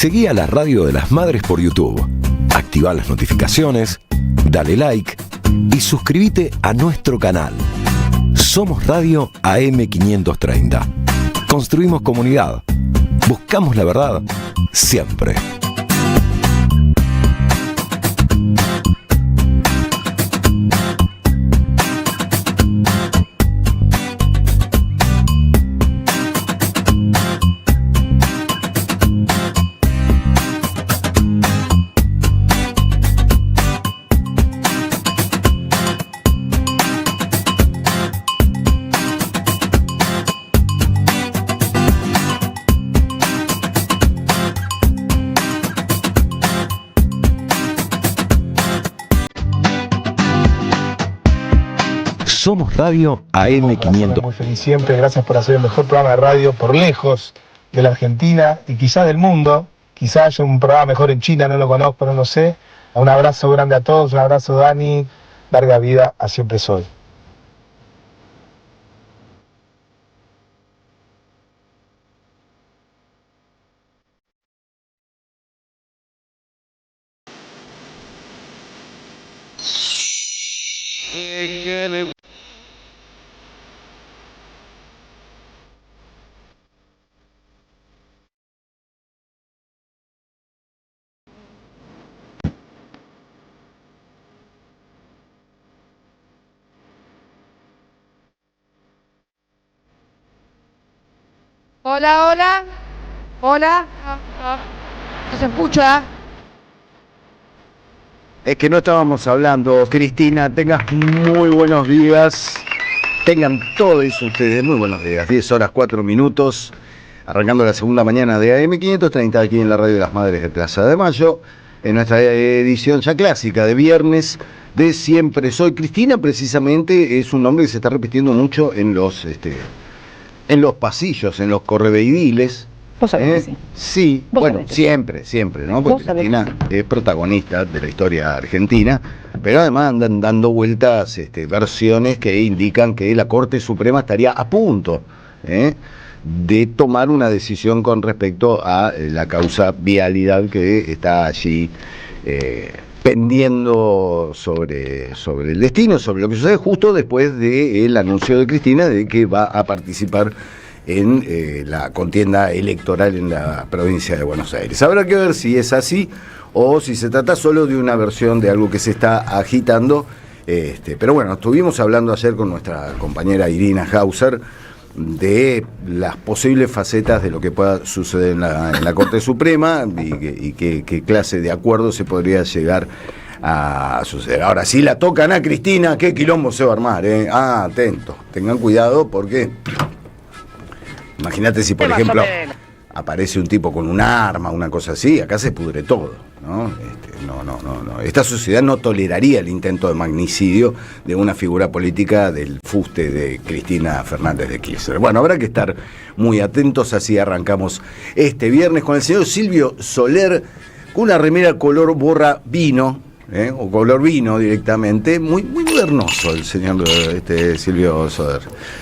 Seguí a la Radio de las Madres por YouTube. Activa las notificaciones, dale like y suscríbete a nuestro canal. Somos Radio AM530. Construimos comunidad. Buscamos la verdad siempre. Somos Radio AM500. Muy feliz siempre, gracias por hacer el mejor programa de radio por lejos de la Argentina y quizás del mundo. Quizás haya un programa mejor en China, no lo conozco, no lo sé. Un abrazo grande a todos, un abrazo Dani, larga vida a Siempre Soy. Hola, hola. Hola. ¿No se escucha? Es que no estábamos hablando. Cristina, tengas muy buenos días. Tengan todos ustedes muy buenos días. 10 horas 4 minutos. Arrancando la segunda mañana de AM530 aquí en la Radio de las Madres de Plaza de Mayo. En nuestra edición ya clásica de viernes de Siempre Soy. Cristina precisamente es un nombre que se está repitiendo mucho en los pasillos, en los correveidiles. Vos sabés que sí. Sí, Vos bueno, sabés que siempre, ¿no? Porque Vos sabés Cristina es protagonista de la historia argentina, pero además andan dando vueltas versiones que indican que la Corte Suprema estaría a punto de tomar una decisión con respecto a la causa vialidad que está allí pendiendo sobre el destino, sobre lo que sucede justo después del anuncio de Cristina de que va a participar en la contienda electoral en la provincia de Buenos Aires. Habrá que ver si es así o si se trata solo de una versión de algo que se está agitando. Pero bueno, estuvimos hablando ayer con nuestra compañera Irina Hauser de las posibles facetas de lo que pueda suceder en la Corte Suprema y qué clase de acuerdo se podría llegar a suceder. Ahora, si la tocan a Cristina, qué quilombo se va a armar, atentos, tengan cuidado porque imagínate si por ejemplo aparece un tipo con un arma, una cosa así, acá se pudre todo, ¿no? No. Esta sociedad no toleraría el intento de magnicidio de una figura política del fuste de Cristina Fernández de Kirchner. Bueno, habrá que estar muy atentos, así arrancamos este viernes con el señor Silvio Soler, con una remera color borra vino, o color vino directamente, muy modernoso el señor Silvio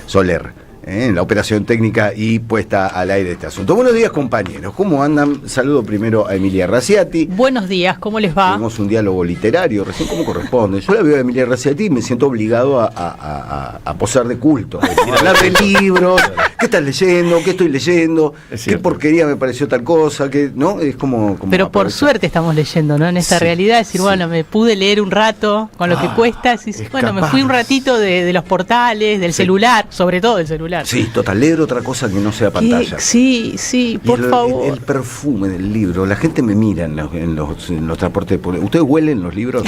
Soler. En la operación técnica y puesta al aire de este asunto. Buenos días, compañeros. ¿Cómo andan? Saludo primero a Emilia Raciati. Buenos días, ¿cómo les va? Tenemos un diálogo literario, recién como corresponde. Yo la veo a Emilia Raciati y me siento obligado a posar de culto. Hablar de libros, ¿qué estás leyendo? ¿Qué estoy leyendo? ¿Qué porquería me pareció tal cosa? ¿No? Es como pero por suerte estamos leyendo, ¿no? En esta realidad, decir, bueno, me pude leer un rato con lo que cuesta. Bueno, me fui un ratito de los portales, del celular, sobre todo del celular. Sí, total, leer otra cosa que no sea pantalla. Sí, por favor. El perfume del libro, la gente me mira en los transportes públicos. ¿Ustedes huelen los libros?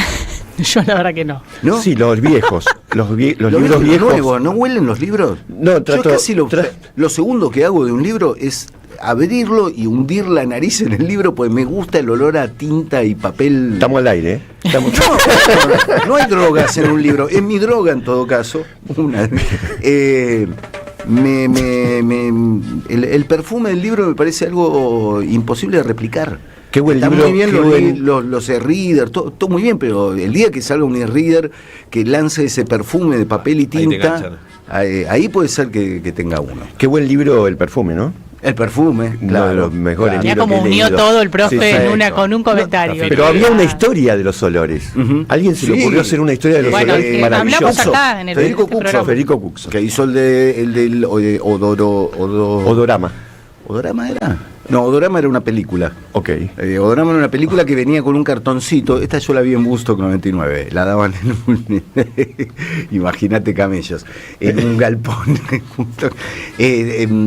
Yo la verdad que no. ¿No? Sí, los viejos. Los libros viejos. Nuevos, ¿no huelen los libros? No, yo casi lo segundo que hago de un libro es abrirlo y hundir la nariz en el libro, pues me gusta el olor a tinta y papel. Estamos al aire, ¿eh? No hay drogas en un libro, es mi droga en todo caso. El perfume del libro me parece algo imposible de replicar. Qué buen Está libro. Muy bien los e-readers, todo muy bien, pero el día que salga un e-reader que lance ese perfume de papel y tinta, ahí puede ser que tenga uno. Qué buen libro El perfume, ¿no? El perfume, Uno claro. de los mejores Ya libros como que he unió leído. todo el profe Sí, en sí. con un comentario. Pero había una historia de los olores. ¿Alguien se le Sí. ocurrió hacer una historia de los Bueno, olores? que Maravilloso. hablamos acá en el Federico este Cuxo. programa. Federico Cuxo. Que hizo el del Odorama. ¿Odorama era? No, Odorama era una película. Ok. Odorama era una película que venía con un cartoncito. Esta yo la vi en Busto 99. La daban en un... Imagínate camellos. En un galpón.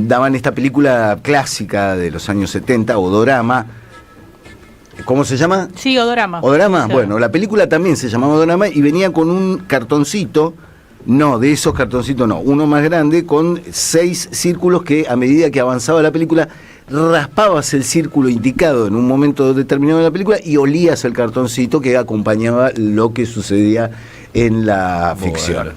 Daban esta película clásica de los años 70, Odorama. ¿Cómo se llama? Sí, Odorama. ¿Odorama? Sí. Bueno, la película también se llamaba Odorama y venía con un cartoncito. No, de esos cartoncitos no, uno más grande con 6 círculos que a medida que avanzaba la película raspabas el círculo indicado en un momento determinado de la película y olías el cartoncito que acompañaba lo que sucedía en la ficción.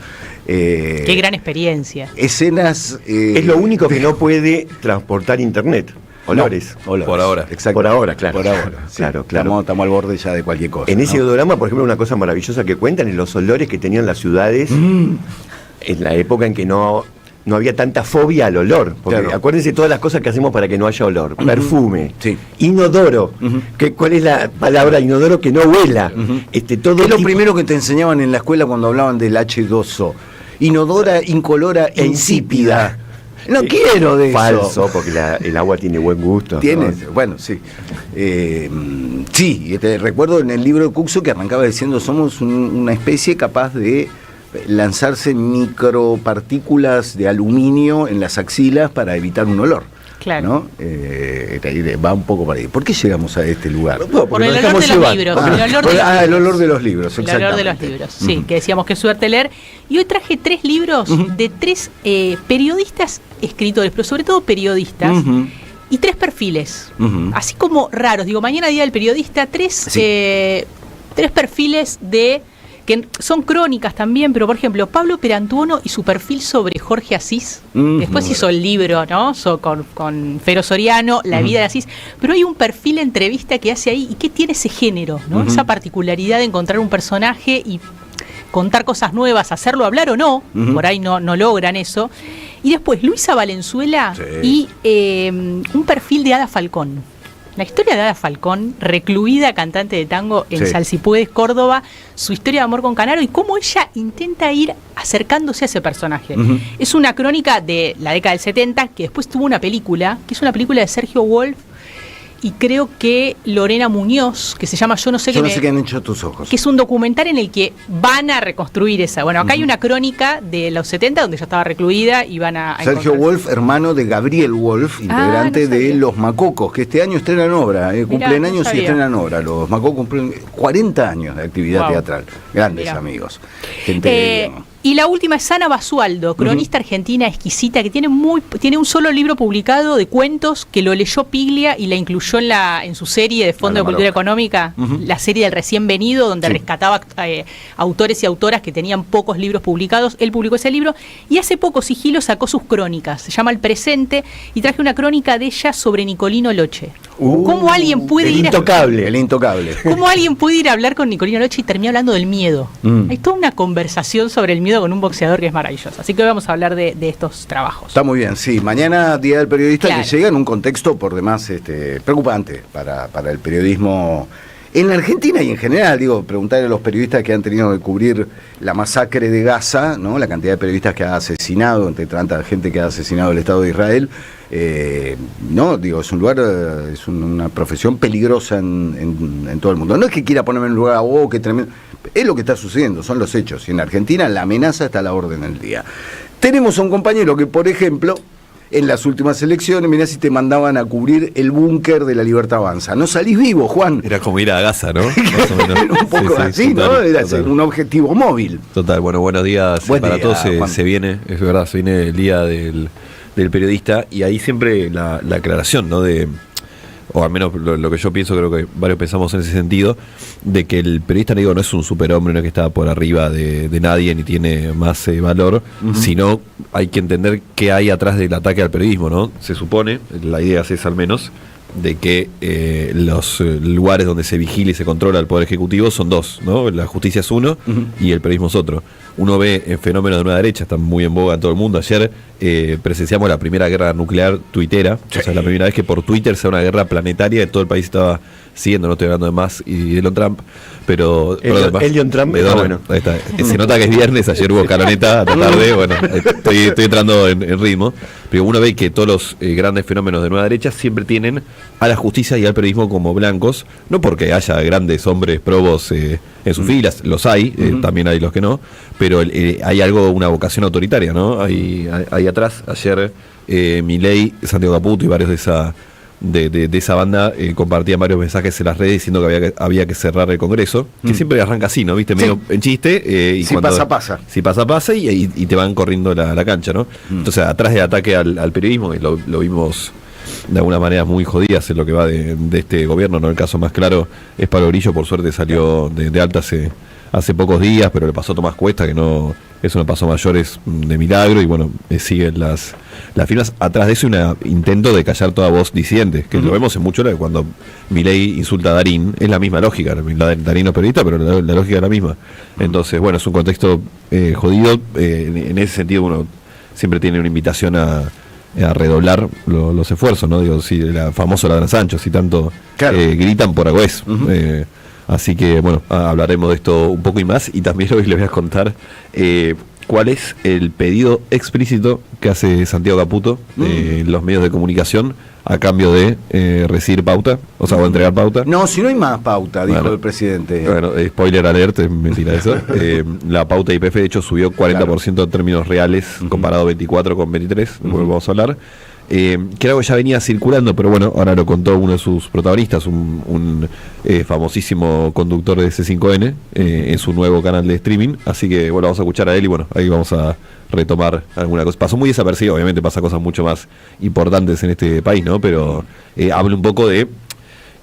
Qué gran experiencia. Escenas... Es lo único que no puede transportar internet. Olores. olores. Por ahora. Exacto. Por ahora, claro. Por ahora, sí. Claro, claro. Estamos al borde ya de cualquier cosa. En ese ¿no? odorama, por ejemplo, una cosa maravillosa que cuentan es los olores que tenían las ciudades en la época en que no había tanta fobia al olor. Porque Claro. acuérdense todas las cosas que hacemos para que no haya olor. Perfume, Sí. inodoro. ¿Cuál es la palabra inodoro? Que no huela. Todo Es lo tipo- primero que te enseñaban en la escuela cuando hablaban del H2O. Inodora, incolora e insípida. No quiero de eso. Falso, porque el agua tiene buen gusto. Tiene, ¿no? bueno, sí. Sí, recuerdo en el libro de Cuxo que arrancaba diciendo somos una especie capaz de lanzarse micropartículas de aluminio en las axilas para evitar un olor. Claro. ¿No? Va un poco para ahí. ¿Por qué llegamos a este lugar? No, Por el nos olor dejamos de los llevar. libros. El olor de los el olor de los libros, El olor de los exactamente. libros, sí, que decíamos que suerte leer. Y hoy traje 3 libros de 3 periodistas escritores, pero sobre todo periodistas, Ujú. y 3 perfiles, Ujú. así como raros. Digo, mañana día del periodista, 3 Sí. perfiles de que son crónicas también, pero por ejemplo, Pablo Perantuono y su perfil sobre Jorge Asís. Ujú. Después hizo el libro, ¿no? Con Fero Soriano, La vida de Asís. Pero hay un perfil de entrevista que hace ahí y que tiene ese género, ¿no? Ujú. Esa particularidad de encontrar un personaje y contar cosas nuevas, hacerlo hablar o no, Ujú. por ahí no logran eso. Y después Luisa Valenzuela Sí. y un perfil de Ada Falcón. La historia de Ada Falcón, recluida cantante de tango en Sí. Salsipuedes, Córdoba, su historia de amor con Canaro y cómo ella intenta ir acercándose a ese personaje. Ujú. Es una crónica de la década del 70, que después tuvo una película, que es una película de Sergio Wolf y creo que Lorena Muñoz, que se llama Yo no sé Yo qué no sé qué han hecho tus ojos. que es un documental en el que van a reconstruir esa. Bueno, acá hay una crónica de los 70 donde ya estaba recluida y van a Sergio encontrar- Wolf, hermano de Gabriel Wolf, integrante no sabía. de Los Macocos, que este año estrenan obra, cumplen no años y sabía. estrenan obra. Los Macocos cumplen 40 años de actividad Wow. teatral. Grandes Mirá. amigos. Gente de bien. Y la última es Ana Basualdo, cronista argentina exquisita, que tiene un solo libro publicado de cuentos que lo leyó Piglia y la incluyó en su serie de Fondo A la de Cultura Maroca. Económica, Ujú. la serie del recién venido, donde Sí. rescataba autores y autoras que tenían pocos libros publicados. Él publicó ese libro y hace poco Sigilo sacó sus crónicas. Se llama El Presente y traje una crónica de ella sobre Nicolino Loche. ¿Cómo alguien puede el ir a... intocable. El intocable. ¿Cómo alguien puede ir a hablar con Nicolino Loche y termina hablando del miedo? Hay toda una conversación sobre el miedo con un boxeador que es maravillosa. Así que hoy vamos a hablar de estos trabajos. Está muy bien, sí. Mañana, Día del Periodista, Claro. que llega en un contexto por demás preocupante para el periodismo en la Argentina y en general. Digo, preguntarle a los periodistas que han tenido que cubrir la masacre de Gaza, ¿no? La cantidad de periodistas que ha asesinado, entre tanta gente que ha asesinado el Estado de Israel. No, digo, es un lugar, es una profesión peligrosa en todo el mundo. No es que quiera ponerme en un lugar, oh, qué tremendo. Es lo que está sucediendo, son los hechos. Y en Argentina la amenaza está a la orden del día. Tenemos a un compañero que, por ejemplo, en las últimas elecciones, mirá si te mandaban a cubrir el búnker de la Libertad Avanza. No salís vivo, Juan. Era como ir a Gaza, ¿no? Más o menos. Era un poco Sí, sí, así, total, ¿no? Era total. un objetivo móvil. Total, bueno, buenos días Buen para día, todos. Juan. Se viene, es verdad, se viene el día del periodista y ahí siempre la aclaración, ¿no? O al menos lo que yo pienso, creo que varios pensamos en ese sentido, de que el periodista, digo, no es un superhombre, no es que está por arriba de nadie ni tiene más valor, sino hay que entender qué hay atrás del ataque al periodismo, ¿no? Se supone, la idea es esa al menos, de que los lugares donde se vigila y se controla el Poder Ejecutivo son dos, ¿no? La justicia es uno y el periodismo es otro. Uno ve fenómenos de nueva derecha, están muy en boga en todo el mundo. Ayer presenciamos la primera guerra nuclear tuitera, o sea, la primera vez que por Twitter se da una guerra planetaria, todo el país estaba siguiendo, no estoy hablando de Musk y Elon Trump, pero Elon Trump, bueno. Ahí está. Se nota que es viernes, ayer hubo caroneta a la tarde, bueno, estoy entrando en ritmo, pero uno ve que todos los grandes fenómenos de nueva derecha siempre tienen a la justicia y al periodismo como blancos, no porque haya grandes hombres probos en sus filas, los hay, también hay los que no, pero hay algo, una vocación autoritaria, ¿no? Hay atrás, ayer Milei, Santiago Caputo y varios de esa banda compartían varios mensajes en las redes diciendo que había que cerrar el Congreso, que siempre arranca así, ¿no? ¿Viste? Medio en chiste. Y si cuando, pasa. Si pasa y te van corriendo la cancha, ¿no? Entonces, atrás del ataque al periodismo, y lo vimos de alguna manera muy jodidas en lo que va de este gobierno, ¿no? El caso más claro es Pablo Grillo, por suerte salió de alta hace pocos días, pero le pasó a Tomás Cuesta, que no eso no pasó mayores de milagro, y bueno, siguen las firmas. Atrás de eso un intento de callar toda voz disidente, que lo vemos en mucho cuando Milei insulta a Darín, es la misma lógica, Darín no es periodista, pero la lógica es la misma. Entonces, bueno, es un contexto jodido, en ese sentido uno siempre tiene una invitación a redoblar los esfuerzos, ¿no? Digo, si el famoso ladrán Sancho, si tanto gritan, por algo es. Así que, bueno, hablaremos de esto un poco y más, y también hoy les voy a contar cuál es el pedido explícito que hace Santiago Caputo en los medios de comunicación a cambio de recibir pauta, o sea, o entregar pauta. No, si no hay más pauta, dijo el presidente. Bueno, spoiler alert, es mentira eso. La pauta YPF de hecho subió 40% en términos reales, comparado 24 con 23, vamos a hablar. Que era algo que ya venía circulando, pero bueno, ahora lo contó uno de sus protagonistas, un famosísimo conductor de C5N, en su nuevo canal de streaming. Así que bueno, vamos a escuchar a él y bueno, ahí vamos a retomar alguna cosa. Pasó muy desapercibido, obviamente pasa cosas mucho más importantes en este país, ¿no? Pero habla un poco de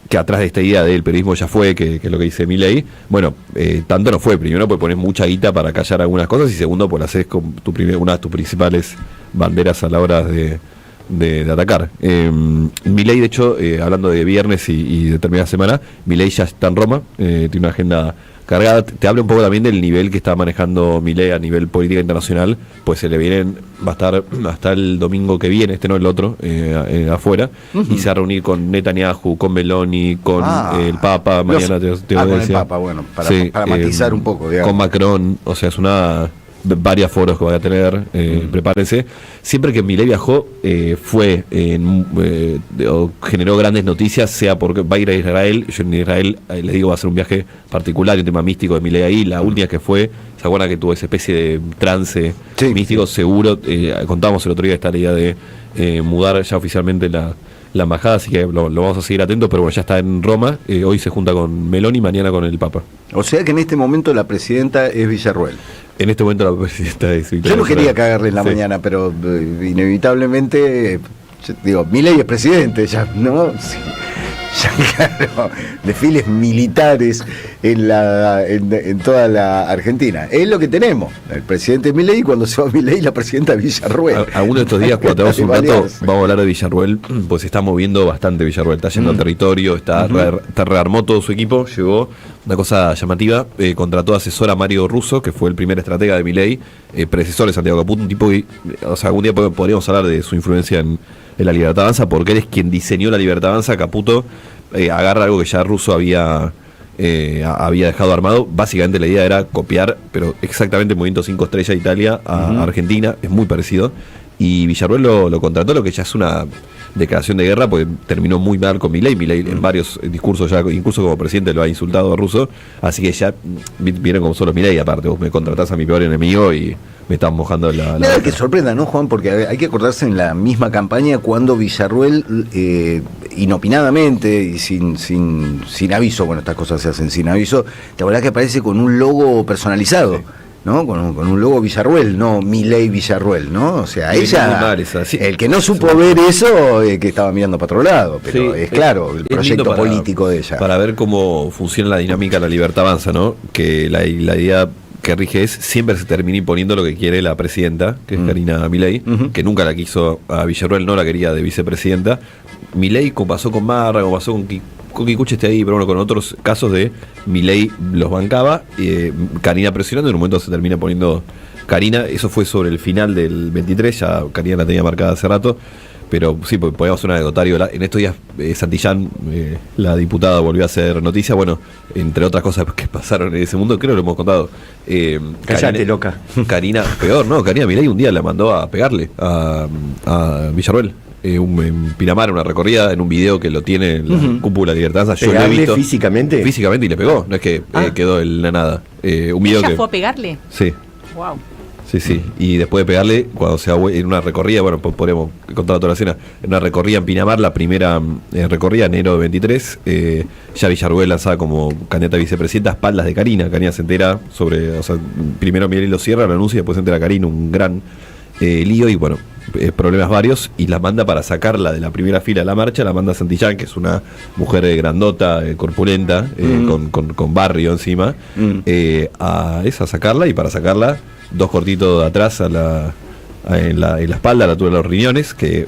que atrás de esta idea del periodismo ya fue, que es lo que dice Milei. Bueno, tanto no fue. Primero, pues pones mucha guita para callar algunas cosas, y segundo, pues haces con una de tus principales banderas a la hora de atacar. Milei, de hecho, hablando de viernes y determinada semana, Milei ya está en Roma, tiene una agenda cargada. Te habla un poco también del nivel que está manejando Milei a nivel política internacional, pues se le va a estar hasta el domingo que viene, no el otro, afuera, y se va a reunir con Netanyahu, con Meloni, con el Papa, mañana con el Papa, bueno, para matizar un poco, digamos. Con Macron, o sea, es varios foros que va a tener, prepárense. Siempre que Milei viajó, generó grandes noticias, sea porque va a ir a Israel. Yo en Israel les digo, va a ser un viaje particular, un tema místico de Milei ahí. La última que fue, ¿se acuerdan que tuvo esa especie de trance místico? Seguro, contamos el otro día esta idea de mudar ya oficialmente la embajada, así que lo vamos a seguir atentos, pero bueno, ya está en Roma, hoy se junta con Meloni, mañana con el Papa. O sea que en este momento la presidenta es Villarruel. En este momento la presidenta es Villarruel. Yo no quería cagarle en la mañana, pero inevitablemente, digo, Milei es presidente, ya, ¿no? Sí. Ya, claro, desfiles militares en toda la Argentina. Es lo que tenemos. El presidente Milei, cuando se va Milei, la presidenta Villarruel. Algunos de estos días, cuando tenemos un rato, vamos a hablar de Villarruel, pues se está moviendo bastante Villarruel. Está yendo al territorio, rearmó todo su equipo, llegó, una cosa llamativa, contrató asesor a Mario Russo, que fue el primer estratega de Milei, predecesor de Santiago Caputo, un tipo que, o sea, algún día podríamos hablar de su influencia en la Libertad Avanza, porque él es quien diseñó la Libertad Avanza. Caputo agarra algo que ya Russo había dejado armado. Básicamente la idea era copiar, pero exactamente, el Movimiento 5 Estrellas de Italia a Argentina, es muy parecido. Y Villarruel lo contrató, lo que ya es una declaración de guerra, porque terminó muy mal con Milei. Milei en varios discursos, ya incluso como presidente, lo ha insultado a Russo. Así que ya vieron como solo Milei, aparte, vos me contratás a mi peor enemigo y me están mojando la Nada que sorprenda, ¿no, Juan? Porque hay que acordarse en la misma campaña cuando Villarruel, inopinadamente y sin aviso, bueno, estas cosas se hacen sin aviso, te acordás que aparece con un logo personalizado. Sí. ¿No? Con un logo Villarruel, no Milei Villarruel, ¿no? O sea, ella, el que no supo ver eso, que estaba mirando para otro lado, pero es claro, el proyecto político de ella. Para ver cómo funciona la dinámica de la Libertad Avanza, ¿no? Que la idea que rige es, siempre se termina imponiendo lo que quiere la presidenta, que es Karina Milei, que nunca la quiso a Villarruel, no la quería de vicepresidenta. Milei, como pasó con Marra, como pasó con Kikuchi esté ahí, pero bueno, con otros casos de Milei los bancaba, Karina presionando, y en un momento se termina poniendo Karina. Eso fue sobre el final del 23, ya Karina la tenía marcada hace rato, pero sí, podíamos hacer un anecdotario. En estos días Santillán, la diputada, volvió a hacer noticia, bueno, entre otras cosas que pasaron en ese mundo, creo que lo hemos contado. Cállate, loca. Karina, peor, ¿no? Karina Milei un día la mandó a pegarle a Villarruel. En Pinamar, una recorrida, en un video que lo tiene en la cúpula de Libertad. Yo lo he visto físicamente y le pegó, no es que quedó en la nada. Un video ¿Ella que fue a pegarle? Sí. Wow. Sí. Y después de pegarle, cuando se en una recorrida, bueno, podríamos contar toda la escena, en una recorrida en Pinamar, la primera recorrida, enero de 23, ya Villarruel lanzaba como candidata a vicepresidenta a espaldas de Karina. Karina se entera sobre, o sea, primero Milei lo cierra, lo anuncia, y después se entera Karina, un gran lío, y bueno, problemas varios, y la manda para sacarla de la primera fila de la marcha, la manda a Santillán, que es una mujer grandota, corpulenta, con barrio encima, a sacarla, y para sacarla, 2 cortitos de atrás en la espalda, a la altura de los riñones, que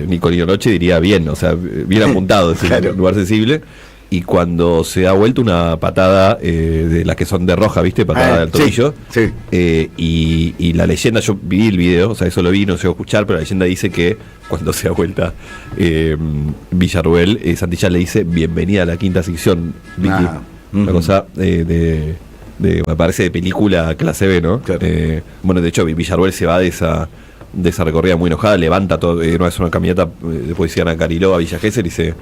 Nicolino Noche diría bien, o sea, bien apuntado, es claro. Un lugar sensible. Y cuando se ha vuelto una patada de las que son de roja, ¿viste? Patada del tobillo. Sí. Y la leyenda, yo vi el video, o sea, eso lo vi, no sé escuchar, pero la leyenda dice que cuando se ha vuelta Villarruel, Santillán le dice bienvenida a la quinta sección, Vicky. Una cosa me parece de película clase B, ¿no? Claro. Bueno, de hecho, Villarruel se va de esa recorrida muy enojada, levanta todo, no es una caminata, después iban a Cariló, a Villa Gesell,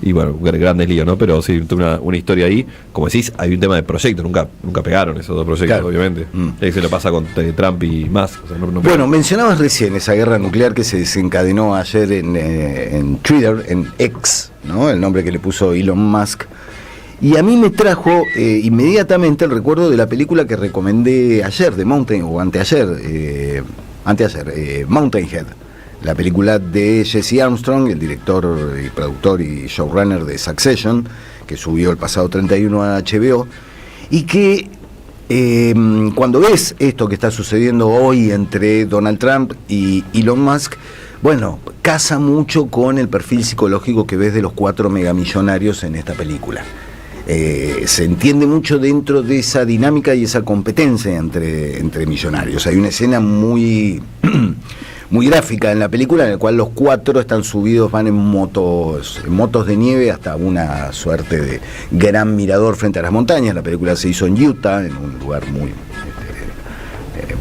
y bueno, grandes líos, ¿no? Pero sí, una historia ahí. Como decís, hay un tema de proyecto, nunca pegaron esos 2 proyectos, claro. Obviamente. Ahí se lo pasa con Trump y más. O sea, no bueno, mencionabas recién esa guerra nuclear que se desencadenó ayer en Twitter, en X, ¿no? El nombre que le puso Elon Musk. Y a mí me trajo inmediatamente el recuerdo de la película que recomendé ayer, de anteayer, Mountainhead, la película de Jesse Armstrong, el director y productor y showrunner de Succession, que subió el pasado 31 a HBO, y que cuando ves esto que está sucediendo hoy entre Donald Trump y Elon Musk, bueno, casa mucho con el perfil psicológico que ves de los 4 megamillonarios en esta película. Se entiende mucho dentro de esa dinámica y esa competencia entre millonarios. Hay una escena muy gráfica en la película en la cual los 4 están subidos, van en motos de nieve hasta una suerte de gran mirador frente a las montañas. La película se hizo en Utah, en un lugar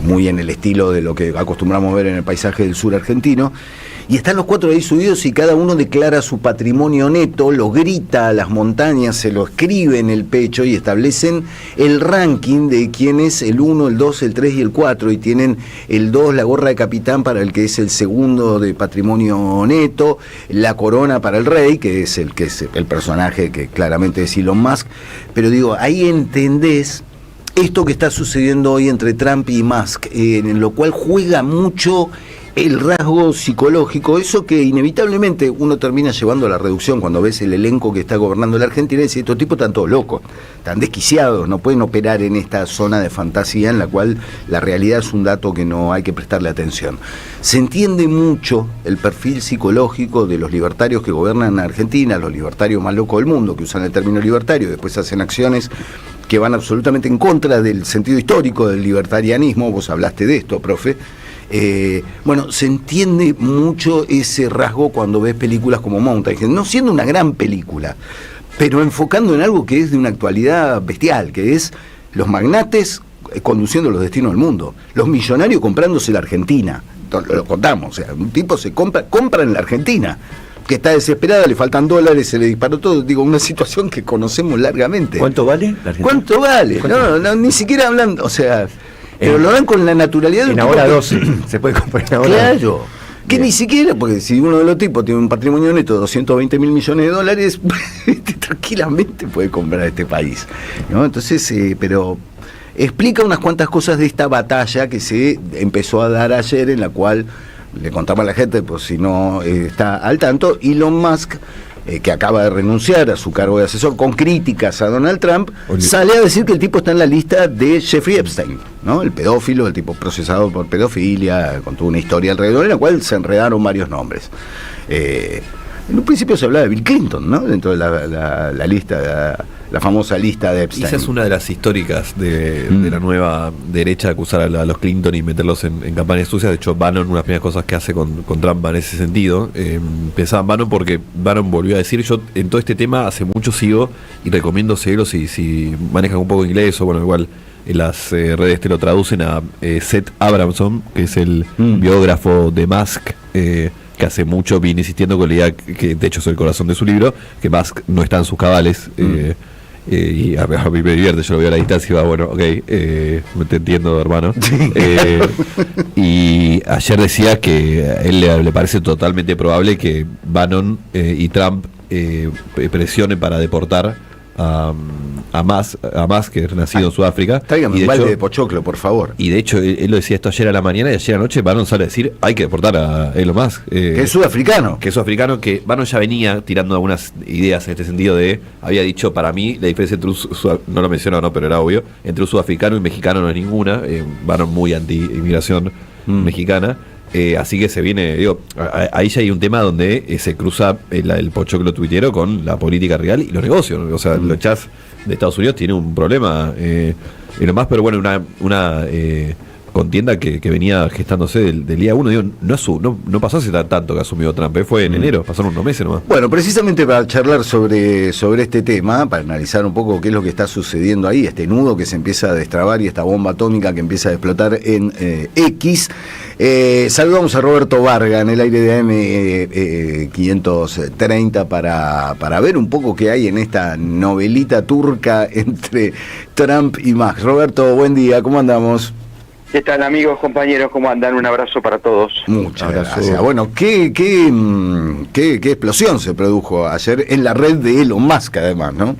muy en el estilo de lo que acostumbramos ver en el paisaje del sur argentino. Y están los 4 ahí subidos y cada uno declara su patrimonio neto, lo grita a las montañas, se lo escribe en el pecho y establecen el ranking de quién es el 1, el 2, el 3 y el 4. Y tienen el 2, la gorra de capitán para el que es el segundo de patrimonio neto, la corona para el rey, que es el personaje que claramente es Elon Musk. Pero digo, ahí entendés esto que está sucediendo hoy entre Trump y Musk, en lo cual juega mucho el rasgo psicológico, eso que inevitablemente uno termina llevando a la reducción cuando ves el elenco que está gobernando la Argentina y dice, estos tipos están todos locos, están desquiciados, no pueden operar en esta zona de fantasía en la cual la realidad es un dato que no hay que prestarle atención. Se entiende mucho el perfil psicológico de los libertarios que gobiernan Argentina, los libertarios más locos del mundo, que usan el término libertario y después hacen acciones que van absolutamente en contra del sentido histórico del libertarianismo. Vos hablaste de esto, profe. Bueno, se entiende mucho ese rasgo cuando ves películas como Mountainhead, no siendo una gran película, pero enfocando en algo que es de una actualidad bestial, que es los magnates conduciendo los destinos del mundo, los millonarios comprándose la Argentina. Lo contamos, o sea, un tipo se compra en la Argentina, que está desesperada, le faltan dólares, se le disparó todo, digo, una situación que conocemos largamente. ¿Cuánto vale la Argentina? ¿Cuánto vale? No, ni siquiera hablando, o sea, pero lo dan con la naturalidad de un tipo. En ahora 12, se puede comprar en ahora. Claro, que ni siquiera, porque si uno de los tipos tiene un patrimonio neto de 220 mil millones de dólares, tranquilamente puede comprar este país, ¿no? Entonces, pero explica unas cuantas cosas de esta batalla que se empezó a dar ayer, en la cual le contaba a la gente, pues si no está al tanto, Elon Musk, que acaba de renunciar a su cargo de asesor con críticas a Donald Trump, sale a decir que el tipo está en la lista de Jeffrey Epstein, ¿no? El pedófilo, el tipo procesado por pedofilia, con toda una historia alrededor en la cual se enredaron varios nombres. En un principio se hablaba de Bill Clinton, ¿no? Dentro de la lista, la famosa lista de Epstein. Esa es una de las históricas de la nueva derecha, acusar a los Clinton y meterlos en campañas sucias. De hecho, Bannon, una de las primeras cosas que hace con Trump en ese sentido, pensaba en Bannon porque Bannon volvió a decir, yo en todo este tema hace mucho sigo y recomiendo seguirlo si manejan un poco inglés o bueno, igual en las redes te lo traducen a Seth Abramson, que es el biógrafo de Musk, que hace mucho viene insistiendo con la idea, que de hecho es el corazón de su libro, que Musk no está en sus cabales. Y a mí me divierte, yo lo veo a la distancia y va, bueno, ok, te entiendo, hermano. Y ayer decía que a él le parece totalmente probable que Bannon y Trump presionen para deportar a Musk, que es nacido en Sudáfrica. Tráigame un balde de pochoclo, por favor. Y de hecho, él lo decía esto ayer a la mañana y ayer anoche Bannon sale a decir, hay que deportar a Elon Musk. Que es sudafricano. Que Bannon ya venía tirando algunas ideas en este sentido había dicho, para mí, la diferencia entre no lo mencionó, no, pero era obvio, entre un sudafricano y mexicano no es ninguna. Bannon muy anti-inmigración mexicana. Así que se viene, ahí ya hay un tema donde se cruza el pochoclo tuitero con la política real y los negocios, ¿no? O sea, los chats de Estados Unidos tiene un problema y lo más, pero bueno, una contienda que venía gestándose del día 1, no pasó hace tanto que asumió Trump, fue en enero, pasaron unos meses nomás. Bueno, precisamente para charlar sobre este tema, para analizar un poco qué es lo que está sucediendo ahí, este nudo que se empieza a destrabar y esta bomba atómica que empieza a explotar en X, saludamos a Roberto Varga en el aire de AM 530 para ver un poco qué hay en esta novelita turca entre Trump y Musk. Roberto, buen día, ¿cómo andamos? ¿Qué tal, amigos, compañeros? ¿Cómo andan? Un abrazo para todos. Muchas gracias. Bueno, ¿qué explosión se produjo ayer en la red de Elon Musk, además, ¿no?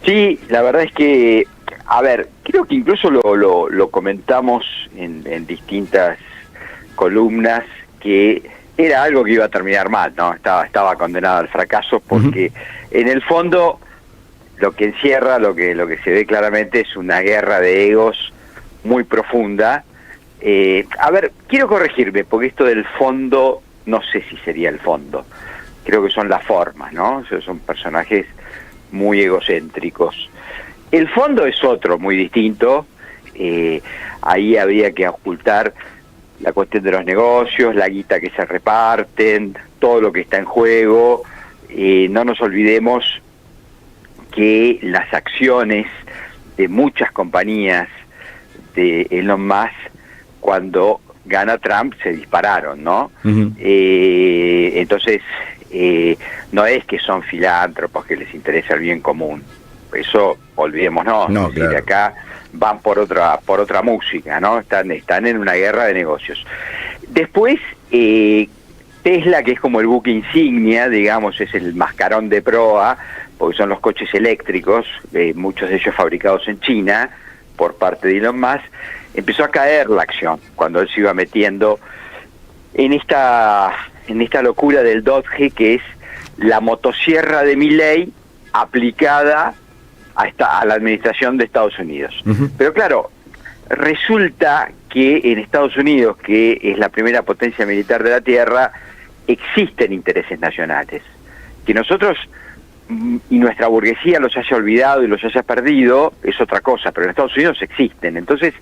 Sí, la verdad es que, a ver, creo que incluso lo comentamos en distintas columnas, que era algo que iba a terminar mal, ¿no? Estaba condenado al fracaso porque, en el fondo, lo que encierra, lo que se ve claramente es una guerra de egos muy profunda. A ver, quiero corregirme, porque esto del fondo, no sé si sería el fondo. Creo que son las formas, ¿no? O sea, son personajes muy egocéntricos. El fondo es otro, muy distinto. Ahí habría que ocultar la cuestión de los negocios, la guita que se reparten, todo lo que está en juego. No nos olvidemos que las acciones de muchas compañías de Elon Musk, cuando gana Trump, se dispararon, ¿no? Entonces, no es que son filántropos que les interesa el bien común. Eso, olvidémonos. No, claro. De acá van por otra música, ¿no? Están en una guerra de negocios. Después, Tesla, que es como el buque insignia, digamos, es el mascarón de proa, porque son los coches eléctricos, muchos de ellos fabricados en China, por parte de Elon Musk, empezó a caer la acción cuando él se iba metiendo en esta locura del Doge, que es la motosierra de Milei aplicada a la administración de Estados Unidos. Pero claro, resulta que en Estados Unidos, que es la primera potencia militar de la Tierra, existen intereses nacionales, que nosotros y nuestra burguesía los haya olvidado y los haya perdido, es otra cosa, pero en Estados Unidos existen. Entonces,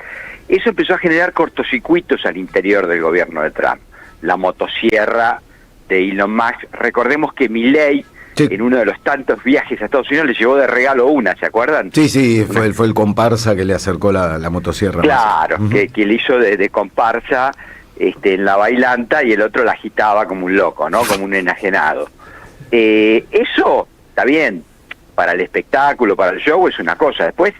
eso empezó a generar cortocircuitos al interior del gobierno de Trump. La motosierra de Elon Musk, recordemos que Milei, en uno de los tantos viajes a Estados Unidos, le llevó de regalo una, ¿se acuerdan? Sí, fue el comparsa que le acercó la motosierra. Claro, que le hizo de comparsa en la bailanta, y el otro la agitaba como un loco, ¿no? Como un enajenado. Eso está bien, para el espectáculo, para el show es una cosa. Después,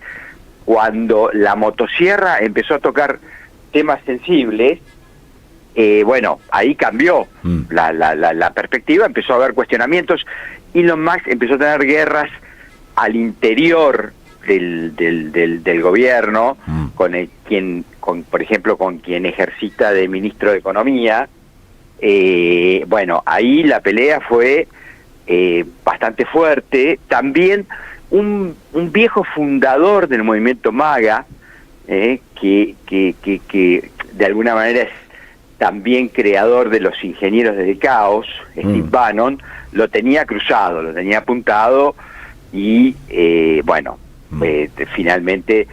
cuando la motosierra empezó a tocar temas sensibles, bueno, ahí cambió la perspectiva, empezó a haber cuestionamientos. Elon Musk empezó a tener guerras al interior del gobierno, por ejemplo, con quien ejercita de ministro de Economía. Bueno, ahí la pelea fue bastante fuerte. También un viejo fundador del movimiento MAGA, que de alguna manera es también creador de los ingenieros del caos, Steve Bannon, lo tenía cruzado, lo tenía apuntado y finalmente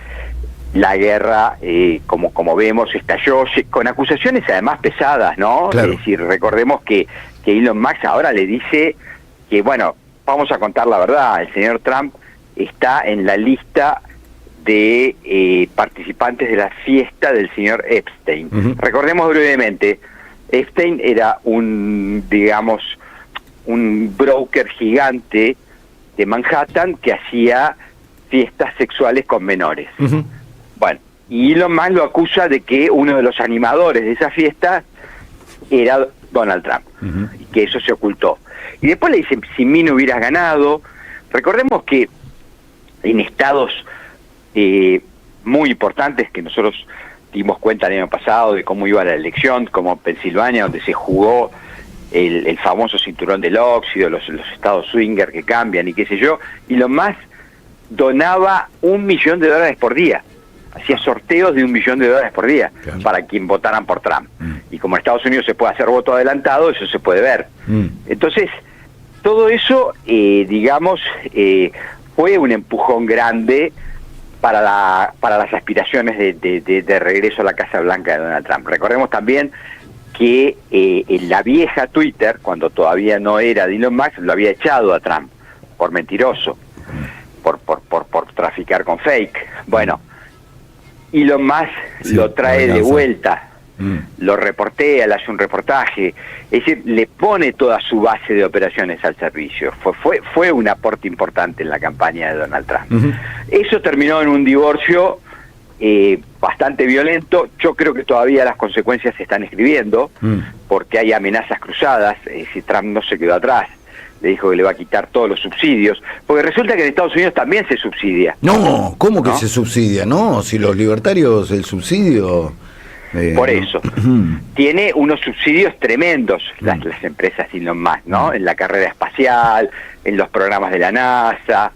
la guerra, como vemos, estalló con acusaciones además pesadas, ¿no? Claro. Es decir, recordemos que Elon Musk ahora le dice que, bueno, vamos a contar la verdad, el señor Trump está en la lista de participantes de la fiesta del señor Epstein. Recordemos brevemente, Epstein era un broker gigante de Manhattan que hacía fiestas sexuales con menores. Bueno, y Elon Musk lo acusa de que uno de los animadores de esa fiesta era Donald Trump, y que eso se ocultó. Y después le dicen, si mí no hubieras ganado. Recordemos que en estados muy importantes, que nosotros dimos cuenta el año pasado de cómo iba la elección, como Pensilvania, donde se jugó el famoso cinturón del óxido, los estados swinger que cambian y qué sé yo, y lo más donaba $1 millón por día. Hacía sorteos de $1 millón por día, claro, para quien votaran por Trump. Y como en Estados Unidos se puede hacer voto adelantado, eso se puede ver. Entonces, todo eso, fue un empujón grande para las aspiraciones de regreso a la Casa Blanca de Donald Trump. Recordemos también que en la vieja Twitter, cuando todavía no era de Elon Musk, lo había echado a Trump por mentiroso, por traficar con fake. Bueno, Elon Musk lo trae de vuelta, lo reportea, le hace un reportaje, es decir, le pone toda su base de operaciones al servicio. Fue un aporte importante en la campaña de Donald Trump. Eso terminó en un divorcio bastante violento. Yo creo que todavía las consecuencias se están escribiendo, porque hay amenazas cruzadas. Es decir, Trump no se quedó atrás, le dijo que le va a quitar todos los subsidios, porque resulta que en Estados Unidos también se subsidia. No, ¿cómo que ¿no? se subsidia? No, si los libertarios, el subsidio... Por eso, tiene unos subsidios tremendos las empresas Elon Musk, ¿no? En la carrera espacial, en los programas de la NASA,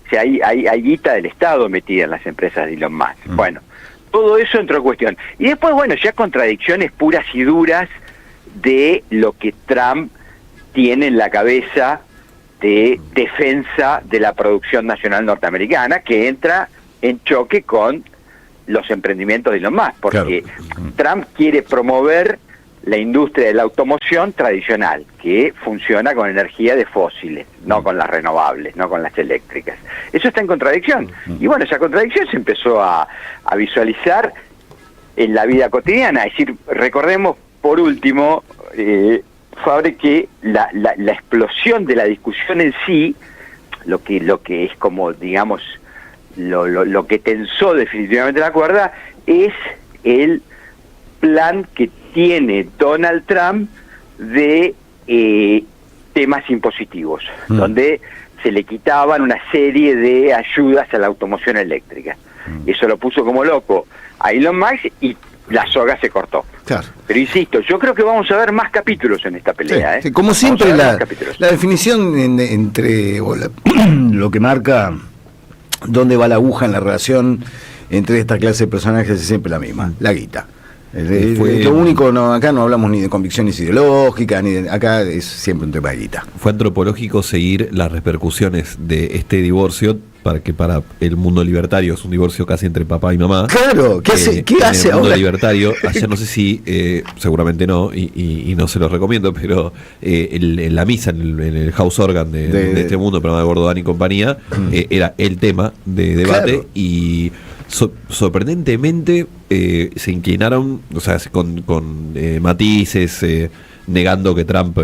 o sea, hay guita del Estado metida en las empresas de Elon Musk. Bueno, todo eso entró en cuestión. Y después, bueno, ya contradicciones puras y duras de lo que Trump tiene en la cabeza de defensa de la producción nacional norteamericana, que entra en choque con los emprendimientos de Elon Musk, porque Trump quiere promover la industria de la automoción tradicional, que funciona con energía de fósiles, no con las renovables, no con las eléctricas. Eso está en contradicción. Y bueno, esa contradicción se empezó a visualizar en la vida cotidiana. Es decir, recordemos, por último, Fabre, que la explosión de la discusión en sí, lo que es como, digamos, lo que tensó definitivamente la cuerda, es el plan que tiene Donald Trump de temas impositivos, donde se le quitaban una serie de ayudas a la automoción eléctrica. Eso lo puso como loco a Elon Musk y la soga se cortó. Claro. Pero insisto, yo creo que vamos a ver más capítulos en esta pelea. Sí, como siempre, la definición entre lo que marca dónde va la aguja en la relación entre esta clase de personajes es siempre la misma, la guita. Lo único, acá no hablamos ni de convicciones ideológicas, acá es siempre un tema de guita. Fue antropológico seguir las repercusiones de este divorcio, para el mundo libertario es un divorcio casi entre papá y mamá. Claro, ¿qué hace el mundo ahora? libertario, allá no sé si, seguramente no, y no se los recomiendo, pero en la misa, en el house organ de este mundo, el programa de Gordo Dani y compañía, era el tema de debate, claro. Y sorprendentemente se inclinaron, o sea, con matices, negando que Trump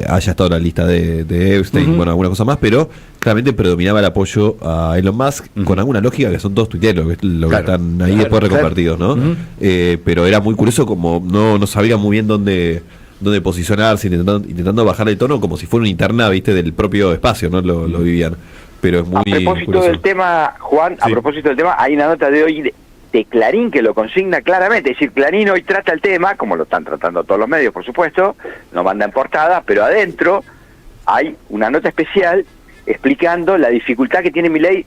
haya estado en la lista de Epstein, bueno, alguna cosa más, pero claramente predominaba el apoyo a Elon Musk, con alguna lógica que son todos tuiteros, lo que están ahí después recompartidos, ¿no? Pero era muy curioso, como no sabía muy bien dónde posicionarse, intentando bajar el tono, como si fuera una interna, viste, del propio espacio, ¿no? Lo vivían. Pero es muy a propósito curioso del tema, Juan, sí. A propósito del tema, hay una nota de hoy de Clarín que lo consigna claramente. Es decir, Clarín hoy trata el tema, como lo están tratando todos los medios, por supuesto, lo manda en portada, pero adentro hay una nota especial explicando la dificultad que tiene Milei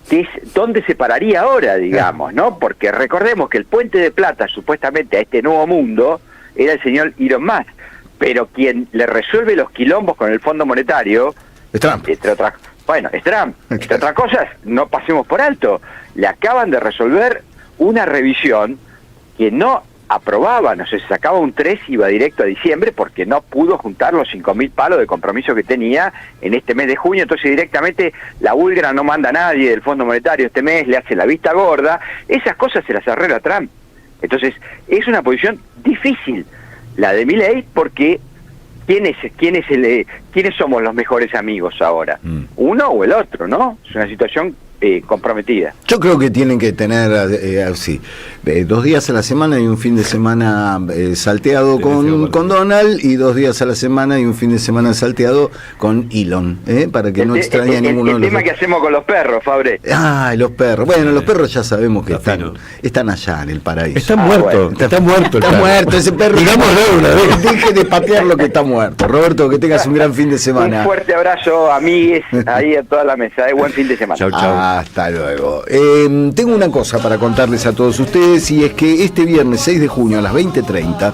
que es dónde se pararía ahora, digamos, ¿no? Porque recordemos que el puente de plata, supuestamente a este nuevo mundo, era el señor Elon Musk, pero quien le resuelve los quilombos con el Fondo Monetario, es Trump. es Trump. Entre otras cosas, no pasemos por alto, le acaban de resolver una revisión que no aprobaba, no sé, se sacaba un 3 y iba directo a diciembre porque no pudo juntar los 5.000 palos de compromiso que tenía en este mes de junio, entonces directamente la búlgara no manda a nadie del Fondo Monetario este mes, le hace la vista gorda, esas cosas se las arregla Trump. Entonces es una posición difícil la de Milei, porque ¿quiénes somos los mejores amigos ahora? ¿Uno o el otro, no? Es una situación comprometida. Yo creo que tienen que tener así 2 días a la semana y un fin de semana salteado con Donald, y 2 días a la semana y un fin de semana salteado con Elon, para que no extrañe a ninguno de los El tema que hacemos con los perros, Fabre. Los perros. Bueno, los perros ya sabemos que están allá en el paraíso. Está muerto, bueno. está muerto. Está muerto ese perro. Digámoslo una vez. Deje de patear lo que está muerto. Roberto, que tengas un gran fin de semana. Un fuerte abrazo, amigues, ahí a toda la mesa. Buen fin de semana. Chau, chau. Hasta luego. Tengo una cosa para contarles a todos ustedes, y es que este viernes 6 de junio a las 20:30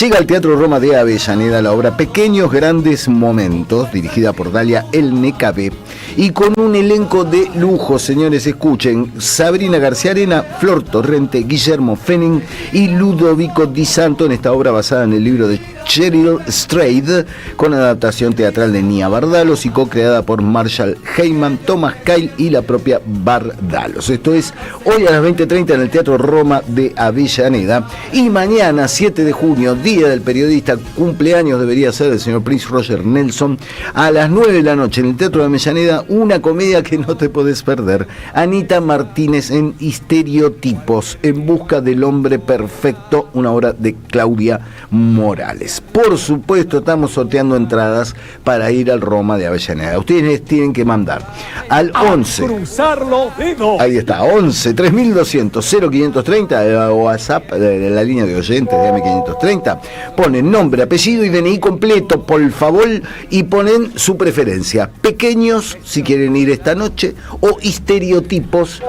llega al Teatro Roma de Avellaneda la obra Pequeños Grandes Momentos, dirigida por Dalia El Necabé, y con un elenco de lujo, señores, escuchen: Sabrina García Arena, Flor Torrente, Guillermo Fenning y Ludovico Di Santo, en esta obra basada en el libro de Cheryl Strayed, con adaptación teatral de Nia Bardalos y co-creada por Marshall Heyman, Thomas Kyle y la propia Bardalos. Esto es hoy a las 20:30 en el Teatro Roma de Avellaneda, y mañana 7 de junio, Día del Periodista, cumpleaños debería ser del señor Prince Roger Nelson, a las 9 de la noche en el Teatro de Avellaneda, una comedia que no te podés perder: Anita Martínez en Estereotipos, en busca del hombre perfecto, una obra de Claudia Morales. Por supuesto, estamos sorteando entradas para ir al Roma de Avellaneda. Ustedes tienen que mandar al 11. Cruzar los dedos. Ahí está, 11 3200 0530, WhatsApp de la línea de oyentes de M530. Ponen nombre, apellido y DNI completo, por favor, y ponen su preferencia. Pequeños, si quieren ir esta noche, o Estereotipos,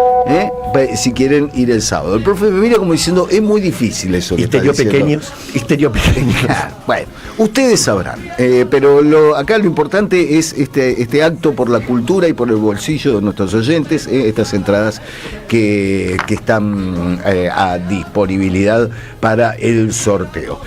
si quieren ir el sábado. El profe me mira como diciendo, es muy difícil eso. Pequeños. Bueno, ustedes sabrán, pero acá lo importante es este acto por la cultura y por el bolsillo de nuestros oyentes, estas entradas que están a disponibilidad para el sorteo.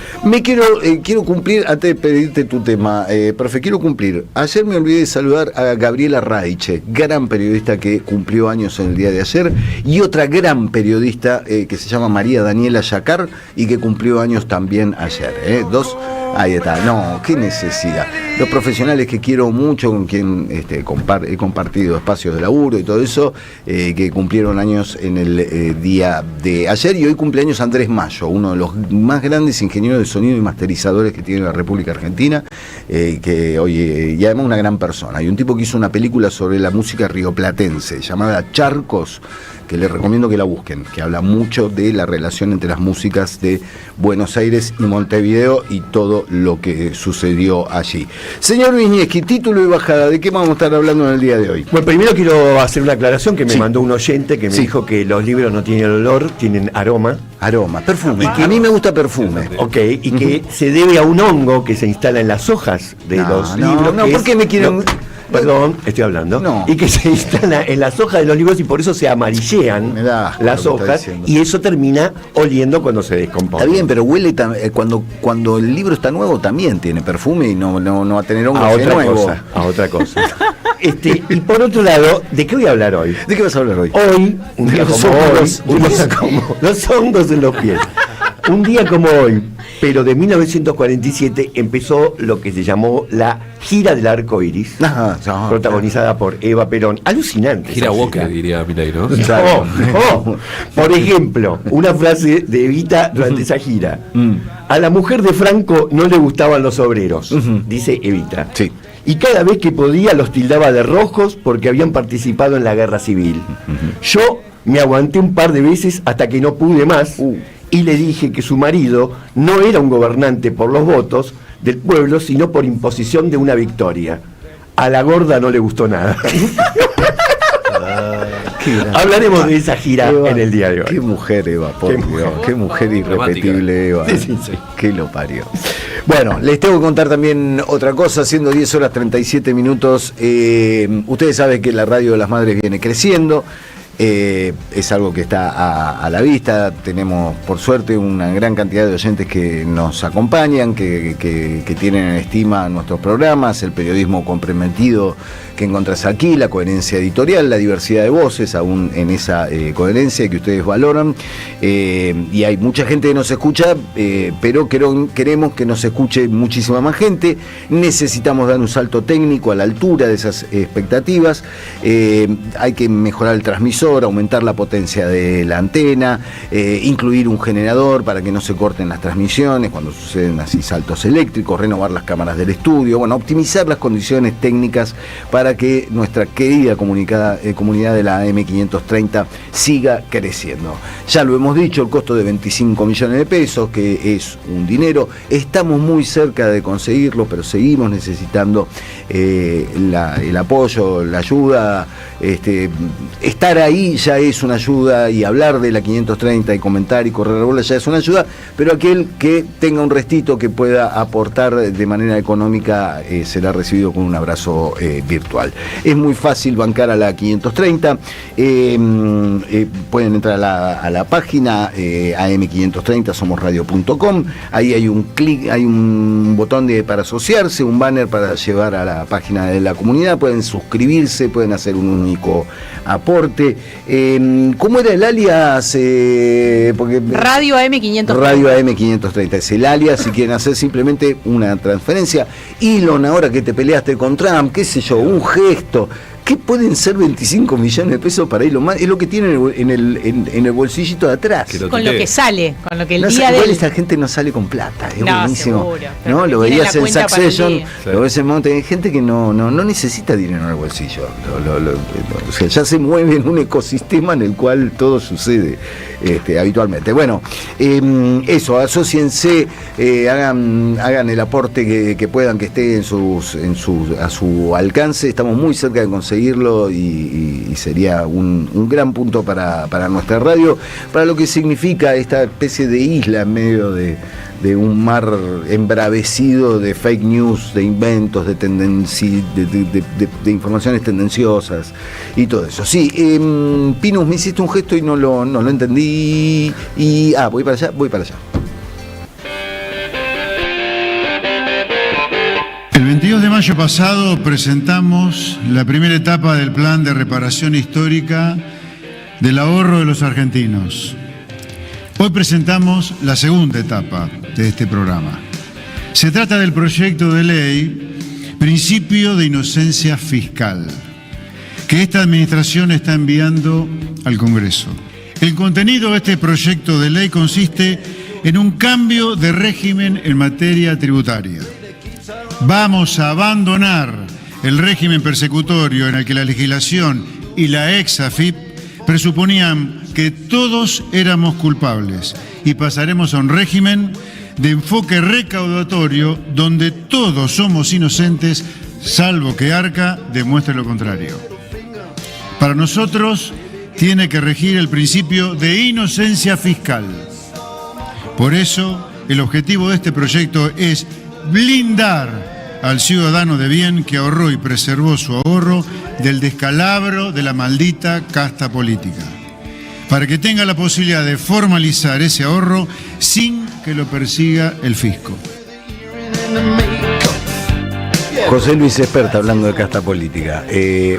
Quiero cumplir, antes de pedirte tu tema, profe, quiero cumplir. Ayer me olvidé de saludar a Gabriela Raiche, gran periodista que cumplió años en el día de ayer, y otra gran periodista que se llama María Daniela Yacar y que cumplió años también ayer. Dos, ahí está. No, qué necesidad. Los profesionales que quiero mucho, con quien he compartido espacios de laburo y todo eso, que cumplieron años en el día de ayer, y hoy cumpleaños Andrés Mayo, uno de los más grandes ingenieros de sonido y masterizadores que tiene la República Argentina, que hoy, y además una gran persona. Hay un tipo que hizo una película sobre la música rioplatense llamada Charcos, que les recomiendo que la busquen, que habla mucho de la relación entre las músicas de Buenos Aires y Montevideo y todo lo que sucedió allí. Señor Wisniewski, título y bajada, ¿de qué vamos a estar hablando en el día de hoy? Bueno, primero quiero hacer una aclaración que me mandó un oyente que me dijo que los libros no tienen olor, tienen aroma. Aroma, perfume, que a mí me gusta perfume. Ok, y que se debe a un hongo que se instala en las hojas de los libros. No, ¿por qué me quieren...? Perdón, estoy hablando. No. Y que se instala en las hojas de los libros y por eso se amarillean las hojas y eso termina oliendo cuando se descompone. Está bien, pero huele cuando el libro está nuevo también tiene perfume y no va a tener hongos de nuevo. A otra cosa. Y por otro lado, ¿de qué voy a hablar hoy? ¿De qué vas a hablar hoy? Hoy, un día como hoy, los hongos en los pies. Un día como hoy, pero de 1947, empezó lo que se llamó la Gira del Arco Iris, protagonizada por Eva Perón. Alucinante. Gira Walker, diría Milei, ¿no? Por ejemplo, una frase de Evita durante esa gira. A la mujer de Franco no le gustaban los obreros, dice Evita. Sí. Y cada vez que podía los tildaba de rojos porque habían participado en la guerra civil. Yo me aguanté un par de veces hasta que no pude más. Y le dije que su marido no era un gobernante por los votos del pueblo, sino por imposición de una victoria. A la gorda no le gustó nada. Hablaremos de esa gira Eva, en el día de hoy. Qué mujer, Eva, por Dios. Qué mujer irrepetible, Eva. Sí. Qué lo parió. Bueno, les tengo que contar también otra cosa, siendo 10 horas 37 minutos. Ustedes saben que la Radio de las Madres viene creciendo. Es algo que está a la vista. Tenemos, por suerte, una gran cantidad de oyentes que nos acompañan, que tienen en estima nuestros programas, el periodismo comprometido que encontrás aquí, la coherencia editorial, la diversidad de voces, aún en esa coherencia que ustedes valoran. Y hay mucha gente que nos escucha, pero queremos que nos escuche muchísima más gente. Necesitamos dar un salto técnico a la altura de esas expectativas. Hay que mejorar el transmisor, aumentar la potencia de la antena, incluir un generador para que no se corten las transmisiones cuando suceden así saltos eléctricos, renovar las cámaras del estudio, bueno, optimizar las condiciones técnicas para que nuestra querida comunidad de la AM530 siga creciendo. Ya lo hemos dicho, el costo de 25 millones de pesos, que es un dinero, estamos muy cerca de conseguirlo, pero seguimos necesitando el apoyo, la ayuda. Estar ahí ya es una ayuda, y hablar de la 530 y comentar y correr la bola ya es una ayuda, pero aquel que tenga un restito que pueda aportar de manera económica será recibido con un abrazo virtual. Es muy fácil bancar a la 530, pueden entrar a la página AM530 somosradio.com, ahí hay un clic, hay un botón para asociarse, un banner para llevar a la página de la comunidad, pueden suscribirse, pueden hacer un único aporte. ¿Cómo era el alias? Porque Radio AM530. Radio AM530 es el alias. Si quieren hacer simplemente una transferencia, Elon, ahora que te peleaste con Trump, qué sé yo, un gesto. ¿Qué pueden ser 25 millones de pesos para Elon Musk? Es lo que tiene en el bolsillito de atrás. Con lo que sale, con lo que el no día de igual esta gente no sale con plata, es buenísimo. Seguro, ¿no? Lo veías en Succession, claro. lo ves en Monte, hay gente que no necesita dinero en el bolsillo. O sea, ya se mueve en un ecosistema en el cual todo sucede habitualmente. Bueno, eso, asóciense, hagan el aporte que puedan, que esté a su alcance. Estamos muy cerca de conseguirlo y sería un gran punto para nuestra radio, para lo que significa esta especie de isla en medio de un mar embravecido de fake news, de inventos, de informaciones tendenciosas y todo eso. Sí, Pinus, me hiciste un gesto y no lo entendí. Y voy para allá. El 22 de mayo pasado presentamos la primera etapa del plan de reparación histórica del ahorro de los argentinos. Hoy presentamos la segunda etapa de este programa. Se trata del proyecto de ley Principio de Inocencia Fiscal, que esta administración está enviando al Congreso. El contenido de este proyecto de ley consiste en un cambio de régimen en materia tributaria. Vamos a abandonar el régimen persecutorio en el que la legislación y la ex-AFIP presuponían que todos éramos culpables, y pasaremos a un régimen de enfoque recaudatorio donde todos somos inocentes, salvo que Arca demuestre lo contrario. Para nosotros tiene que regir el principio de inocencia fiscal. Por eso, el objetivo de este proyecto es blindar al ciudadano de bien que ahorró y preservó su ahorro del descalabro de la maldita casta política, para que tenga la posibilidad de formalizar ese ahorro sin que lo persiga el fisco. José Luis Experta hablando de casta política.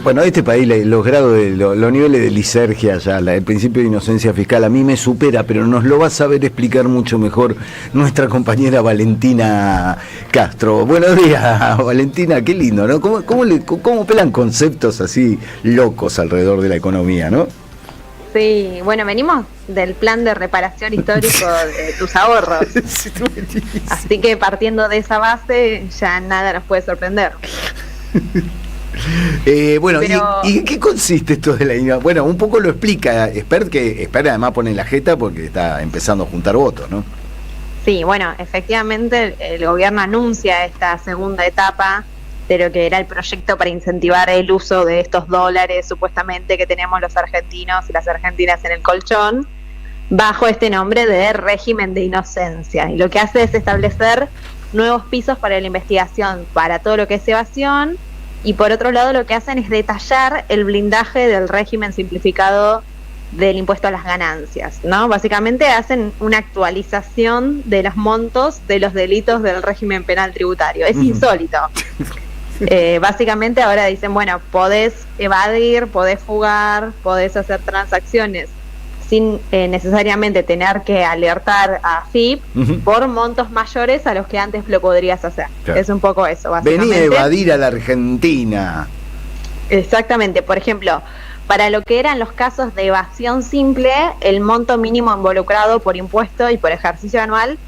Bueno, este país, los grados, los niveles de lisergia, ya el principio de inocencia fiscal a mí me supera, pero nos lo va a saber explicar mucho mejor nuestra compañera Valentina Castro. Buenos días, Valentina, qué lindo, ¿no? ¿Cómo pelan conceptos así locos alrededor de la economía, ¿no? Sí, bueno, venimos del plan de reparación histórico de tus ahorros. Así que partiendo de esa base, ya nada nos puede sorprender. Bueno, pero... ¿y en qué consiste esto de la innovación? Bueno, un poco lo explica Expert, que Expert además pone la jeta porque está empezando a juntar votos, ¿no? Sí, bueno, efectivamente el gobierno anuncia esta segunda etapa de lo que era el proyecto para incentivar el uso de estos dólares supuestamente que tenemos los argentinos y las argentinas en el colchón, bajo este nombre de régimen de inocencia. Y lo que hace es establecer nuevos pisos para la investigación, para todo lo que es evasión, y por otro lado lo que hacen es detallar el blindaje del régimen simplificado del impuesto a las ganancias, ¿no? Básicamente hacen una actualización de los montos de los delitos del régimen penal tributario. Es insólito. Básicamente ahora dicen, bueno, podés evadir, podés fugar, podés hacer transacciones sin necesariamente tener que alertar a AFIP por montos mayores a los que antes lo podrías hacer. Claro. Es un poco eso, básicamente. Vení a evadir a la Argentina. Exactamente. Por ejemplo, para lo que eran los casos de evasión simple, el monto mínimo involucrado por impuesto y por ejercicio anual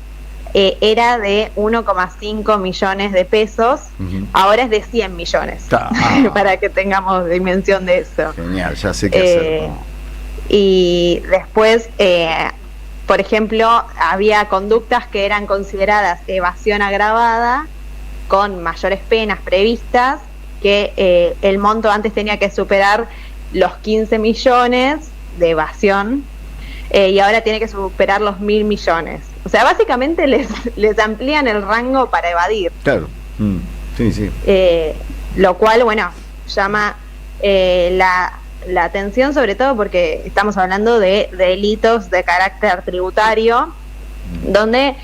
era de 1,5 millones de pesos, ahora es de 100 millones, para que tengamos dimensión de eso. Genial, ya sé qué hacer. Y después, por ejemplo, había conductas que eran consideradas evasión agravada, con mayores penas previstas, que el monto antes tenía que superar los 15 millones de evasión, y ahora tiene que superar los 1.000 millones. O sea, básicamente les amplían el rango para evadir. Claro. Sí, sí. Lo cual, bueno, llama la atención, sobre todo porque estamos hablando de delitos de carácter tributario, donde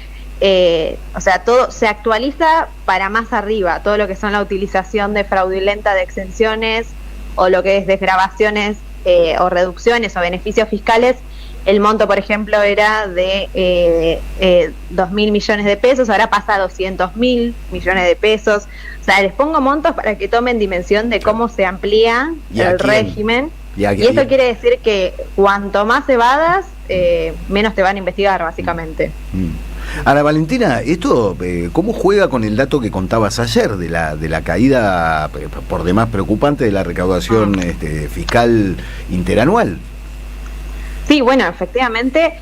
o sea, todo se actualiza para más arriba, todo lo que son la utilización de fraudulenta de exenciones o lo que es desgravaciones o reducciones o beneficios fiscales. El monto, por ejemplo, era de 2.000 millones de pesos, ahora pasa a 200.000 millones de pesos. O sea, les pongo montos para que tomen dimensión de cómo se amplía el régimen. Y esto quiere decir que cuanto más evadas, menos te van a investigar, básicamente. Ahora, Valentina, esto ¿cómo juega con el dato que contabas ayer de la caída por demás preocupante de la recaudación fiscal interanual? Sí, bueno, efectivamente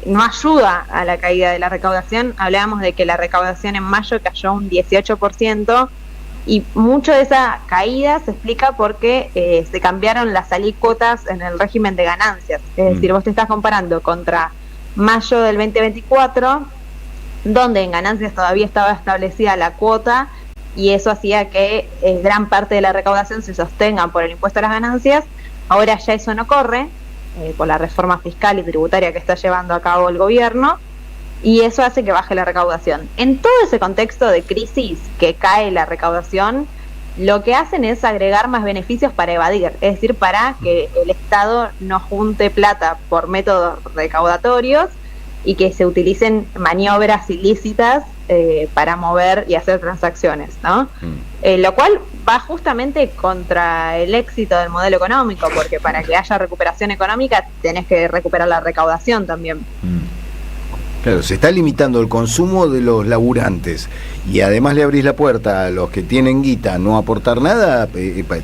no ayuda a la caída de la recaudación. Hablábamos de que la recaudación en mayo cayó un 18%, y mucho de esa caída se explica porque se cambiaron las alícuotas en el régimen de ganancias. Es decir, vos te estás comparando contra mayo del 2024, donde en ganancias todavía estaba establecida la cuota, y eso hacía que gran parte de la recaudación se sostenga por el impuesto a las ganancias. Ahora ya eso no corre, por la reforma fiscal y tributaria que está llevando a cabo el gobierno, y eso hace que baje la recaudación. En todo ese contexto de crisis que cae la recaudación, lo que hacen es agregar más beneficios para evadir, es decir, para que el Estado no junte plata por métodos recaudatorios y que se utilicen maniobras ilícitas para mover y hacer transacciones, ¿no? Lo cual va justamente contra el éxito del modelo económico, porque para que haya recuperación económica tenés que recuperar la recaudación también. Claro, se está limitando el consumo de los laburantes y además le abrís la puerta a los que tienen guita a no aportar nada.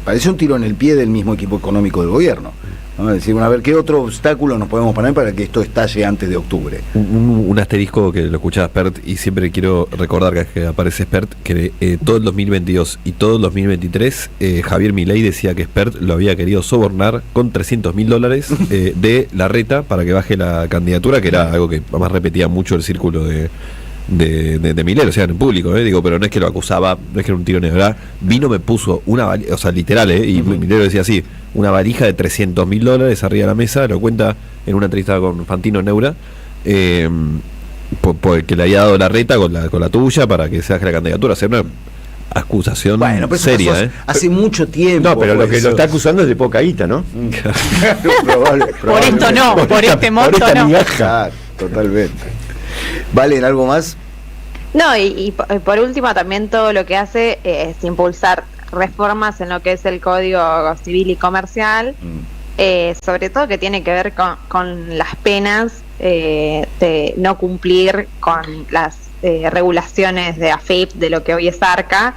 Parece un tiro en el pie del mismo equipo económico del gobierno, ¿no? Es decir, a ver, ¿qué otro obstáculo nos podemos poner para que esto estalle antes de octubre? Un asterisco que lo escuchaba Spert, y siempre quiero recordar que aparece Spert, que todo el 2022 y todo el 2023 Javier Milei decía que Spert lo había querido sobornar con $300.000 de Larreta para que baje la candidatura, que era algo que además repetía mucho el círculo de Milei, o sea, en público, digo, pero no es que lo acusaba, no es que era un tiro negro, vino, me puso una valija, o sea, literal, y Milei lo decía así, una valija de $300.000 arriba de la mesa, lo cuenta en una entrevista con Fantino Neura, que le había dado Larreta con la tuya para que se baje la candidatura. O sea, una acusación seria, hace mucho tiempo. No, pero lo que lo está acusando es de poca guita, ¿no? Probable. Por esto no, por este monto no. Claro, totalmente. ¿Valen algo más? No, y por último también todo lo que hace es impulsar reformas en lo que es el Código Civil y Comercial, sobre todo que tiene que ver con las penas de no cumplir con las regulaciones de AFIP, de lo que hoy es ARCA.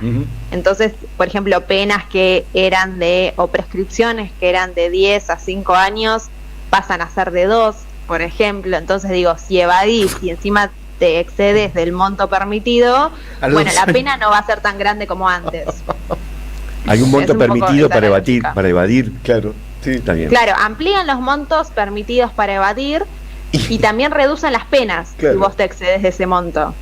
Entonces, por ejemplo, penas que eran o prescripciones que eran de 10 a 5 años pasan a ser de 2, por ejemplo. Entonces digo, si evadís y encima te excedes del monto permitido, bueno, la pena no va a ser tan grande como antes. Hay un monto Es un poco permitido esa para la evadir, lógica. claro. Sí, está bien. Claro, amplían los montos permitidos para evadir y también reducen las penas Claro. si vos te excedes de ese monto.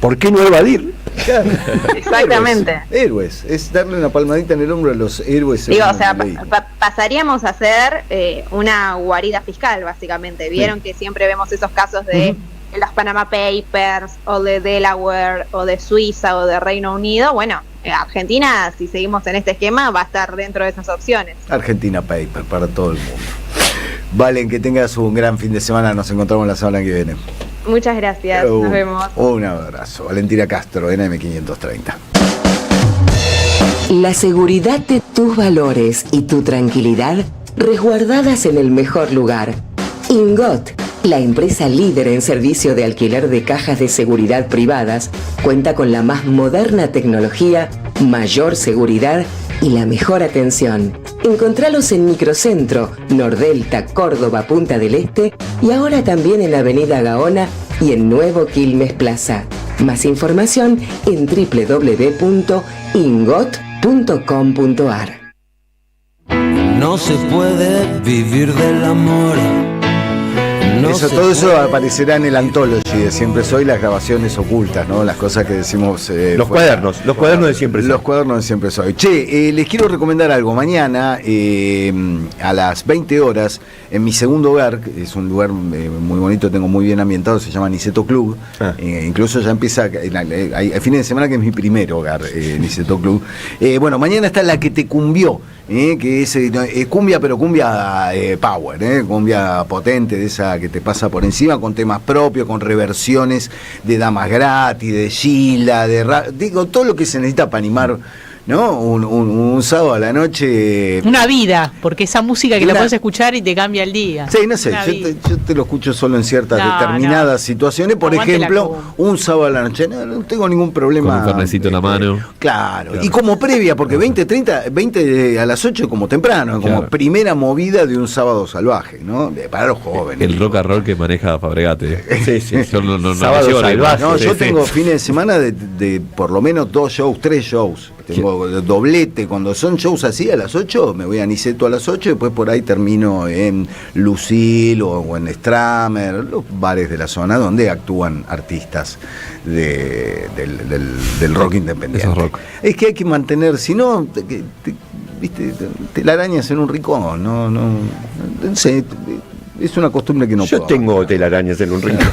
¿Por qué no evadir? Claro. Exactamente. Héroes, es darle una palmadita en el hombro a los héroes. Digo, en o sea, la ley. pasaríamos a ser una guarida fiscal, básicamente. Vieron que siempre vemos esos casos de los Panama Papers, o de Delaware, o de Suiza, o de Reino Unido. Bueno, Argentina, si seguimos en este esquema, va a estar dentro de esas opciones. Argentina Paper para todo el mundo. Valen, que tengas un gran fin de semana. Nos encontramos la semana que viene. Muchas gracias, nos vemos. Un abrazo. Valentina Castro, NM530. La seguridad de tus valores y tu tranquilidad resguardadas en el mejor lugar. Ingot, la empresa líder en servicio de alquiler de cajas de seguridad privadas, cuenta con la más moderna tecnología, mayor seguridad y la mejor atención. Encontralos en Microcentro, Nordelta, Córdoba, Punta del Este y ahora también en Avenida Gaona y en Nuevo Quilmes Plaza. Más información en www.ingot.com.ar. No se puede vivir del amor. Todo eso aparecerá en el Anthology de Siempre Soy, las grabaciones ocultas, ¿no? Las cosas que decimos. Los cuadernos de Siempre Soy. Los cuadernos de Siempre Soy. Che, les quiero recomendar algo. Mañana, a las 20 horas, en mi segundo hogar, que es un lugar muy bonito, tengo muy bien ambientado, se llama Niceto Club. Incluso ya empieza, hay fines de semana que es mi primer hogar, Niceto Club. Bueno, mañana está La Que Te Cumbió. Que es cumbia, pero cumbia power, cumbia potente, de esa que te pasa por encima, con temas propios, con reversiones de Damas Gratis, de Gilda, digo, todo lo que se necesita para animar, ¿no? Un sábado a la noche. Una vida, porque esa música que la puedes escuchar y te cambia el día. Sí, no sé, yo te lo escucho solo en ciertas determinadas situaciones. Por ejemplo, un sábado a la noche, no tengo ningún problema. Con un carnecito en la mano. Claro, y como previa, porque 20 a las 8 como temprano, como primera movida de un sábado salvaje, ¿no? Para los jóvenes. El rock and roll que maneja Fabregate. Sí. Yo Sábado salvaje. No, yo tengo fines de semana de por lo menos 2 shows, 3 shows. Tengo doblete, cuando son shows así a las 8, me voy a Niceto a las 8, después por ahí termino en Lucille o en Stramer, los bares de la zona donde actúan artistas del rock independiente. Eso es rock. Es que hay que mantener, si no, viste, te la arañas en un rincón, no sé, es una costumbre que no Yo puedo. tengo telarañas en un rincón.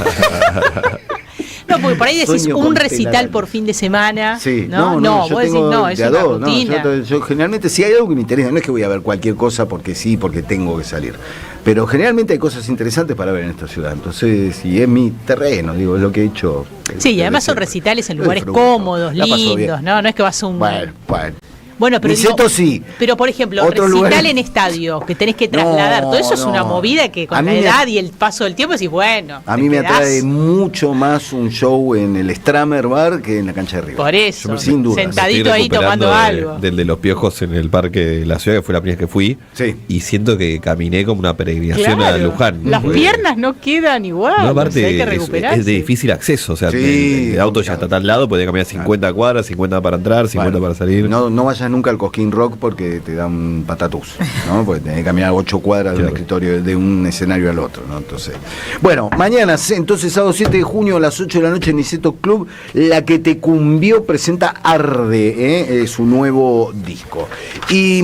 No, porque por ahí decís Sueño un con recital telarañas. por fin de semana. Sí, no, yo vos decís tengo no, es de a una dos, rutina. yo generalmente, si hay algo que me interesa, no es que voy a ver cualquier cosa porque sí, porque tengo que salir. Pero generalmente hay cosas interesantes para ver en esta ciudad. Entonces, si es mi terreno, digo, es lo que he hecho. Sí, y además son recitales en lugares disfruto. cómodos, La paso lindos, bien. ¿no? No es que vas a un... Bueno, pero Niceto sí. Pero por ejemplo, Otro recital lugar- en estadio, que tenés que trasladar, todo eso es una movida que A con la mí me- edad y el paso del tiempo decís, bueno, A te mí me quedás. atrae mucho más un show en el Stramer Bar que en la cancha de River. Por eso, sin duda. sentadito ahí tomando algo. Del de los piojos en el parque de la ciudad, que fue la primera vez que fui. Sí. Y siento que caminé como una peregrinación a Claro, Luján. las Fue- piernas no quedan igual, No, o aparte sea, hay que es recuperarse. de difícil acceso, o sea, Sí, el auto ya está al lado, podés caminar 50 cuadras, 50 para entrar, 50 Bueno, para salir. No vayas nunca al Cosquín Rock porque te dan patatús, ¿no? Porque tenés que caminar 8 cuadras de un escritorio, de un escenario al otro, ¿no? Entonces, bueno, mañana, entonces sábado 7 de junio a las 8 de la noche en Niceto Club, La Que Te Cumbió presenta Arde, su nuevo disco. Y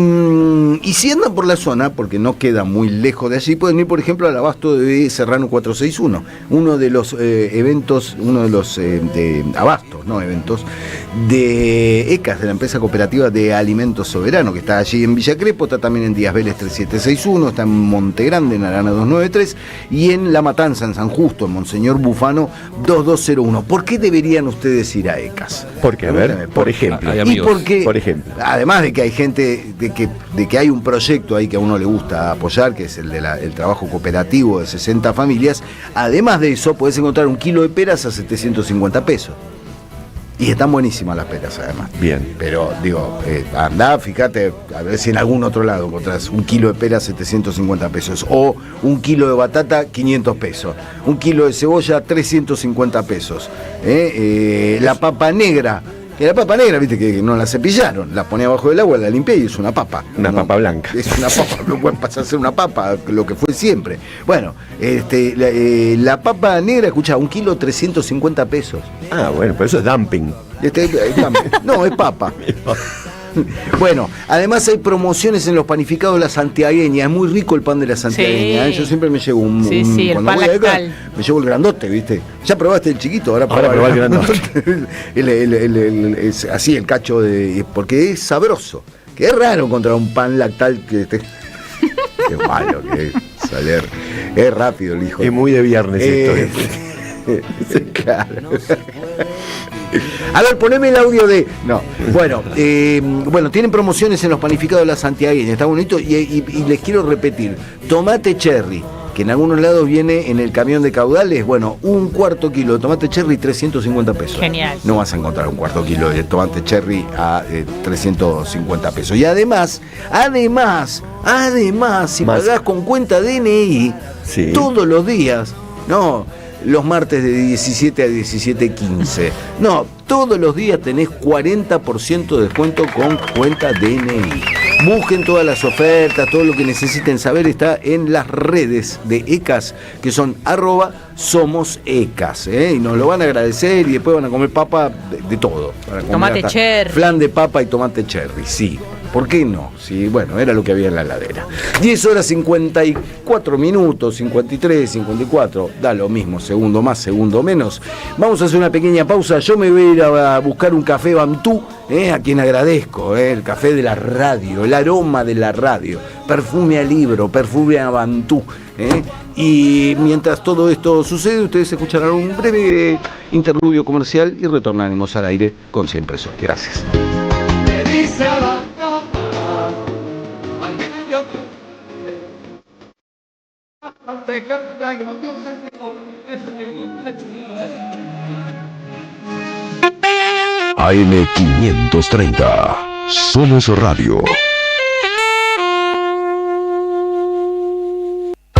si andan por la zona, porque no queda muy lejos de allí, pueden ir, por ejemplo, al abasto de Serrano 461, uno de los eventos, abastos, no eventos, de ECAS, de la empresa cooperativa de alimentos Soberano, que está allí en Villa Crespo, está también en Díaz Vélez 3761, está en Monte Grande, en Arana 293, y en La Matanza, en San Justo, en Monseñor Bufano 2201. ¿Por qué deberían ustedes ir a ECAS? Porque, a ver, por ejemplo. Hay Y amigos. porque, Por ejemplo. además de que hay gente, de que hay un proyecto ahí que a uno le gusta apoyar, que es el el trabajo cooperativo de 60 familias, además de eso, podés encontrar un kilo de peras a 750 pesos. Y están buenísimas las peras, además. Bien. Pero, digo, andá, fíjate, a ver si en algún otro lado encontrás un kilo de pera 750 pesos. O un kilo de batata 500 pesos. Un kilo de cebolla 350 pesos. La papa negra. Que la papa negra, viste, que no la cepillaron. La ponía abajo del agua, la limpié y es una papa. Una papa blanca. Es una papa, no puede pasar a ser una papa, lo que fue siempre. Bueno, la papa negra, escuchá, un kilo 350 pesos. Ah, bueno, pero eso es dumping. No, es papa. Bueno, además hay promociones en los panificados de la santiagueña. Es muy rico el pan de la santiagueña. Sí. Yo siempre me llevo el cuando pan voy acá, lactal. me llevo el grandote, ¿viste? Ya probaste el chiquito, ahora probá el grandote. Es así el cacho de. Porque es sabroso. Que es raro encontrar un pan lactal que esté. Qué malo que es salir. Es rápido el hijo. Es muy de viernes esto. Claro. A ver, poneme el audio de. No. Bueno, tienen promociones en los panificados de la santiagueña, está bonito. Y les quiero repetir: tomate cherry, que en algunos lados viene en el camión de caudales. Bueno, un cuarto kilo de tomate cherry, 350 pesos. Genial. No vas a encontrar un cuarto kilo de tomate cherry a 350 pesos. Y además, si pagás con cuenta DNI, sí, todos los días, los martes de 17 a 17:15. No, todos los días tenés 40% de descuento con cuenta DNI. Busquen todas las ofertas, todo lo que necesiten saber está en las redes de ECAS, que son @somosecas, y nos lo van a agradecer y después van a comer papa de todo. Tomate cherry. Flan de papa y tomate cherry, sí. ¿Por qué no? Sí, bueno, era lo que había en la heladera. 10 horas 54 minutos, 53, 54, da lo mismo, segundo más, segundo menos. Vamos a hacer una pequeña pausa. Yo me voy a ir a buscar un café Bantú, a quien agradezco, el café de la radio, el aroma de la radio, perfume a libro, perfume a Bantú. Y mientras todo esto sucede, ustedes escucharán un breve interludio comercial y retornaremos al aire con Siempre Soy. Gracias. AM530, Somos Radio.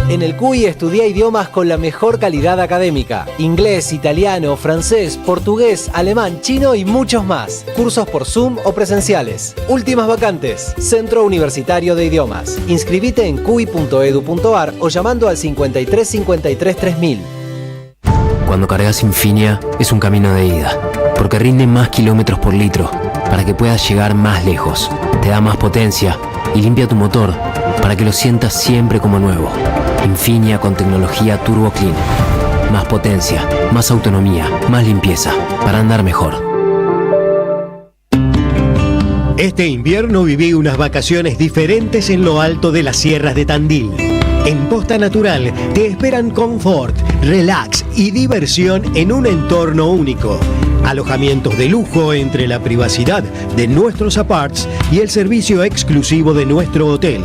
En el CUI estudia idiomas con la mejor calidad académica. Inglés, italiano, francés, portugués, alemán, chino y muchos más. Cursos por Zoom o presenciales. Últimas vacantes. Centro Universitario de Idiomas. Inscribite en cui.edu.ar o llamando al 53 53 3000. Cuando cargas Infinia es un camino de ida, porque rinde más kilómetros por litro, para que puedas llegar más lejos. Te da más potencia y limpia tu motor, para que lo sientas siempre como nuevo. Infinia con tecnología Turbo Clean. Más potencia, más autonomía, más limpieza, para andar mejor. Este invierno viví unas vacaciones diferentes en lo alto de las sierras de Tandil. En Posta Natural te esperan confort, relax y diversión en un entorno único. Alojamientos de lujo entre la privacidad de nuestros aparts y el servicio exclusivo de nuestro hotel.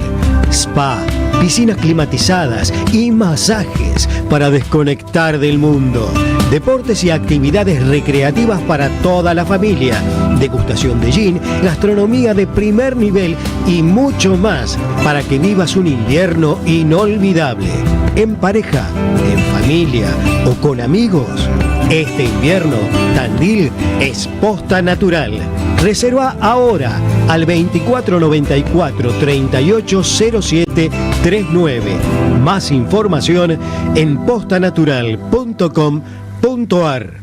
Spa, piscinas climatizadas y masajes para desconectar del mundo. Deportes y actividades recreativas para toda la familia. Degustación de gin, gastronomía de primer nivel y mucho más para que vivas un invierno inolvidable. En pareja, en familia o con amigos. Este invierno, Tandil es Posta Natural. Reserva ahora al 2494 3807 39. Más información en postanatural.com.ar.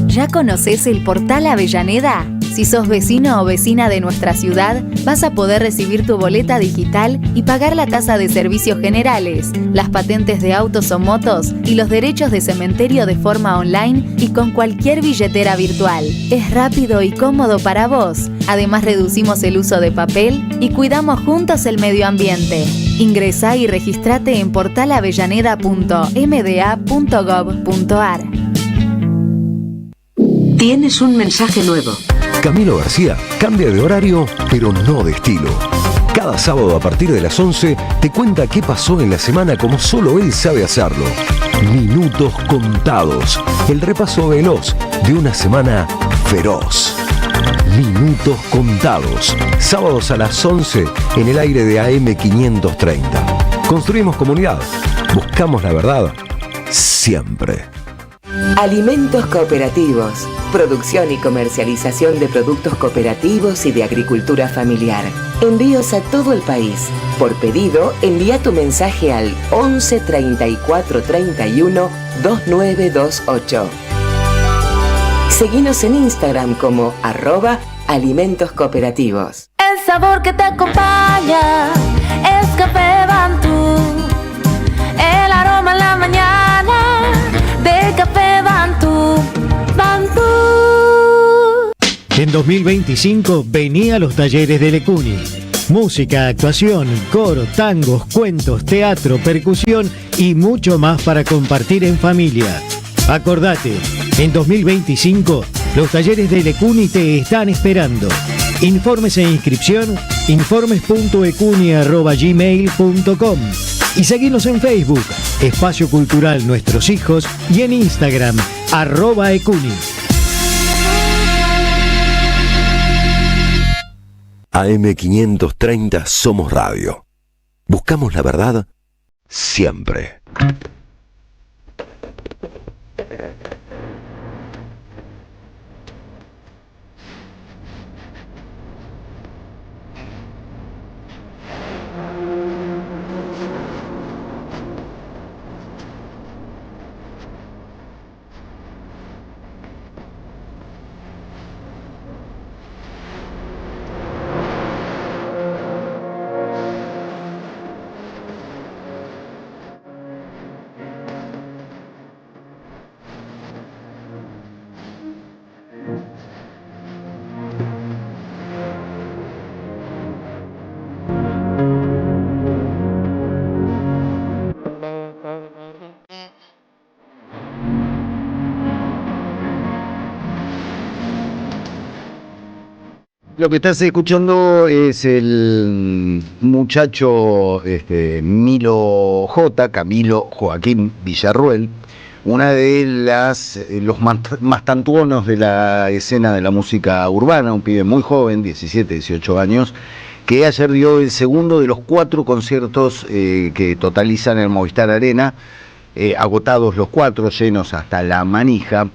¿Ya conoces el portal Avellaneda? Si sos vecino o vecina de nuestra ciudad, vas a poder recibir tu boleta digital y pagar la tasa de servicios generales, las patentes de autos o motos y los derechos de cementerio de forma online y con cualquier billetera virtual. Es rápido y cómodo para vos. Además, reducimos el uso de papel y cuidamos juntos el medio ambiente. Ingresá y registrate en portalavellaneda.mda.gov.ar. Tienes un mensaje nuevo. Camilo García cambia de horario, pero no de estilo. Cada sábado a partir de las 11 te cuenta qué pasó en la semana como solo él sabe hacerlo. Minutos contados. El repaso veloz de una semana feroz. Minutos contados. Sábados a las 11 en el aire de AM530. Construimos comunidad. Buscamos la verdad. Siempre. Alimentos cooperativos. Producción y comercialización de productos cooperativos y de agricultura familiar. Envíos a todo el país. Por pedido, envía tu mensaje al 11 34 31 2928. Seguinos en Instagram como @alimentos cooperativos. El sabor que te acompaña es Café Bantú. El aroma en la mañana de Café Bantú. Bantú. En 2025 venía a los talleres de Lecuni. Música, actuación, coro, tangos, cuentos, teatro, percusión y mucho más para compartir en familia. Acordate, en 2025 los talleres de Lecuni te están esperando. Informes e inscripción, informes.ecuni@gmail.com y seguinos en Facebook, Espacio Cultural Nuestros Hijos, y en Instagram, @ecuni. AM530 Somos Radio. Buscamos la verdad siempre. Lo que estás escuchando es el muchacho Milo J, Camilo Joaquín Villarruel, una de los más tantuonos de la escena de la música urbana, un pibe muy joven, 17, 18 años, que ayer dio el segundo de los 4 conciertos que totalizan el Movistar Arena, agotados los 4, llenos hasta la manija.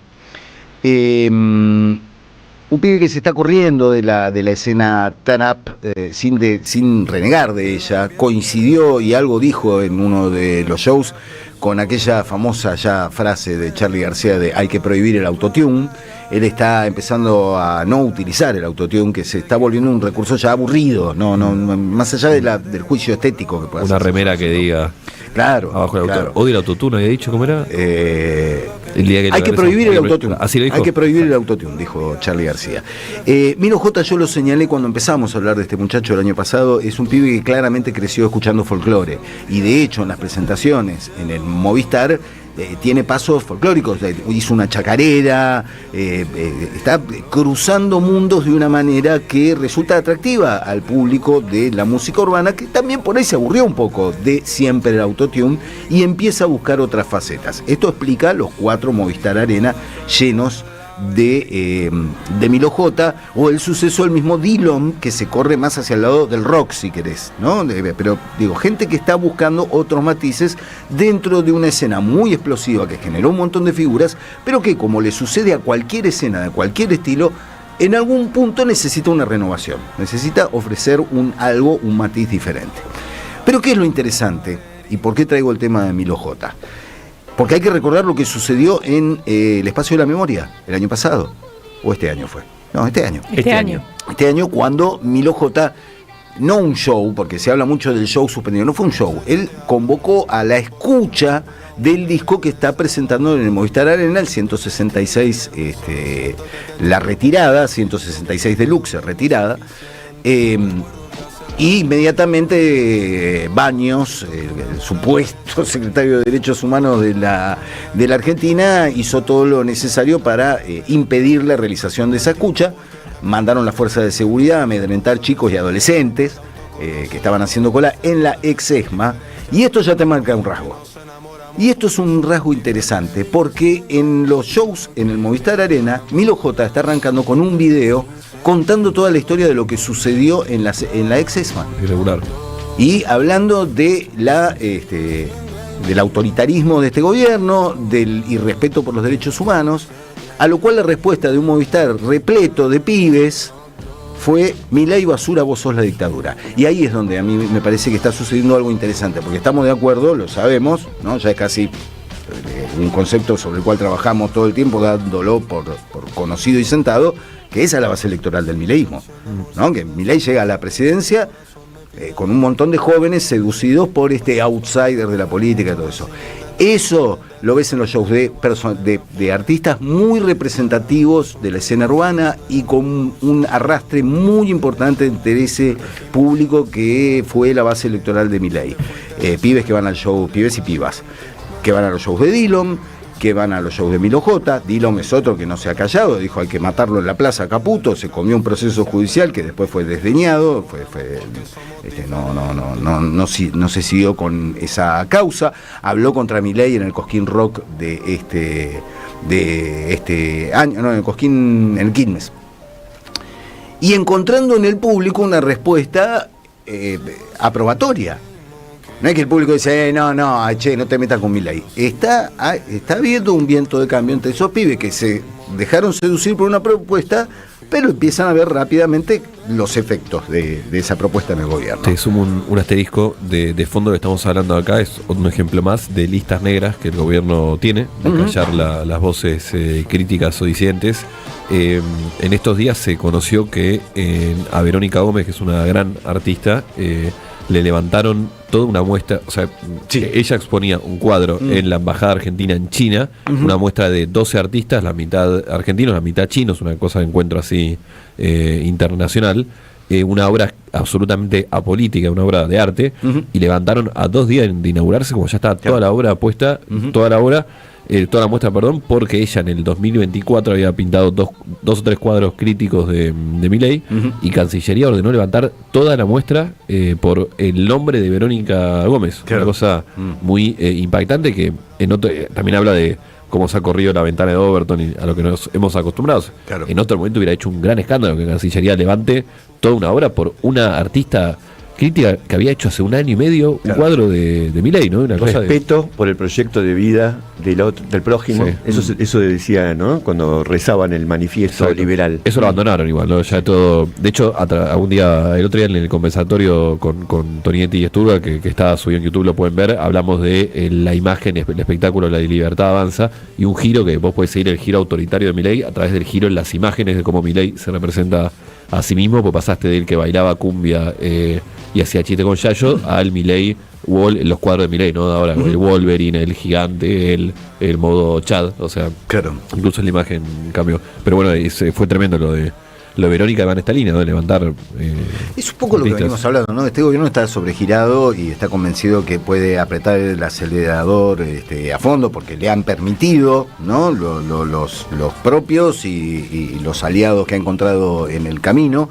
Un pibe que se está corriendo de la escena turn-up sin renegar de ella, coincidió y algo dijo en uno de los shows con aquella famosa ya frase de Charly García de hay que prohibir el autotune. Él está empezando a no utilizar el autotune, que se está volviendo un recurso ya aburrido, más allá del juicio estético que pueda una hacer. remera que diga claro, abajo el claro. Odio el autotune, había dicho, ¿cómo era? El día que hay que prohibir el autotune. Así lo dijo. Hay que prohibir el autotune, dijo Charly García. Milo J, yo lo señalé cuando empezamos a hablar de este muchacho el año pasado. Es un pibe que claramente creció escuchando folclore. Y de hecho, en las presentaciones en el Movistar, tiene pasos folclóricos. Hizo una chacarera. Está cruzando mundos de una manera que resulta atractiva al público de la música urbana, que también por ahí se aburrió un poco de siempre el autotune y empieza a buscar otras facetas. Esto explica los 4 Movistar Arena llenos de Milo J, o el suceso del mismo Dillon, que se corre más hacia el lado del rock, si querés, ¿no? Pero digo, gente que está buscando otros matices dentro de una escena muy explosiva que generó un montón de figuras, pero que, como le sucede a cualquier escena de cualquier estilo, en algún punto necesita una renovación, necesita ofrecer un matiz diferente. Pero ¿qué es lo interesante? ¿Y por qué traigo el tema de Milo J? Porque hay que recordar lo que sucedió en el Espacio de la Memoria el año pasado. ¿O este año fue? No, este año. Este año. Este año, cuando Milo J, no un show, porque se habla mucho del show suspendido, no fue un show. Él convocó a la escucha del disco que está presentando en el Movistar Arena, el 166, la retirada, 166 Deluxe retirada. Y inmediatamente Baños, el supuesto secretario de Derechos Humanos de la Argentina, hizo todo lo necesario para impedir la realización de esa escucha. Mandaron las fuerzas de seguridad a amedrentar chicos y adolescentes que estaban haciendo cola en la ex ESMA. Y esto ya te marca un rasgo. Y esto es un rasgo interesante, porque en los shows en el Movistar Arena, Milo J está arrancando con un video contando toda la historia de lo que sucedió en la ex ESMA. Irregular. Y hablando de del autoritarismo de este gobierno, del irrespeto por los derechos humanos, a lo cual la respuesta de un Movistar repleto de pibes fue: Milei basura, vos sos la dictadura. Y ahí es donde a mí me parece que está sucediendo algo interesante, porque estamos de acuerdo, lo sabemos, ¿no? Ya es casi un concepto sobre el cual trabajamos todo el tiempo, dándolo por conocido y sentado, que esa es la base electoral del mileísmo, ¿no? Que Milei llega a la presidencia con un montón de jóvenes seducidos por este outsider de la política y todo eso. Eso lo ves en los shows de artistas muy representativos de la escena urbana y con un arrastre muy importante de interés público que fue la base electoral de Milei. Pibes que van al show, pibes y pibas, que van a los shows de Dillom, que van a los shows de Milo J. Dillom es otro que no se ha callado, dijo hay que matarlo en la plaza Caputo, se comió un proceso judicial que después fue desdeñado, no se siguió con esa causa, habló contra Milei en el Cosquín Rock de este año, no, en el Cosquín, en el Quilmes, y encontrando en el público una respuesta aprobatoria. No es que el público dice, no te metas con Milei. Está habiendo un viento de cambio entre esos pibes que se dejaron seducir por una propuesta, pero empiezan a ver rápidamente los efectos de esa propuesta en el gobierno. Te sumo un asterisco de fondo que estamos hablando acá, es un ejemplo más de listas negras que el gobierno tiene, de callar las voces críticas o disidentes. En estos días se conoció que a Verónica Gómez, que es una gran artista, le levantaron toda una muestra, o sea, ella exponía un cuadro en la embajada argentina en China, una muestra de 12 artistas, la mitad argentinos, la mitad chinos, una cosa de encuentro así internacional, una obra absolutamente apolítica, una obra de arte, y levantaron a 2 días de inaugurarse, como ya está toda la obra puesta, toda la muestra, porque ella en el 2024 había pintado dos o tres cuadros críticos de Milei, y Cancillería ordenó levantar toda la muestra por el nombre de Verónica Gómez. Claro. Una cosa muy impactante que también habla de cómo se ha corrido la ventana de Overton y a lo que nos hemos acostumbrado. Claro. En otro momento hubiera hecho un gran escándalo que Cancillería levante toda una obra por una artista crítica que había hecho hace 1 año y medio un cuadro de Milei, ¿no? Una cosa respeto por el proyecto de vida del prójimo. Sí. Eso decía, ¿no? Cuando rezaban el manifiesto liberal. Eso lo abandonaron igual, ¿no? Ya todo. De hecho, el otro día en el conversatorio con Tonietti y Esturga, que está subido en YouTube, lo pueden ver, hablamos de la imagen, el espectáculo La Libertad Avanza, y un giro que vos podés seguir el giro autoritario de Milei a través del giro en las imágenes de cómo Milei se representa a sí mismo, pues pasaste de él que bailaba cumbia y hacía chiste con Yayo al Milei, los cuadros de Milei, ¿no? Ahora el Wolverine, el gigante, el modo Chad, o sea, claro. Incluso la imagen cambió. Pero bueno, fue tremendo lo de Verónica va en esta línea, ¿no? De levantar. Es un poco lo que venimos hablando, ¿no? Este gobierno está sobregirado y está convencido que puede apretar el acelerador a fondo porque le han permitido, ¿no? Los propios y los aliados que ha encontrado en el camino.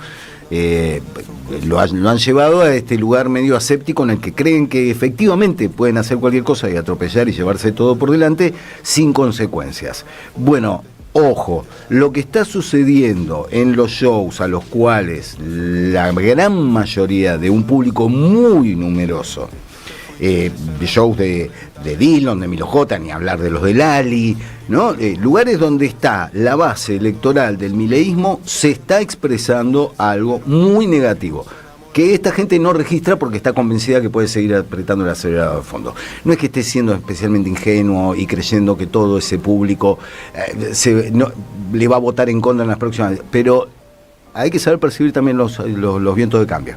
Lo han llevado a este lugar medio aséptico en el que creen que efectivamente pueden hacer cualquier cosa y atropellar y llevarse todo por delante sin consecuencias. Bueno, ojo, lo que está sucediendo en los shows a los cuales la gran mayoría de un público muy numeroso, shows de Dillom, de Milo J, ni hablar de los de Lali, ¿no? Lugares donde está la base electoral del mileísmo, se está expresando algo muy negativo, que esta gente no registra porque está convencida que puede seguir apretando el acelerador de fondo. No es que esté siendo especialmente ingenuo y creyendo que todo ese público le va a votar en contra en las próximas, pero hay que saber percibir también los vientos de cambio,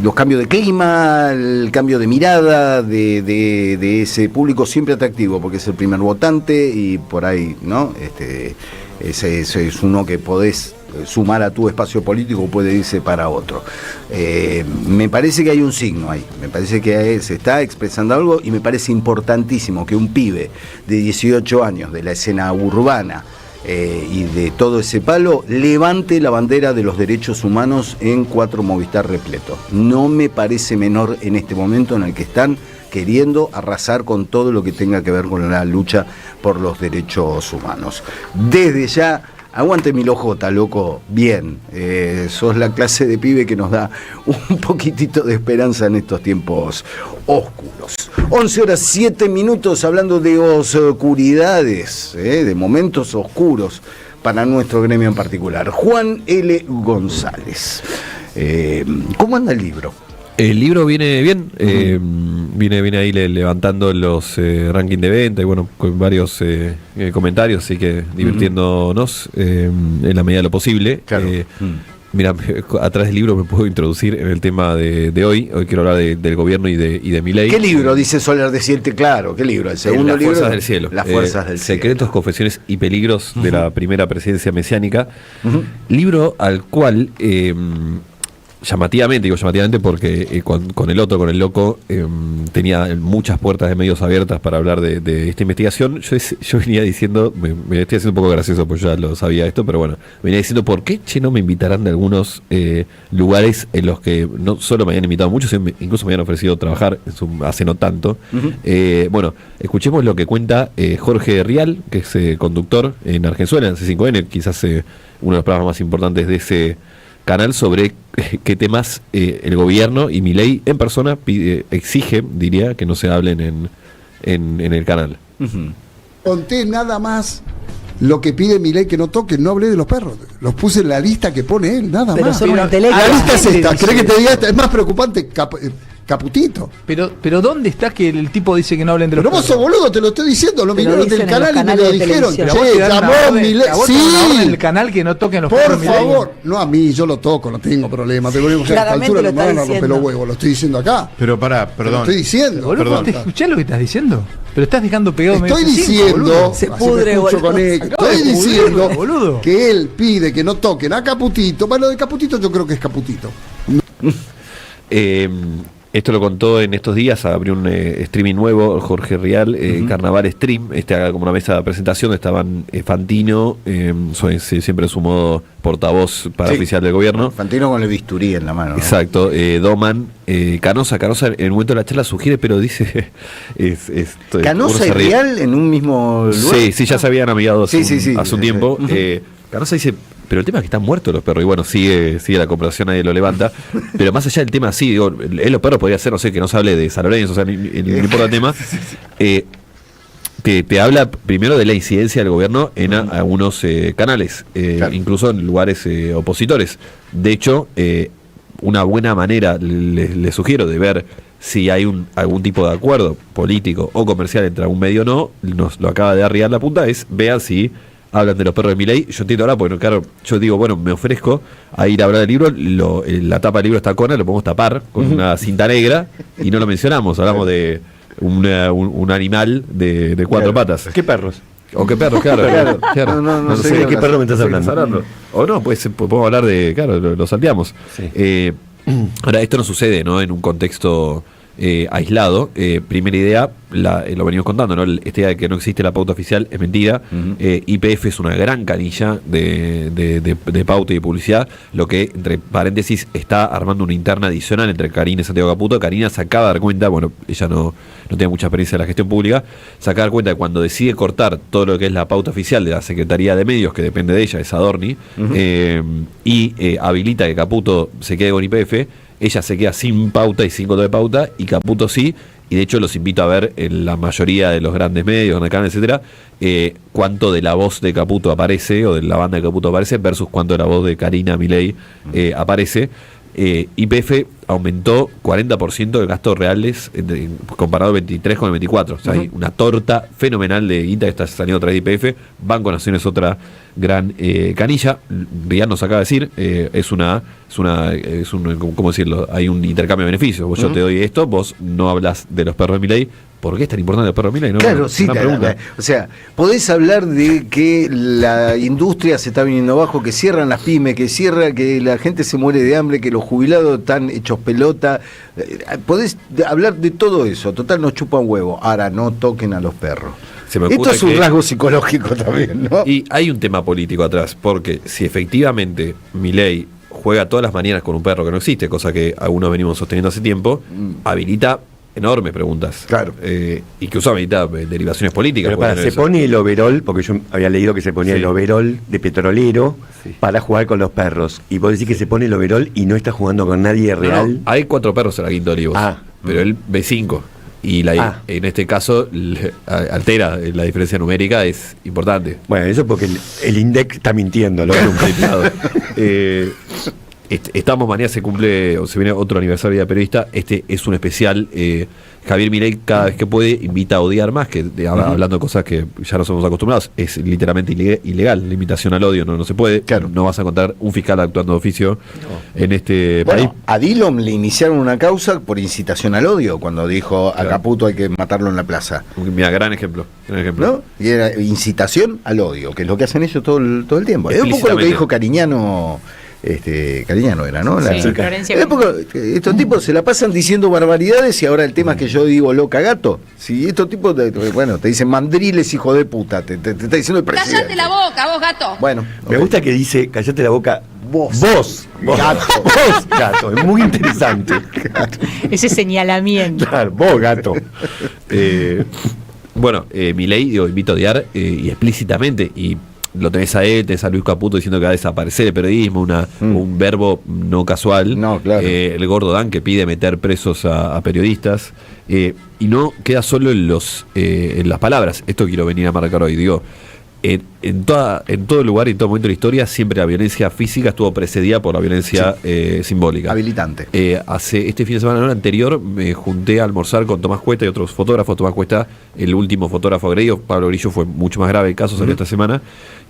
los cambios de clima, el cambio de mirada de ese público siempre atractivo, porque es el primer votante y por ahí, ¿no? Ese es uno que podés sumar a tu espacio político, puede irse para otro. Me parece que hay un signo ahí, me parece que se está expresando algo y me parece importantísimo que un pibe de 18 años de la escena urbana y de todo ese palo levante la bandera de los derechos humanos en 4 Movistar repleto. No me parece menor en este momento en el que están queriendo arrasar con todo lo que tenga que ver con la lucha por los derechos humanos. Desde ya, aguante mi lojota, loco, bien, sos la clase de pibe que nos da un poquitito de esperanza en estos tiempos oscuros. 11:07, hablando de oscuridades, de momentos oscuros para nuestro gremio en particular. Juan L. González, ¿cómo anda el libro? El libro viene bien, viene ahí levantando los rankings de venta y bueno, con varios comentarios, así que divirtiéndonos en la medida de lo posible. Claro. Mira, atrás del libro me puedo introducir en el tema de hoy. Hoy quiero hablar del gobierno y de Milei. ¿Qué libro? Dice Soler Decirte, claro. ¿Qué libro? El segundo libro. Las Fuerzas del Cielo. Las Fuerzas del Cielo. Secretos, confesiones y peligros de la primera presidencia mesiánica. Libro al cual, llamativamente porque con el otro, con el loco, tenía muchas puertas de medios abiertas para hablar de esta investigación. Yo venía diciendo, me estoy haciendo un poco gracioso porque ya lo sabía esto, pero bueno, venía diciendo, ¿por qué no me invitarán de algunos lugares en los que no solo me habían invitado muchos, incluso me habían ofrecido trabajar hace no tanto? Bueno, escuchemos lo que cuenta Jorge Rial, que es conductor en Argenzuela, en C5N, quizás uno de los programas más importantes de ese canal, sobre qué temas el gobierno y Milei en persona exige, diría, que no se hablen en el canal. Conté nada más lo que pide Milei que no toque, no hablé de los perros. Los puse en la lista que pone él, nada pero más. Son La lista es esta, ¿querés que te diga esta? Es más preocupante Caputito. Pero ¿dónde está que el tipo dice que no hablen de los perros? Pero vos sos boludo, te lo estoy diciendo, lo miraron del canal y me lo dijeron. Llamó Milei. Sí, el canal que no toquen los perros. Por favor, no a mí, yo lo toco, no tengo problema. Te volvemos a esta altura, no me van a romper los huevos, lo estoy diciendo acá. Pero pará, perdón. Lo estoy diciendo. Boludo, ¿te escuchás lo que estás diciendo? Pero estás dejando pegado. Estoy diciendo, se pudre, estoy diciendo que él pide que no toquen a Caputito. Bueno, de Caputito yo creo que es Caputito. Esto lo contó en estos días, abrió un streaming nuevo, Jorge Rial, Carnaval Stream, como una mesa de presentación donde estaban Fantino, siempre en su modo portavoz oficial del gobierno. Fantino con el bisturí en la mano. Exacto, Doman, Canosa en el momento de la charla sugiere, pero dice... ¿Canosa y Rial en un mismo lugar? Sí, ya se habían amigado hace un tiempo. Canosa dice... Pero el tema es que están muertos los perros, y bueno, sigue la conversación, nadie lo levanta. Pero más allá del tema, sí, digo, los perros podría ser, no sé, que no se hable de San Lorenzo, o sea, no importa el tema. Te habla primero de la incidencia del gobierno en algunos canales, incluso en lugares opositores. De hecho, una buena manera, les sugiero, de ver si hay algún tipo de acuerdo político o comercial entre algún medio o no, nos lo acaba de arriar la punta, es vean si hablan de los perros de Milei. Yo entiendo ahora, porque claro, yo digo, bueno, me ofrezco a ir a hablar del libro, la tapa del libro está cona, lo podemos tapar con una cinta negra y no lo mencionamos, hablamos de un animal de cuatro patas. ¿Qué perros? O qué perros, claro. No sé de qué perro me estás hablando. O no, pues podemos hablar de, claro, lo salteamos. Sí. Ahora, esto no sucede, ¿no?, en un contexto aislado. Primera idea, lo venimos contando, ¿no? Esta idea de que no existe la pauta oficial es mentira. YPF es una gran canilla de pauta y de publicidad, lo que, entre paréntesis, está armando una interna adicional entre Karina y Santiago Caputo. Karina se acaba de dar cuenta, bueno, ella no tiene mucha experiencia en la gestión pública, se acaba de dar cuenta que cuando decide cortar todo lo que es la pauta oficial de la Secretaría de Medios, que depende de ella, es Adorni, y habilita que Caputo se quede con YPF, ella se queda sin pauta y sin control de pauta, y Caputo sí, y de hecho los invito a ver en la mayoría de los grandes medios, en el canal, etcétera, cuánto de la voz de Caputo aparece, o de la banda de Caputo aparece, versus cuánto de la voz de Karina Milei aparece. YPF aumentó 40% de gastos reales comparado el 23 con el 24. O sea, hay una torta fenomenal de guita que está saliendo otra de YPF. Banco Nación es otra gran canilla. Rial nos acaba de decir, ¿cómo decirlo? Hay un intercambio de beneficios. Yo te doy esto, vos no hablas de los perros de Milei. ¿Por qué es tan importante los perros de Milei? Claro, sí, o sea, podés hablar de que la industria se está viniendo abajo, que cierran las pymes, que la gente se muere de hambre, que los jubilados están hechos pelota. Podés hablar de todo eso. Total, nos chupan huevo. Ahora, no toquen a los perros. Esto es un rasgo psicológico también, ¿no? Y hay un tema político atrás, porque si efectivamente Milei juega todas las mañanas con un perro que no existe, cosa que algunos venimos sosteniendo hace tiempo, habilita enormes preguntas. Claro. Y que usa medita derivaciones políticas. Pero para, se pone el overol, porque yo había leído que se ponía el overol de petrolero para jugar con los perros. Y vos decís que se pone el overol y no está jugando con nadie real. No, hay 4 perros en la Quinta Olivos. Pero él ve 5. Y en este caso altera la diferencia numérica, es importante. Bueno, eso porque el INDEC está mintiendo. Estamos, mañana se cumple, o se viene otro aniversario de periodista. Este es un especial. Javier Milei, cada vez que puede, invita a odiar más, que hablando de cosas que ya no somos acostumbrados. Es literalmente ilegal la invitación al odio, no se puede. Claro. No vas a contar un fiscal actuando de oficio en este país. A Dillon le iniciaron una causa por incitación al odio cuando dijo a Caputo hay que matarlo en la plaza. Mira, gran ejemplo. ¿No? Y era incitación al odio, que es lo que hacen ellos todo el tiempo. Es un poco lo que dijo Cariñano. Cariñano era, ¿no? Estos tipos se la pasan diciendo barbaridades y ahora el tema es que yo digo loca gato. Si estos tipos, te dicen mandriles, hijo de puta, te está diciendo el presidente. ¡Cállate la boca, vos gato! Bueno, me gusta que dice, cállate la boca, vos gato. Vos, gato, es muy interesante. Ese señalamiento. Claro, vos gato. Bueno, Milei, invito a odiar y explícitamente, y lo tenés a él, tenés a Luis Caputo diciendo que va a desaparecer el periodismo, un verbo no casual. No, claro. El gordo Dan que pide meter presos a periodistas. Y no queda solo en las palabras. Esto quiero venir a marcar hoy. Digo, en todo lugar y en todo momento de la historia, siempre la violencia física estuvo precedida por la violencia simbólica. Habilitante. Este fin de semana anterior me junté a almorzar con Tomás Cuesta y otros fotógrafos. Tomás Cuesta, el último fotógrafo agredido. Pablo Grillo fue mucho más grave el caso, salió esta semana.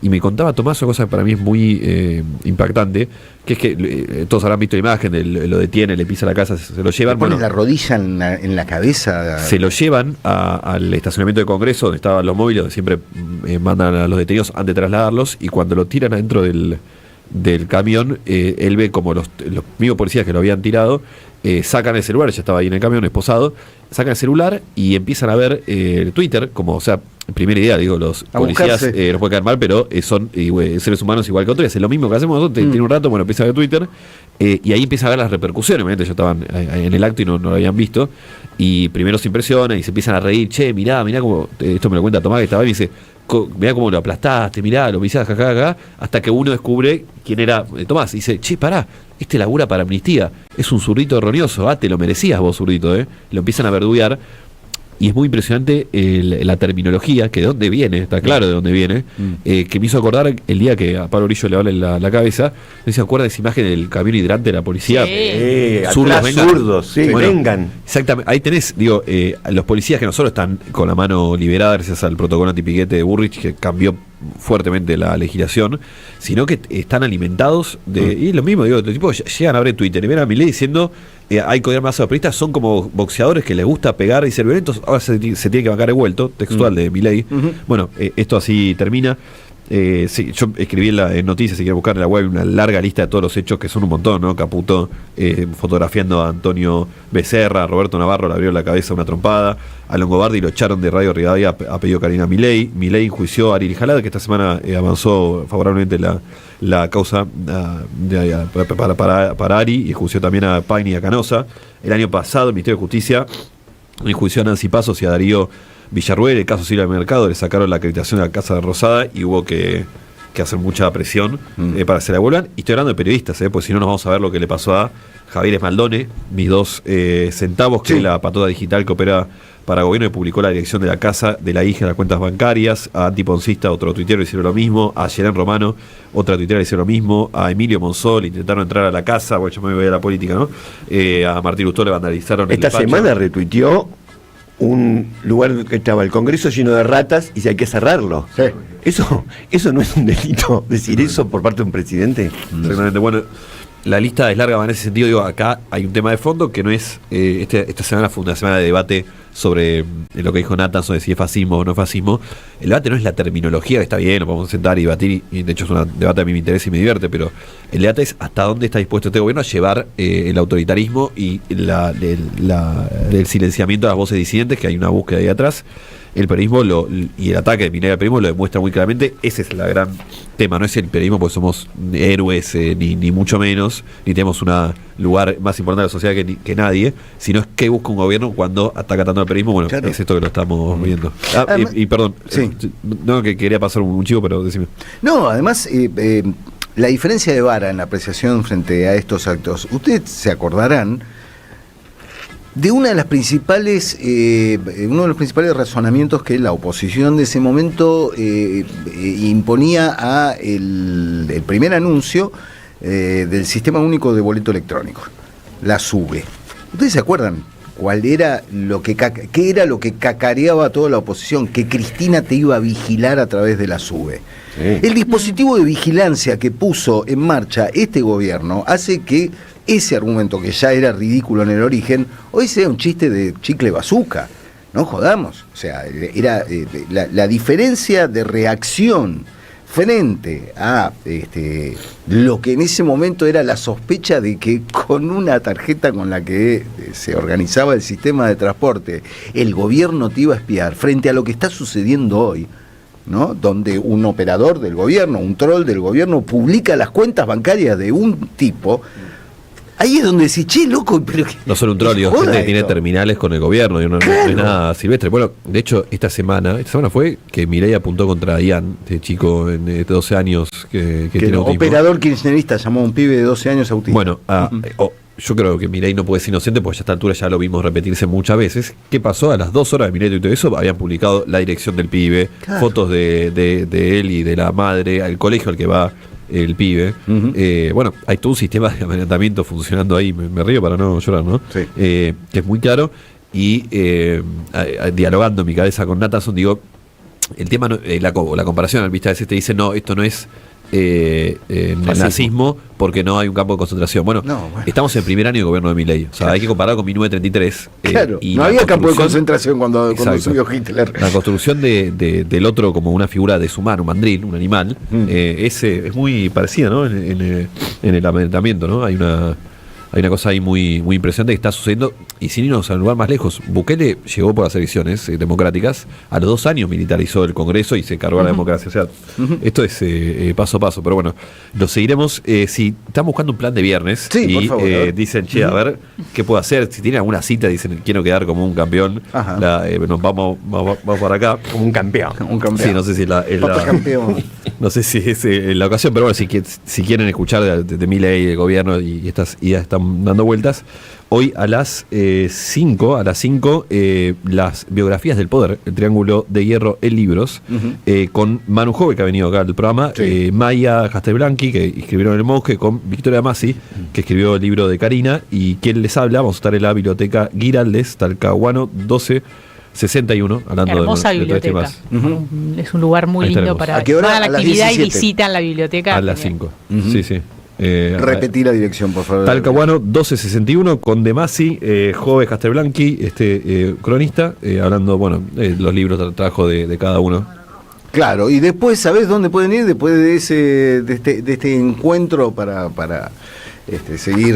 Y me contaba Tomás una cosa que para mí es muy impactante, que es que todos habrán visto la imagen, lo detiene, le pisa la casa, se lo llevan. Pones la rodilla en la cabeza. Se lo llevan al estacionamiento de Congreso, donde estaban los móviles, donde siempre mandan a los detenidos antes de trasladarlos, y cuando lo tiran adentro del camión, él ve como los mismos policías que lo habían tirado sacan el celular, ya estaba ahí en el camión esposado, sacan el celular y empiezan a ver Twitter, como, o sea, primera idea, digo, los policías nos puede caer mal, pero son seres humanos igual que otros, y hacen lo mismo que hacemos nosotros, tiene un rato, bueno, empieza a ver Twitter, y ahí empieza a ver las repercusiones, obviamente ellos estaban en el acto y no lo habían visto, y primero se impresionan y se empiezan a reír, che, mirá como, esto me lo cuenta Tomás que estaba ahí, y dice, mirá cómo lo aplastaste, mirá, lo pisás acá, hasta que uno descubre quién era Tomás, y dice, che, pará, este labura para Amnistía, es un zurdito erróneoso, te lo merecías vos, zurdito, lo empiezan a verduguear. Y es muy impresionante la terminología, que de dónde viene, está claro de dónde viene, que me hizo acordar el día que a Pablo Grillo le vale la cabeza, me se acuerda de esa imagen del camión hidrante de la policía. Zurdos, vengan. Exactamente, ahí tenés, digo, los policías que no solo están con la mano liberada gracias al protocolo antipiquete de Burrich, que cambió fuertemente la legislación, sino que están alimentados de. Y lo mismo, digo, los tipos llegan a ver Twitter y ven a Milei diciendo hay que odiar más a los periodistas, son como boxeadores que les gusta pegar y ser violentos, ahora se tiene que bancar de vuelto, textual de Milei. Bueno, esto así termina. Sí, yo escribí en noticias, si quieren buscar en la web, una larga lista de todos los hechos, que son un montón, ¿no? Caputo fotografiando a Antonio Becerra, a Roberto Navarro le abrió la cabeza una trompada, a Longobardi lo echaron de Radio Rivadavia a pedido Karina Milei. Milei enjuició a Ariel Jalada, que esta semana avanzó favorablemente la causa para Ari, y enjuició también a Paine y a Canosa. El año pasado el Ministerio de Justicia enjuició a Nancy Pasos y a Darío Villarruel. El caso Silvia Mercado, le sacaron la acreditación de la Casa de Rosada y hubo que hacer mucha presión para que se la devuelvan. Y estoy hablando de periodistas, porque si no nos vamos a ver lo que le pasó a Javier Esmaldone, mis 2 centavos, que es la patota digital que opera para gobierno, y publicó la dirección de la casa de la hija de las cuentas bancarias. A Antiponcista, otro tuitero, le hicieron lo mismo. A Gerán Romano, otra tuitera, le hicieron lo mismo. A Emilio Monsol intentaron entrar a la casa, bueno, yo me voy a la política, ¿no? A Martín Lustó le vandalizaron esta semana retuiteó un lugar que estaba el Congreso lleno de ratas y si hay que cerrarlo. Sí. Eso no es un delito, decir eso por parte de un presidente. Exactamente. Bueno, la lista es larga en ese sentido. Digo, acá hay un tema de fondo que no es. Esta semana fue una semana de debate sobre lo que dijo Nathan, sobre si es fascismo o no fascismo. El debate no es la terminología, que está bien, nos podemos sentar y debatir, y de hecho es un debate que a mí me interesa y me divierte, pero el debate es hasta dónde está dispuesto este gobierno a llevar el autoritarismo y el silenciamiento de las voces disidentes, que hay una búsqueda ahí atrás. el periodismo y el ataque de Milei al periodismo lo demuestra muy claramente. Ese es el gran tema, no es el periodismo porque somos héroes, ni mucho menos, ni tenemos un lugar más importante en la sociedad que nadie, sino es que busca un gobierno cuando ataca tanto al periodismo. Bueno, claro. Es esto que lo estamos viendo. Y perdón, sí. No que quería pasar un chivo, pero decime. No, además, la diferencia de vara en la apreciación frente a estos actos, ustedes se acordarán de uno de los principales razonamientos que la oposición de ese momento imponía a el primer anuncio del Sistema Único de Boleto Electrónico, la SUBE. ¿Ustedes se acuerdan cuál era qué era lo que cacareaba a toda la oposición? Que Cristina te iba a vigilar a través de la SUBE. Sí. El dispositivo de vigilancia que puso en marcha este gobierno hace que ese argumento, que ya era ridículo en el origen, hoy sea un chiste de chicle bazooka. No jodamos. O sea, era la diferencia de reacción frente a lo que en ese momento era la sospecha de que con una tarjeta con la que se organizaba el sistema de transporte el gobierno te iba a espiar, frente a lo que está sucediendo hoy, ¿no? Donde un operador del gobierno, un troll del gobierno, publica las cuentas bancarias de un tipo. Ahí es donde decís, che, loco, pero que no solo un troll, gente que tiene terminales con el gobierno, y no es nada silvestre. Bueno, de hecho, esta semana fue que Milei apuntó contra Ian, este chico de 12 años que tiene autismo. Operador kirchnerista, llamó a un pibe de 12 años autista. Bueno, yo creo que Milei no puede ser inocente, porque ya a esta altura ya lo vimos repetirse muchas veces. ¿Qué pasó? A las 2 horas de Milei y todo eso, habían publicado la dirección del pibe, fotos de él y de la madre, al colegio al que va el pibe. Bueno, hay todo un sistema de amedrentamiento funcionando ahí, me río para no llorar, ¿no? Sí. Que es muy claro, y dialogando en mi cabeza con Nathanson, digo, el tema, la comparación, al vista de ese te dice, no, esto no es nazismo porque no hay un campo de concentración. Bueno, estamos en primer año de gobierno de Milei, o sea, hay que comparar con 1933. Claro, y no había campo de concentración cuando subió Hitler. La construcción del otro como una figura deshumana, un mandril, un animal, es muy parecida, ¿no? En el amedrentamiento, ¿no? Hay una cosa ahí muy impresionante que está sucediendo, y sin irnos al lugar más lejos. Bukele llegó por las elecciones democráticas, a los 2 años militarizó el Congreso y se cargó a la democracia. O sea, esto es paso a paso, pero bueno, lo seguiremos. Si están buscando un plan de viernes y por favor, dicen, che, a ver, ¿qué puedo hacer? Si tienen alguna cita, dicen, quiero quedar como un campeón, nos vamos para acá. Como un campeón. Sí, no sé si no sé si es la ocasión, pero bueno, si quieren escuchar de Milei, del gobierno y estas ideas están dando vueltas, hoy a las 5, las biografías del poder, el Triángulo de Hierro en libros, con Manu Jove, que ha venido acá al programa, Maya Castelblanqui, que escribieron El Monje, con Victoria Masi, que escribió el libro de Karina, y quien les habla, vamos a estar en la biblioteca Giraldes, Talcahuano 1261, hablando hermosa de biblioteca. Temas. Es un lugar muy lindo para ¿a qué hora? la actividad y visitan la biblioteca. A las 5. Sí. Repetí la dirección, por favor. Talcahuano 1261, con De Masi, Jove Castelblanqui, cronista, hablando, los libros, trabajo de cada uno. Claro, y después, ¿sabés dónde pueden ir? Después de este encuentro para seguir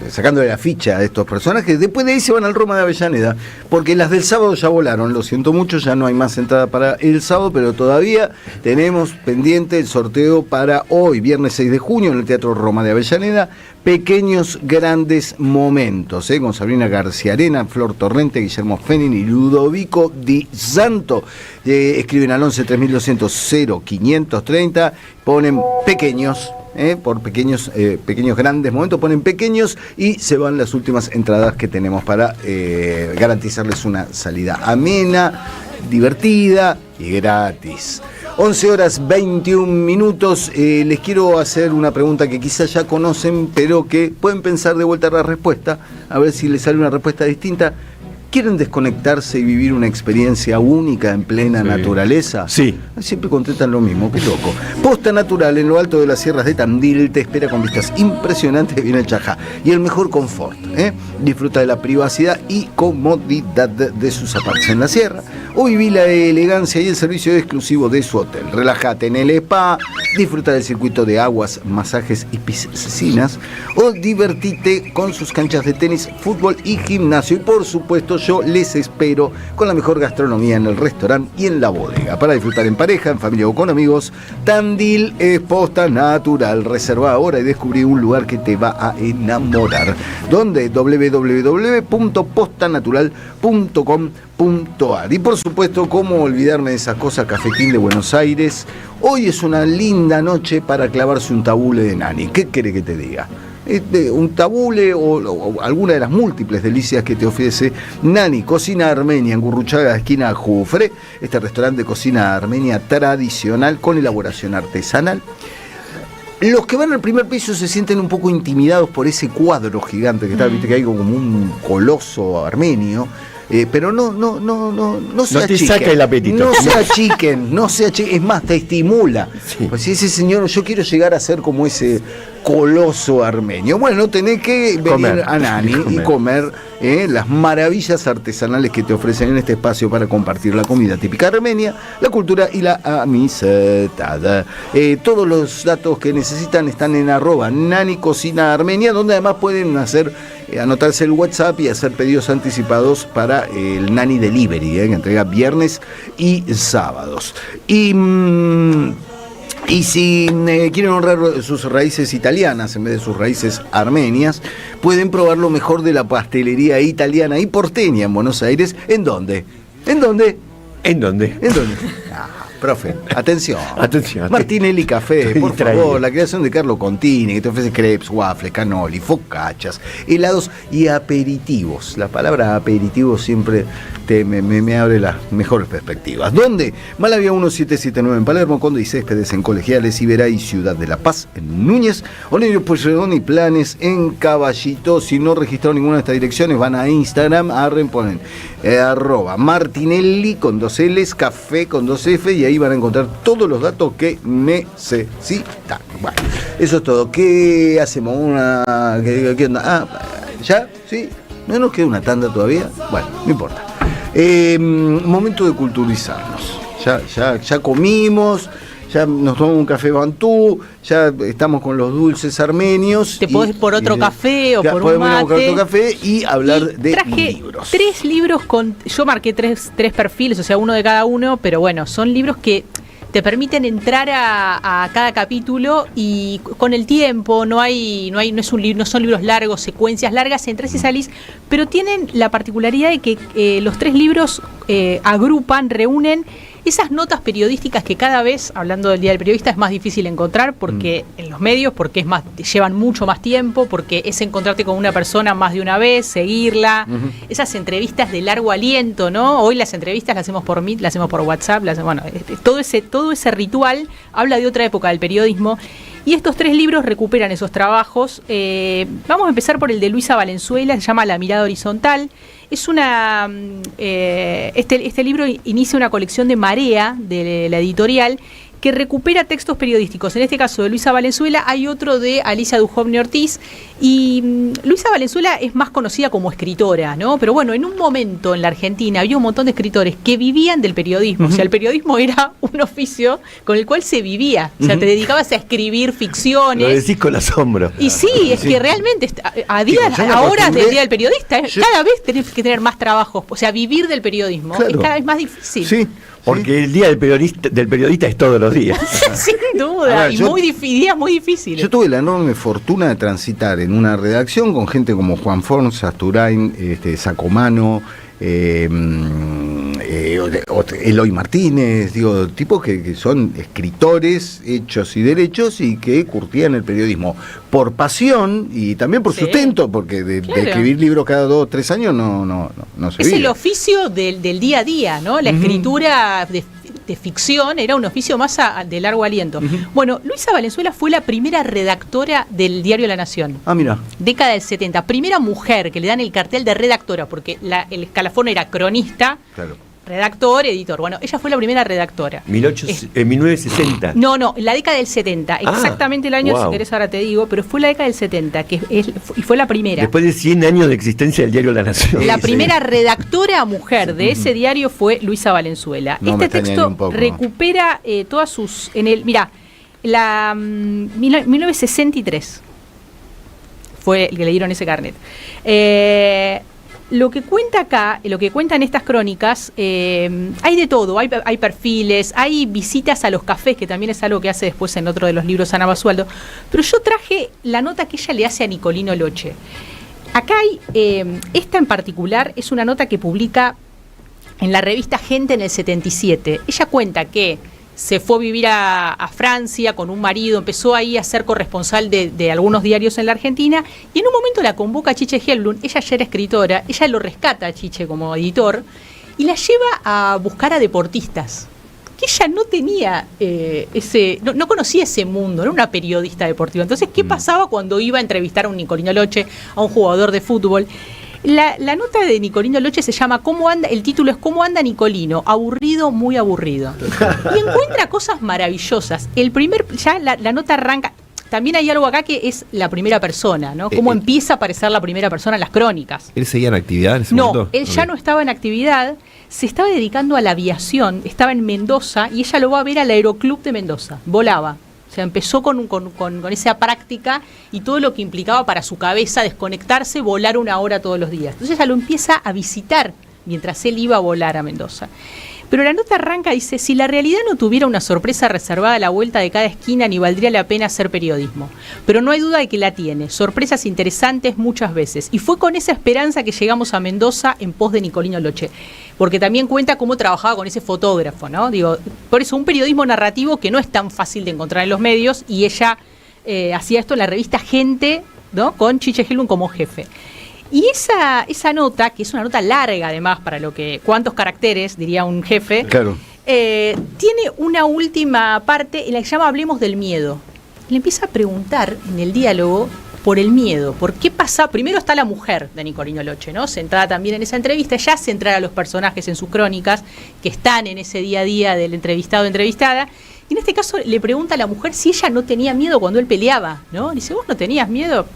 sacándole la ficha a estos personajes. Después de ahí se van al Roma de Avellaneda, porque las del sábado ya volaron, lo siento mucho, ya no hay más entrada para el sábado, pero todavía tenemos pendiente el sorteo para hoy, viernes 6 de junio, en el Teatro Roma de Avellaneda, Pequeños Grandes Momentos, con Sabrina García Arena, Flor Torrente, Guillermo Fenin y Ludovico Di Santo. Escriben al 11 3200 0530, ponen pequeños, por pequeños grandes momentos, ponen pequeños y se van las últimas entradas que tenemos para garantizarles una salida amena, divertida y gratis. 11:21. Les quiero hacer una pregunta que quizás ya conocen, pero que pueden pensar de vuelta a la respuesta, a ver si les sale una respuesta distinta. ¿Quieren desconectarse y vivir una experiencia única en plena naturaleza? Sí. Siempre contestan lo mismo, qué loco. Posta Natural, en lo alto de las sierras de Tandil, te espera con vistas impresionantes, viene el Chajá. Y el mejor confort, Disfruta de la privacidad y comodidad de sus apartes en la sierra, o viví la elegancia y el servicio exclusivo de su hotel. Relájate en el spa, disfruta del circuito de aguas, masajes y piscinas, o divertite con sus canchas de tenis, fútbol y gimnasio. Y por supuesto yo les espero con la mejor gastronomía en el restaurante y en la bodega. Para disfrutar en pareja, en familia o con amigos, Tandil es Posta Natural. Reserva ahora y descubrí un lugar que te va a enamorar. Donde www.postanatural.com.ar. Y por supuesto, cómo olvidarme de esa cosa, Cafetín de Buenos Aires. Hoy es una linda noche para clavarse un tabule de Nani. ¿Qué quiere que te diga? Un tabule o alguna de las múltiples delicias que te ofrece Nani, cocina armenia en Gurruchaga, esquina Jufre. Este restaurante de cocina armenia tradicional con elaboración artesanal. Los que van al primer piso se sienten un poco intimidados por ese cuadro gigante que está, viste que hay como un coloso armenio. Pero no se achiquen. Te saca el apetito. No se achiquen, es más, te estimula. Sí. Pues si ese señor, yo quiero llegar a ser como ese coloso armenio. Bueno, tenés que venir a Nani y comer las maravillas artesanales que te ofrecen en este espacio para compartir la comida típica armenia, la cultura y la amistad. Todos los datos que necesitan están en @Nani Cocina Armenia, donde además pueden anotarse el WhatsApp y hacer pedidos anticipados para el Nani Delivery, que entrega viernes y sábados. Y si quieren honrar sus raíces italianas en vez de sus raíces armenias, pueden probar lo mejor de la pastelería italiana y porteña en Buenos Aires. ¿En dónde? ¿En dónde? ¿En dónde? ¿En dónde? Profe, atención. Martinelli Café, por favor, la creación de Carlo Contini, que te ofrece crepes, waffles, cannoli, focaccias, helados y aperitivos. La palabra aperitivo siempre me abre las mejores perspectivas. ¿Dónde? Malavia 1779 en Palermo, Conde y Céspedes en Colegiales, Iberay, Ciudad de la Paz en Núñez, Oliverio Pueyrredón y Planes en Caballito. Si no registraron ninguna de estas direcciones, van a Instagram, ponen @Martinelli con 2 L's, café con 2 F, y ahí van a encontrar todos los datos que necesitan. Bueno, eso es todo. ¿Qué hacemos? ¿Qué onda? ¿Ya? ¿Sí? ¿No nos queda una tanda todavía? Bueno, no importa. Momento de culturizarnos. Ya comimos, ya nos tomamos un café bantú, ya estamos con los dulces armenios. Te podés por otro café o por un mate. Por otro café y hablar de libros. 3 libros yo marqué tres perfiles, o sea, uno de cada uno, pero bueno, son libros que te permiten entrar a cada capítulo y con el tiempo no son libros largos, secuencias largas, entras y salís, pero tienen la particularidad de que los 3 libros agrupan, reúnen esas notas periodísticas que cada vez, hablando del Día del Periodista, es más difícil encontrar porque en los medios, porque llevan mucho más tiempo, porque es encontrarte con una persona más de una vez, seguirla, esas entrevistas de largo aliento, ¿no? Hoy las entrevistas las hacemos por Meet, las hacemos por WhatsApp, todo ese ritual habla de otra época del periodismo. Y estos 3 libros recuperan esos trabajos. Vamos a empezar por el de Luisa Valenzuela, se llama La mirada horizontal. Es este libro inicia una colección de Marea, de la editorial, que recupera textos periodísticos. En este caso de Luisa Valenzuela, hay otro de Alicia Duhovne Ortiz. Y Luisa Valenzuela es más conocida como escritora, ¿no? Pero bueno, en un momento en la Argentina había un montón de escritores que vivían del periodismo. O sea, el periodismo era un oficio con el cual se vivía. O sea, te dedicabas a escribir ficciones. Lo decís con asombro. Y sí, es que realmente a horas del Día del Periodista, cada vez tenés que tener más trabajos. O sea, vivir del periodismo es cada vez más difícil. Sí. Porque el Día del Periodista es todos los días. Sin duda, días muy difíciles. Yo tuve la enorme fortuna de transitar en una redacción con gente como Juan Forns, Asturain, Sacomano, Eloy Martínez, tipos que son escritores hechos y derechos y que curtían el periodismo por pasión y también por sustento, porque de escribir libros cada 2 o 3 años no se vive. Es el oficio del día a día, ¿no? La escritura de ficción era un oficio más de largo aliento. Bueno, Luisa Valenzuela fue la primera redactora del diario La Nación. Mira. Década del 70. Primera mujer que le dan el cartel de redactora, porque el escalafón era cronista. Claro. Redactor, editor. Bueno, ella fue la primera redactora. 1960. No, la década del 70. Exactamente el año, si querés ahora te digo, pero fue la década del 70, y fue la primera. Después de 100 años de existencia del diario La Nación. La primera redactora mujer de ese diario fue Luisa Valenzuela. Este texto recupera todas sus... Mirá, 1963 fue el que le dieron ese carnet. Lo que cuenta acá, lo que cuentan estas crónicas, hay de todo, hay perfiles, hay visitas a los cafés, que también es algo que hace después en otro de los libros Ana Basualdo, pero yo traje la nota que ella le hace a Nicolino Loche. Acá hay, esta en particular es una nota que publica en la revista Gente en el 77. Ella cuenta que se fue a vivir a Francia con un marido, empezó ahí a ser corresponsal de algunos diarios en la Argentina, y en un momento la convoca a Chiche Helblum. Ella ya era escritora, ella lo rescata a Chiche como editor y la lleva a buscar a deportistas, que ella no tenía no conocía ese mundo, no era una periodista deportiva. Entonces, ¿qué pasaba cuando iba a entrevistar a un Nicolino Loche, a un jugador de fútbol? La nota de Nicolino Loche se llama ¿Cómo anda? El título es ¿Cómo anda Nicolino? Aburrido, muy aburrido. Y encuentra cosas maravillosas. La nota arranca. También hay algo acá que es la primera persona, ¿no? Cómo empieza a aparecer la primera persona en las crónicas. ¿Él seguía en actividad en ese momento? No, él ya no estaba en actividad, se estaba dedicando a la aviación, estaba en Mendoza y ella lo va a ver al Aeroclub de Mendoza, volaba. O sea, empezó con esa práctica y todo lo que implicaba para su cabeza desconectarse, volar 1 hora todos los días. Entonces ella lo empieza a visitar mientras él iba a volar a Mendoza. Pero la nota arranca, dice, si la realidad no tuviera una sorpresa reservada a la vuelta de cada esquina, ni valdría la pena hacer periodismo. Pero no hay duda de que la tiene, sorpresas interesantes muchas veces. Y fue con esa esperanza que llegamos a Mendoza en pos de Nicolino Loche. Porque también cuenta cómo trabajaba con ese fotógrafo, ¿no? Digo, por eso un periodismo narrativo que no es tan fácil de encontrar en los medios, y ella hacía esto en la revista Gente, ¿no? Con Chiche Helblum como jefe. Y esa nota, que es una nota larga además, para lo que, ¿cuántos caracteres? Diría un jefe. Claro. Tiene una última parte en la que se llama Hablemos del miedo. Le empieza a preguntar en el diálogo por el miedo, por qué pasa. Primero está la mujer de Nicolino Loche, ¿no? Centrada también en esa entrevista, ya centrada a los personajes en sus crónicas, que están en ese día a día del entrevistado o entrevistada. Y en este caso le pregunta a la mujer si ella no tenía miedo cuando él peleaba, ¿no? Dice, ¿vos no tenías miedo?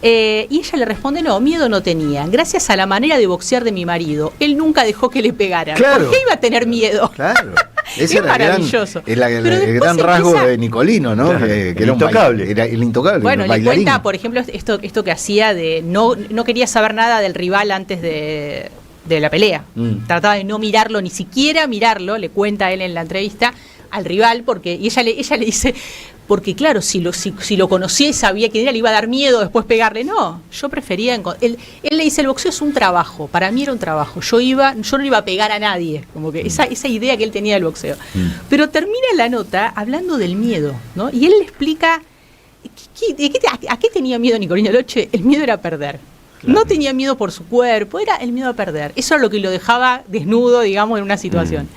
Y ella le responde, no, miedo no tenía. Gracias a la manera de boxear de mi marido, él nunca dejó que le pegaran. Claro. ¿Por qué iba a tener miedo? Claro. Es maravilloso. El gran rasgo de Nicolino, ¿no? Claro. Que El intocable. Era el intocable. Bueno, el le bailarín. cuenta, por ejemplo, esto que hacía de no quería saber nada del rival antes de la pelea. Trataba de no mirarlo, ni siquiera mirarlo, le cuenta él en la entrevista, al rival, y ella le dice, porque claro, si lo conocía y sabía quién era, le iba a dar miedo después pegarle. No, yo prefería... Él le dice, el boxeo es un trabajo, para mí era un trabajo, yo no iba a pegar a nadie, como que esa idea que él tenía del boxeo. Pero termina la nota hablando del miedo, ¿no? Y él le explica, ¿a qué tenía miedo Nicolino Loche? El miedo era perder. Claro. No tenía miedo por su cuerpo, era el miedo a perder. Eso era lo que lo dejaba desnudo, digamos, en una situación.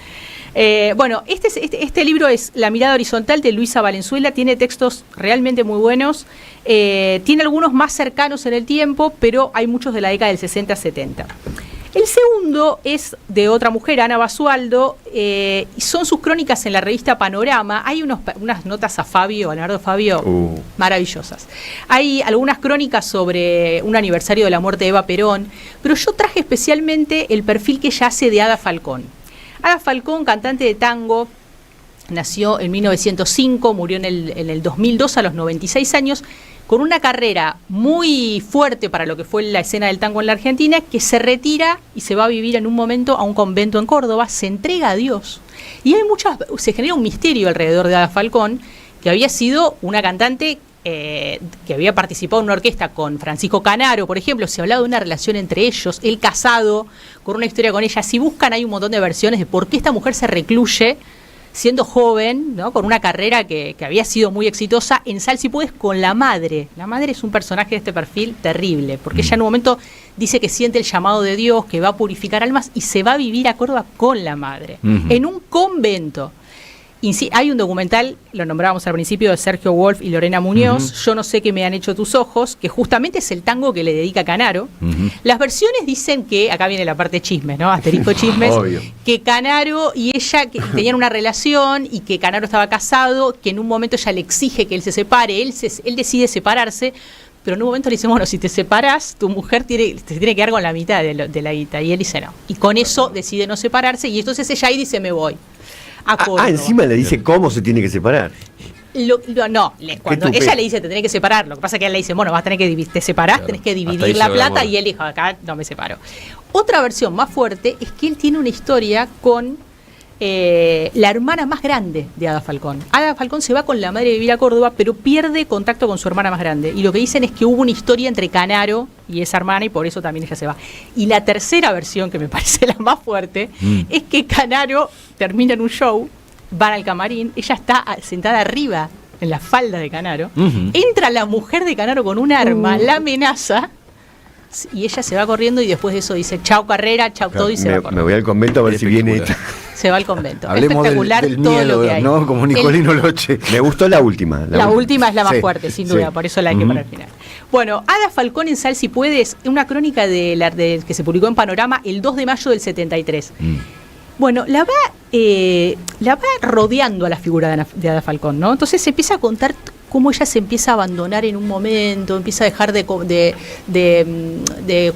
Bueno, este libro es La mirada horizontal de Luisa Valenzuela, tiene textos realmente muy buenos, tiene algunos más cercanos en el tiempo, pero hay muchos de la década del 60-70. El segundo es de otra mujer, Ana Basualdo, y son sus crónicas en la revista Panorama. Hay unas notas a Leonardo Fabio, maravillosas. Hay algunas crónicas sobre un aniversario de la muerte de Eva Perón, pero yo traje especialmente el perfil que ella hace de Ada Falcón. Ada Falcón, cantante de tango, nació en 1905, murió en el 2002 a los 96 años, con una carrera muy fuerte para lo que fue la escena del tango en la Argentina, que se retira y se va a vivir en un momento a un convento en Córdoba, se entrega a Dios. Y se genera un misterio alrededor de Ada Falcón, que había sido una cantante que había participado en una orquesta con Francisco Canaro, por ejemplo. Se hablaba de una relación entre ellos, él casado, con una historia con ella. Si buscan, hay un montón de versiones de por qué esta mujer se recluye siendo joven, ¿no? Con una carrera que había sido muy exitosa, en Sal si puedes con la madre. La madre es un personaje de este perfil terrible, porque ella en un momento dice que siente el llamado de Dios, que va a purificar almas y se va a vivir a Córdoba con la madre, en un convento. Hay un documental, lo nombrábamos al principio, de Sergio Wolf y Lorena Muñoz, Yo no sé qué me han hecho tus ojos, que justamente es el tango que le dedica Canaro. Las versiones dicen que, acá viene la parte de chismes, ¿no? Asterisco chismes, que Canaro y ella tenían una relación y que Canaro estaba casado, que en un momento ella le exige que él se separe, él decide separarse, pero en un momento le dice, bueno, si te separas, tu mujer te tiene que quedar con la mitad de la guita, y él dice no. Y con eso decide no separarse, y entonces ella ahí dice, me voy. a Córdoba. Encima le dice cómo se tiene que separar. Cuando ella le dice te tenés que separar, lo que pasa es que él le dice, bueno, vas a tener que te separás, claro, tenés que dividir la plata, y él dijo, acá no me separo. Otra versión más fuerte es que él tiene una historia con la hermana más grande de Ada Falcón. Ada Falcón se va con la madre a vivir a Córdoba, pero pierde contacto con su hermana más grande. Y lo que dicen es que hubo una historia entre Canaro y esa hermana, y por eso también ella se va. Y la tercera versión, que me parece la más fuerte, es que Canaro termina en un show, van al camarín, ella está sentada arriba en la falda de Canaro, entra la mujer de Canaro con un arma, la amenaza, y ella se va corriendo, y después de eso dice chau carrera, chau todo, y se va corriendo. Me voy al convento a ver si viene esta. Se va al convento. Hablemos espectacular del todo miedo, lo que hay. ¿no? Como Nicolino Loche. Me gustó la última. La última es la más fuerte, sin duda, sí. por eso la hay que poner al final. Bueno, Ada Falcón en Sal si puedes, una crónica que se publicó en Panorama el 2 de mayo del 73. Bueno, la va rodeando a la figura de Ada Falcón, ¿no? Entonces se empieza a contar cómo ella se empieza a abandonar en un momento, empieza a dejar de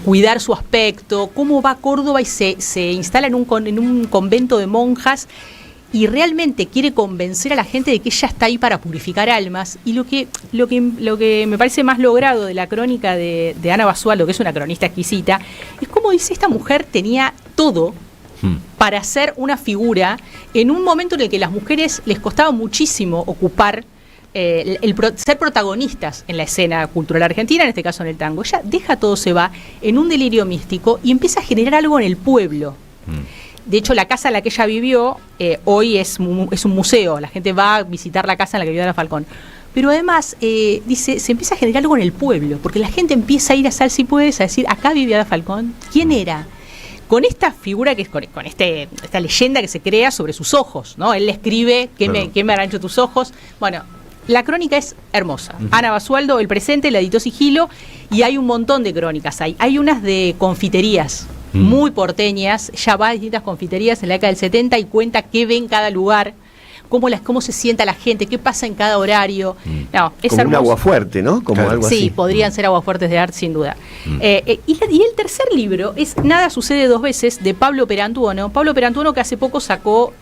cuidar su aspecto, cómo va a Córdoba y se instala en un convento de monjas, y realmente quiere convencer a la gente de que ella está ahí para purificar almas. Y lo que me parece más logrado de la crónica de Ana Basualdo, que es una cronista exquisita, es como dice, esta mujer tenía todo para ser una figura en un momento en el que las mujeres les costaba muchísimo ocupar ser protagonistas en la escena cultural argentina, en este caso en el tango. Ella deja todo, se va en un delirio místico y empieza a generar algo en el pueblo. De hecho, la casa en la que ella vivió hoy es un museo. La gente va a visitar la casa en la que vivió Ana Falcón. Pero además, dice, se empieza a generar algo en el pueblo, porque la gente empieza a ir a Sal si puedes, a decir, acá vivía Ana Falcón. ¿Quién era? Con esta figura, que es con esta leyenda que se crea sobre sus ojos, ¿no? Él le escribe, ¿qué me han hecho tus ojos? Bueno, la crónica es hermosa. Ana Basualdo, El Presente, la editó Sigilo, y hay un montón de crónicas. Hay unas de confiterías muy porteñas. Ella va a distintas confiterías en la década del 70 y cuenta qué ve en cada lugar, cómo se sienta la gente, qué pasa en cada horario. No, es como hermoso. un aguafuerte, ¿no? Como algo así. Sí, podrían ser aguafuertes de arte, sin duda. Y el tercer libro es Nada sucede dos veces, de Pablo Perantuono. Pablo Perantuono, que hace poco sacó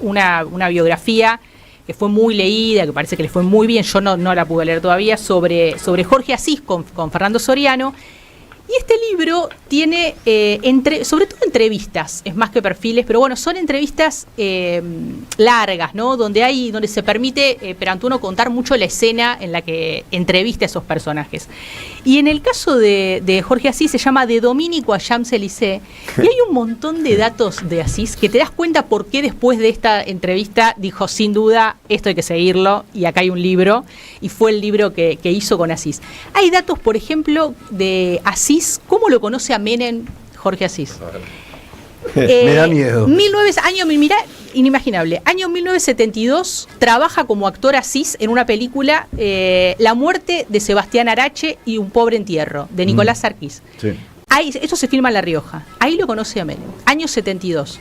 una biografía que fue muy leída, que parece que le fue muy bien, yo no la pude leer todavía, sobre Jorge Asís con Fernando Soriano. Y este libro tiene, sobre todo entrevistas, es más que perfiles, pero bueno, son entrevistas largas, ¿no? Donde se permite Perantuono contar mucho la escena en la que entrevista a esos personajes. Y en el caso de Jorge Asís se llama De Domínico a Champs-Élysées, y hay un montón de datos de Asís que te das cuenta por qué después de esta entrevista dijo, sin duda, esto hay que seguirlo, y acá hay un libro, y fue el libro que hizo con Asís. Hay datos, por ejemplo, de Asís. ¿Cómo lo conoce a Menem Jorge Asís? Me da miedo. Mirá, inimaginable. Año 1972, trabaja como actor Asís en una película, La muerte de Sebastián Arache y un pobre entierro, de Nicolás Sarquís. Sí. Esto se filma en La Rioja. Ahí lo conoce a Menem. Año 72.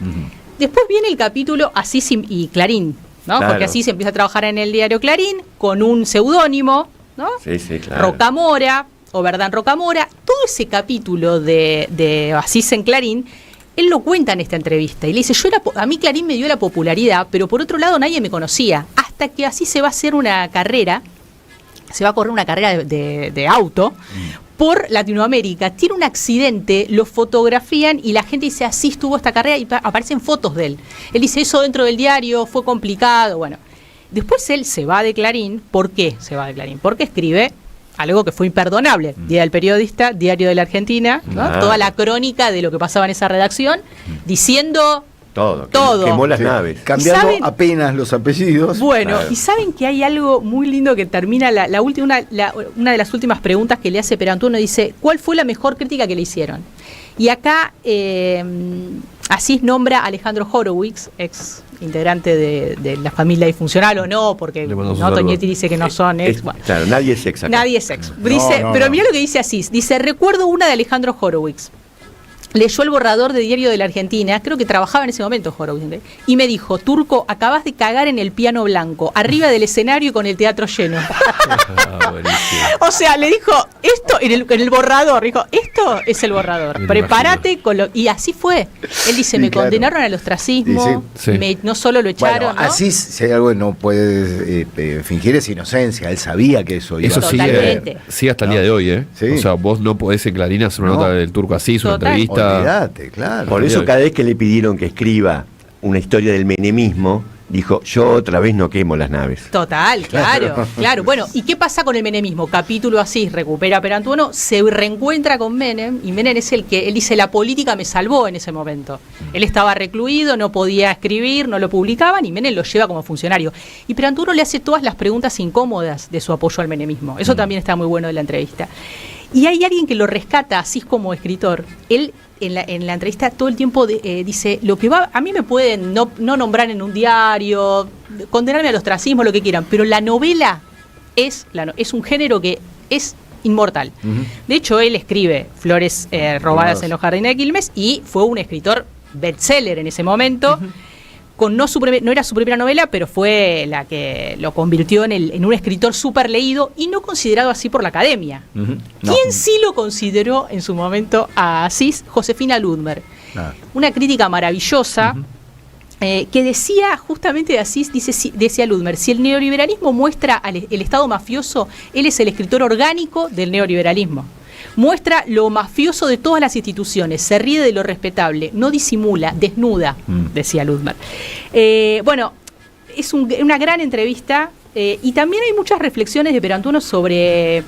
Después viene el capítulo Asís y Clarín, ¿no? Claro. Porque Asís empieza a trabajar en el diario Clarín con un seudónimo, ¿no? Sí, claro. Rocamora, o Verdán Rocamora. Todo ese capítulo de Asís en Clarín, él lo cuenta en esta entrevista y le dice, a mí Clarín me dio la popularidad, pero por otro lado nadie me conocía, hasta que Asís se va a hacer una carrera, se va a correr una carrera de auto por Latinoamérica, tiene un accidente, lo fotografían y la gente dice, Asís tuvo esta carrera, y aparecen fotos de él. Él dice, eso dentro del diario fue complicado, bueno. Después él se va de Clarín. ¿Por qué se va de Clarín? Porque escribe algo que fue imperdonable. Día del Periodista, Diario de la Argentina, ¿no? Toda la crónica de lo que pasaba en esa redacción, diciendo todo. Quemó las naves. Cambiando apenas los apellidos. Bueno, y saben que hay algo muy lindo que termina una de las últimas preguntas que le hace Perantuono, dice, ¿cuál fue la mejor crítica que le hicieron? Y acá Asís nombra a Alejandro Horowitz, ex integrante de la familia disfuncional, o no, porque Toñetti dice que no son ex. Bueno. Claro, nadie es ex acá. Nadie es ex. Dice, pero mirá lo que dice Asís. Dice, recuerdo una de Alejandro Horowitz. leyó el borrador de Diario de la Argentina, creo que trabajaba en ese momento Jorge, y me dijo: Turco, acabas de cagar en el piano blanco, arriba del escenario y con el teatro lleno. O sea, le dijo, esto, en el borrador, dijo, esto es el borrador, prepárate con lo... Y así fue. Él dice, me condenaron al ostracismo, no solo lo echaron, bueno, así, si hay algo que no puedes fingir, es inocencia. Él sabía que eso iba a sigue hasta el día de hoy, ¿eh? Sí. O sea, vos no podés en Clarín hacer una nota del Turco así, es una entrevista. Olvídate, claro. Por eso cada vez que le pidieron que escriba una historia del menemismo, dijo, yo otra vez no quemo las naves. Total, claro. Bueno, ¿y qué pasa con el menemismo? Capítulo así, recupera a Perantuono, se reencuentra con Menem, y Menem es el que, él dice, la política me salvó en ese momento. Él estaba recluido, no podía escribir, no lo publicaban, y Menem lo lleva como funcionario. Y Perantuono le hace todas las preguntas incómodas de su apoyo al menemismo. Eso también está muy bueno de la entrevista. Y hay alguien que lo rescata, así como escritor. Él en la entrevista todo el tiempo dice, lo que va, a mí me pueden no nombrar en un diario, condenarme al ostracismo, lo que quieran, pero la novela es un género que es inmortal. De hecho, él escribe Flores robadas en los jardines de Quilmes y fue un escritor bestseller en ese momento. No era su primera novela, pero fue la que lo convirtió en un escritor súper leído y no considerado así por la academia. ¿Quién sí lo consideró en su momento a Asís? Josefina Ludmer. Una crítica maravillosa que decía justamente de Asís, decía Ludmer, si el neoliberalismo muestra el Estado mafioso, él es el escritor orgánico del neoliberalismo. Muestra lo mafioso de todas las instituciones, se ríe de lo respetable, no disimula, desnuda, decía Ludmer. Bueno, es una gran entrevista y también hay muchas reflexiones de Perantuono sobre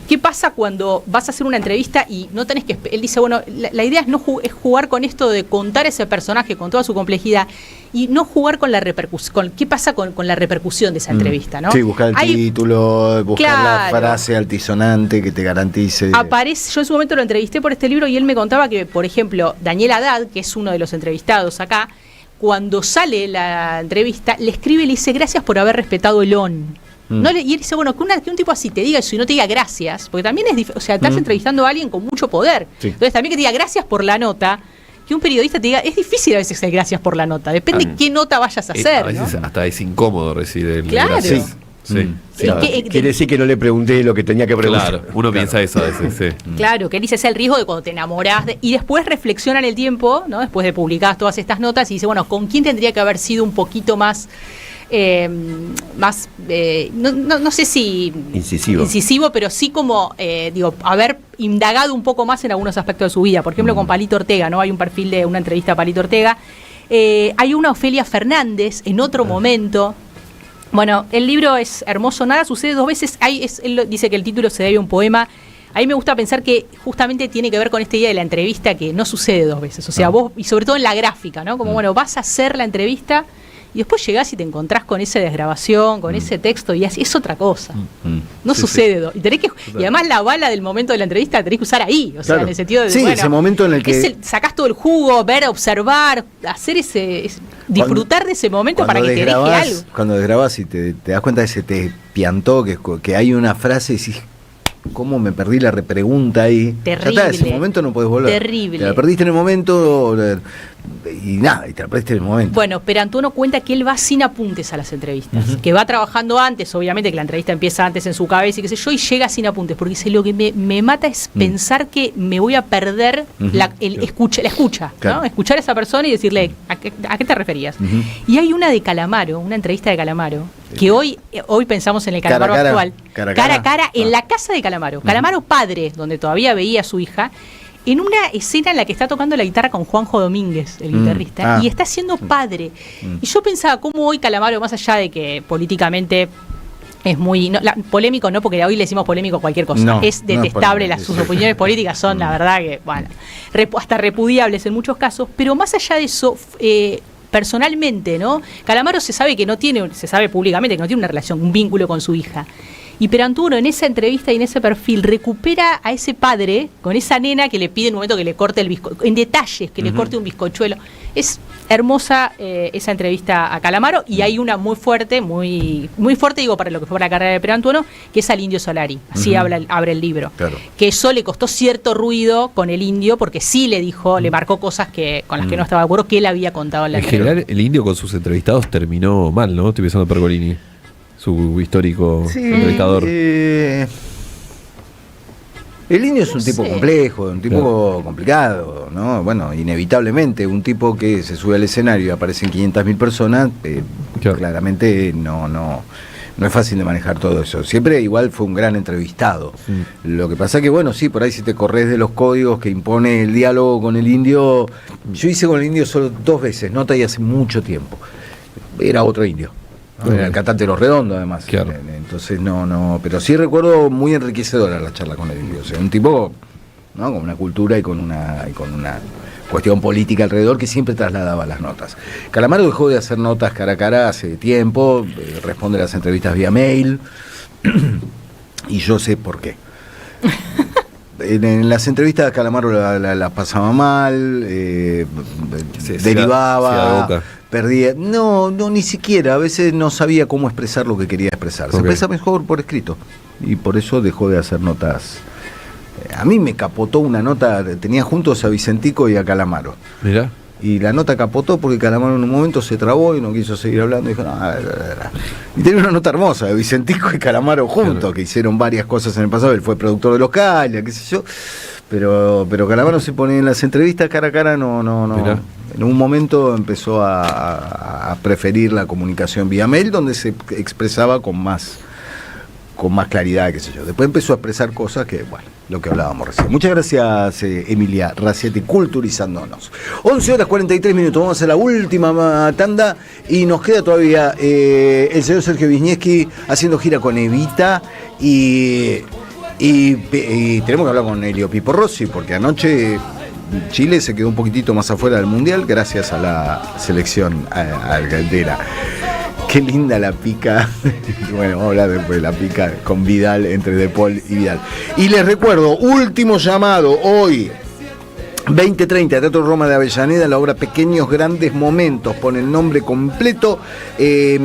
qué pasa cuando vas a hacer una entrevista y no tenés que... Él dice, bueno, la idea es jugar con esto de contar ese personaje con toda su complejidad y no jugar con la repercusión, qué pasa con la repercusión de esa entrevista, ¿no? Sí, buscar el título, buscar la frase altisonante que te garantice. Yo en su momento lo entrevisté por este libro y él me contaba que, por ejemplo, Daniel Haddad, que es uno de los entrevistados acá, cuando sale la entrevista, le escribe y le dice, gracias por haber respetado el ON. Y él dice, bueno, que un tipo así te diga eso y no te diga gracias, porque también estás entrevistando a alguien con mucho poder. Entonces también que te diga gracias por la nota, que un periodista te diga, es difícil a veces decir gracias por la nota, depende qué nota vayas a hacer. A veces hasta es incómodo recibir el gracias. Quiere decir que no le pregunté lo que tenía que preguntar. Claro, uno piensa eso a veces, Claro, que él dice, es el riesgo de cuando te enamorás y después reflexiona en el tiempo, ¿no? Después de publicadas todas estas notas y dice, bueno, ¿con quién tendría que haber sido un poquito más no sé si incisivo, pero sí como haber indagado un poco más en algunos aspectos de su vida? Por ejemplo, con Palito Ortega, ¿no? Hay un perfil de una entrevista a Palito Ortega. Hay una Ofelia Fernández en otro momento. Bueno, el libro es hermoso, nada sucede dos veces. Él dice que el título se debe a un poema. A mí me gusta pensar que justamente tiene que ver con esta idea de la entrevista que no sucede dos veces. O sea, vos, y sobre todo en la gráfica, ¿no? Como, bueno, vas a hacer la entrevista y después llegás y te encontrás con esa desgrabación, con ese texto, y así es otra cosa. No sucede. Y además la bala del momento de la entrevista la tenés que usar ahí. O sea, en el sentido de, ese momento en el que sacás todo el jugo, ver, observar, hacer disfrutar de ese momento para que te deje algo. Cuando desgrabás y te das cuenta que se te piantó, que hay una frase y decís, ¿cómo me perdí la repregunta ahí? Terrible. Ya está, ese momento no podés volver. Terrible. Te la perdiste en el momento y te la perdiste en el momento. Bueno, Perantuono cuenta que él va sin apuntes a las entrevistas, que va trabajando antes, obviamente que la entrevista empieza antes en su cabeza y qué sé yo, y llega sin apuntes, porque dice, lo que me mata es pensar que me voy a perder la escucha, claro. ¿no? Escuchar a esa persona y decirle, ¿a qué te referías? Y hay una de Calamaro, una entrevista de Calamaro, que hoy pensamos en el Calamaro actual, cara a cara, en la casa de Calamaro. Calamaro padre, donde todavía veía a su hija, en una escena en la que está tocando la guitarra con Juanjo Domínguez, el guitarrista, y está siendo padre. Y yo pensaba cómo hoy Calamaro, más allá de que políticamente es muy... polémico no, porque hoy le decimos polémico a cualquier cosa. Es detestable, sus opiniones políticas son, la verdad, que bueno, hasta repudiables en muchos casos, pero más allá de eso... personalmente, ¿no? Calamaro se sabe públicamente que no tiene una relación, un vínculo con su hija. Y Perantuono en esa entrevista y en ese perfil recupera a ese padre con esa nena que le pide en un momento que le corte el bizcochuelo, en detalles, que le corte un bizcochuelo. Es hermosa esa entrevista a Calamaro, y hay una muy fuerte, muy fuerte, digo, para lo que fue la carrera de Pedro Antuono, que es al Indio Solari. Así abre el libro. Claro. Que eso le costó cierto ruido con el Indio, porque sí le dijo, le marcó cosas con las que no estaba de acuerdo, que él había contado en la entrevista. En general, el Indio con sus entrevistados terminó mal, ¿no? Estoy pensando en Pergolini, su histórico entrevistador. El Indio es un tipo complejo, un tipo complicado, ¿no? Bueno, inevitablemente, un tipo que se sube al escenario y aparecen 500.000 personas, claramente no es fácil de manejar todo eso. Siempre igual fue un gran entrevistado. Lo que pasa que, bueno, sí, por ahí si te corres de los códigos que impone el diálogo con el Indio, yo hice con el Indio solo 2 veces, nota, y hace mucho tiempo. Era otro Indio. Era el cantante de Los Redondos, además. Claro. Entonces, pero sí recuerdo muy enriquecedora la charla con el Indio. O sea, un tipo, ¿no?, con una cultura y con una cuestión política alrededor que siempre trasladaba las notas. Calamaro dejó de hacer notas cara a cara hace tiempo, responde a las entrevistas vía mail, y yo sé por qué. En las entrevistas Calamaro la pasaba mal, derivaba, perdía. No, ni siquiera. A veces no sabía cómo expresar lo que quería expresar. Se expresa mejor por escrito. Y por eso dejó de hacer notas. A mí me capotó una nota, tenía juntos a Vicentico y a Calamaro. Mirá. Y la nota capotó porque Calamaro en un momento se trabó y no quiso seguir hablando. Y dijo, no. Y tenía una nota hermosa de Vicentico y Calamaro juntos, que hicieron varias cosas en el pasado. Él fue productor de Los Calia, qué sé yo. Pero Calamaro se pone en las entrevistas cara a cara, no. Mirá. En un momento empezó a preferir la comunicación vía mail, donde se expresaba con más claridad, qué sé yo. Después empezó a expresar cosas que, bueno, lo que hablábamos recién. Muchas gracias, Emilia Racietti, culturizándonos. 11:43. Vamos a hacer la última tanda y nos queda todavía el señor Sergio Wisniewski haciendo gira con Evita y tenemos que hablar con Elio Pipo Rossi, porque anoche Chile se quedó un poquitito más afuera del Mundial gracias a la selección argentina. Qué linda la pica. Bueno, vamos a hablar después de la pica con Vidal, entre De Paul y Vidal. Y les recuerdo, último llamado hoy, 20:30, Teatro Roma de Avellaneda, la obra Pequeños Grandes Momentos. Pone el nombre completo y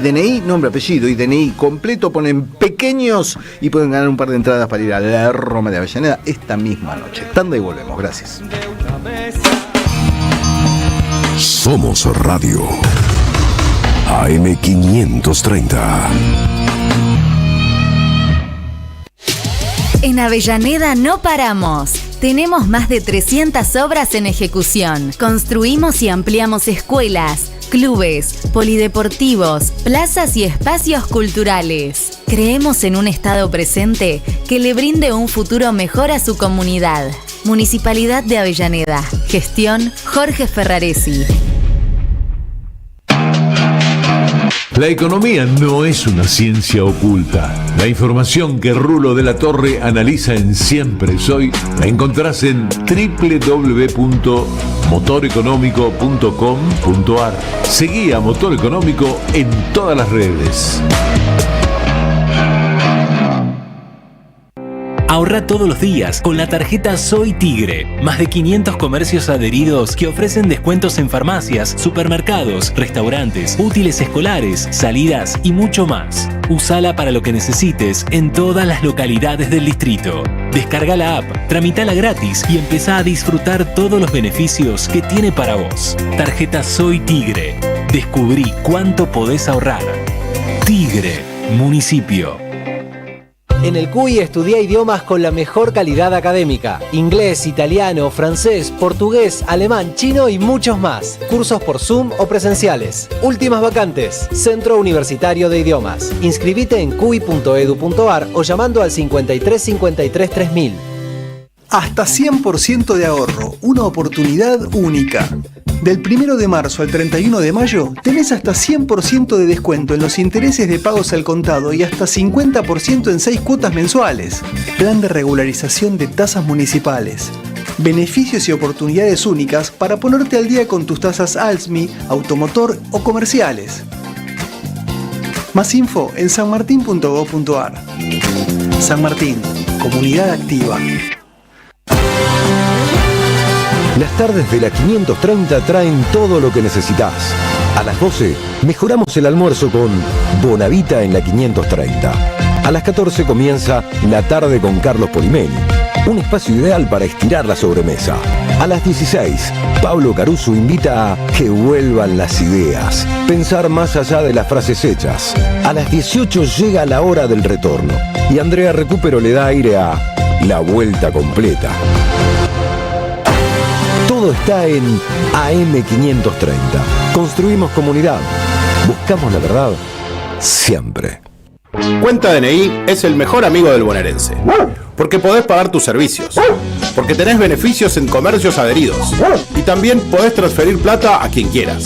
DNI, nombre, apellido y DNI completo, ponen pequeños y pueden ganar un par de entradas para ir a la Roma de Avellaneda esta misma noche. Tanda y volvemos, gracias. Somos Radio AM530. En Avellaneda no paramos. Tenemos más de 300 obras en ejecución. Construimos y ampliamos escuelas, clubes, polideportivos, plazas y espacios culturales. Creemos en un Estado presente que le brinde un futuro mejor a su comunidad. Municipalidad de Avellaneda. Gestión Jorge Ferraresi. La economía no es una ciencia oculta. La información que Rulo de la Torre analiza en Siempre Soy la encontrás en www.motoreconómico.com.ar. Seguí a Motor Económico en todas las redes. Ahorra todos los días con la tarjeta Soy Tigre. Más de 500 comercios adheridos que ofrecen descuentos en farmacias, supermercados, restaurantes, útiles escolares, salidas y mucho más. Usala para lo que necesites en todas las localidades del distrito. Descarga la app, tramitala gratis y empezá a disfrutar todos los beneficios que tiene para vos. Tarjeta Soy Tigre. Descubrí cuánto podés ahorrar. Tigre, municipio. En el CUI estudia idiomas con la mejor calidad académica. Inglés, italiano, francés, portugués, alemán, chino y muchos más. Cursos por Zoom o presenciales. Últimas vacantes. Centro Universitario de Idiomas. Inscribite en cui.edu.ar o llamando al 53 53 3000. Hasta 100% de ahorro. Una oportunidad única. Del 1 de marzo al 31 de mayo tenés hasta 100% de descuento en los intereses de pagos al contado y hasta 50% en 6 cuotas mensuales. Plan de regularización de tasas municipales. Beneficios y oportunidades únicas para ponerte al día con tus tasas ALSMI, automotor o comerciales. Más info en sanmartin.gov.ar. San Martín, comunidad activa. Las tardes de la 530 traen todo lo que necesitas. A las 12 mejoramos el almuerzo con Bonavita en la 530. A las 14 comienza La Tarde con Carlos Polimeni, un espacio ideal para estirar la sobremesa. A las 16, Pablo Caruso invita a que vuelvan las ideas, pensar más allá de las frases hechas. A las 18 llega la hora del retorno y Andrea Recupero le da aire a La Vuelta Completa. Todo está en AM530. Construimos comunidad. Buscamos la verdad siempre. Cuenta DNI es el mejor amigo del bonaerense, porque podés pagar tus servicios, porque tenés beneficios en comercios adheridos y también podés transferir plata a quien quieras.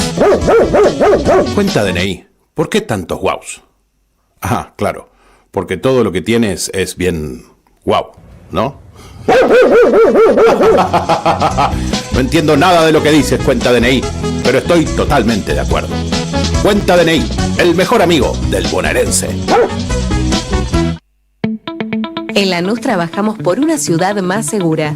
Cuenta DNI, ¿por qué tantos guaus? Ah, claro, porque todo lo que tienes es bien guau, ¿no? No entiendo nada de lo que dices, Cuenta DNI, pero estoy totalmente de acuerdo. Cuenta DNI, el mejor amigo del bonaerense. En Lanús trabajamos por una ciudad más segura.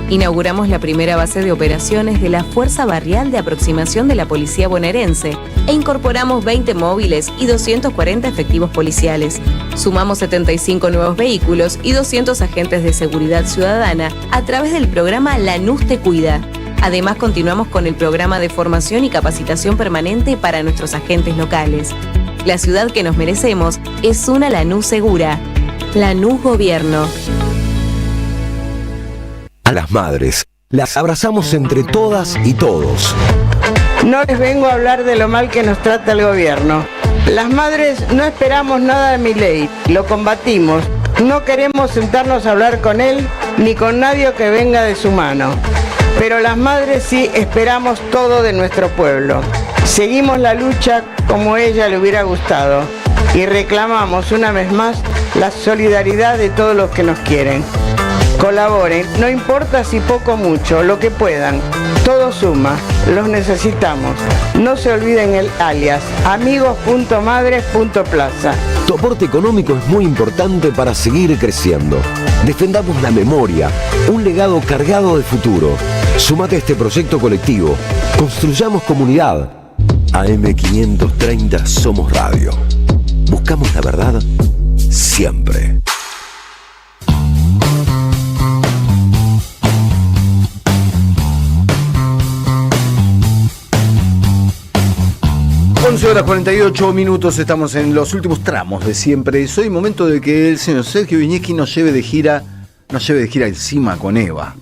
Inauguramos la primera base de operaciones de la Fuerza Barrial de Aproximación de la Policía Bonaerense e incorporamos 20 móviles y 240 efectivos policiales. Sumamos 75 nuevos vehículos y 200 agentes de seguridad ciudadana a través del programa Lanús Te Cuida. Además, continuamos con el programa de formación y capacitación permanente para nuestros agentes locales. La ciudad que nos merecemos es una Lanús segura. Lanús Gobierno. A las madres, las abrazamos entre todas y todos. No les vengo a hablar de lo mal que nos trata el gobierno. Las madres no esperamos nada de Milei, lo combatimos. No queremos sentarnos a hablar con él ni con nadie que venga de su mano. Pero las madres sí esperamos todo de nuestro pueblo. Seguimos la lucha como ella le hubiera gustado y reclamamos una vez más la solidaridad de todos los que nos quieren. Colaboren, no importa si poco o mucho, lo que puedan. Todo suma, los necesitamos. No se olviden el alias, amigos.madres.plaza. Tu aporte económico es muy importante para seguir creciendo. Defendamos la memoria, un legado cargado de futuro. Súmate a este proyecto colectivo. Construyamos comunidad. AM530 Somos Radio. Buscamos la verdad siempre. Horas 48 minutos, estamos en los últimos tramos de siempre. Es hoy momento de que el señor Sergio Viñeschi nos lleve de gira encima con Eva.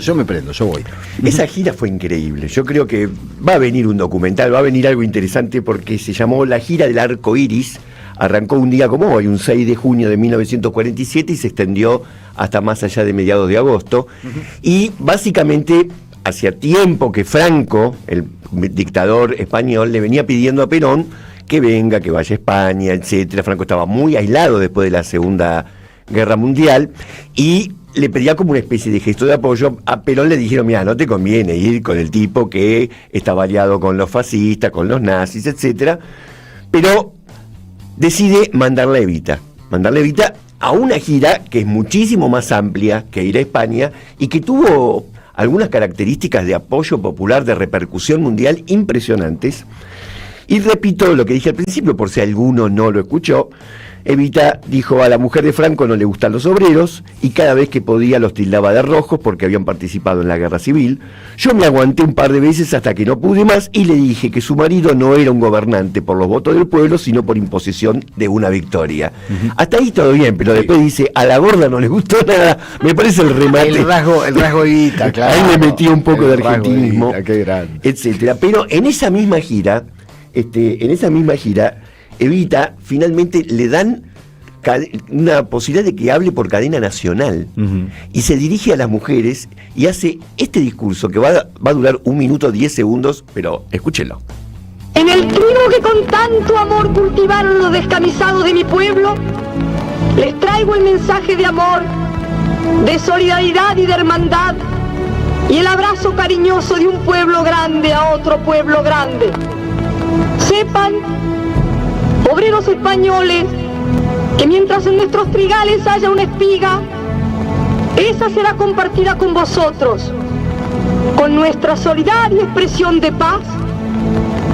Yo me prendo, yo voy. Esa gira fue increíble. Yo creo que va a venir un documental, va a venir algo interesante porque se llamó La Gira del Arco Iris. Arrancó un día como hoy, un 6 de junio de 1947 y se extendió hasta más allá de mediados de agosto. Y básicamente hacía tiempo que Franco, el dictador español, le venía pidiendo a Perón que venga, que vaya a España, etcétera. Franco estaba muy aislado después de la Segunda Guerra Mundial y le pedía como una especie de gesto de apoyo. A Perón le dijeron, mira, no te conviene ir con el tipo que estaba aliado con los fascistas, con los nazis, etcétera. Pero decide mandarle a Evita a una gira que es muchísimo más amplia que ir a España y que tuvo algunas características de apoyo popular, de repercusión mundial impresionantes. Y repito lo que dije al principio, por si alguno no lo escuchó. Evita dijo, a la mujer de Franco no le gustan los obreros y cada vez que podía los tildaba de rojos porque habían participado en la guerra civil. Yo me aguanté un par de veces hasta que no pude más y le dije que su marido no era un gobernante por los votos del pueblo, sino por imposición de una victoria. Hasta ahí todo bien, pero después dice, a la gorda no le gustó nada. Me parece el remate. El rasgo Evita, claro. Ahí le metí un poco de argentinismo, etcétera. Pero en esa misma gira, Evita finalmente le dan una posibilidad de que hable por cadena nacional y se dirige a las mujeres y hace este discurso que va a durar 1 minuto 10 segundos, pero escúchenlo. En el trigo que con tanto amor cultivaron los descamisados de mi pueblo, les traigo el mensaje de amor, de solidaridad y de hermandad y el abrazo cariñoso de un pueblo grande a otro pueblo grande. Sepan, obreros españoles, que mientras en nuestros trigales haya una espiga, esa será compartida con vosotros. con nuestra solidaria expresión de paz,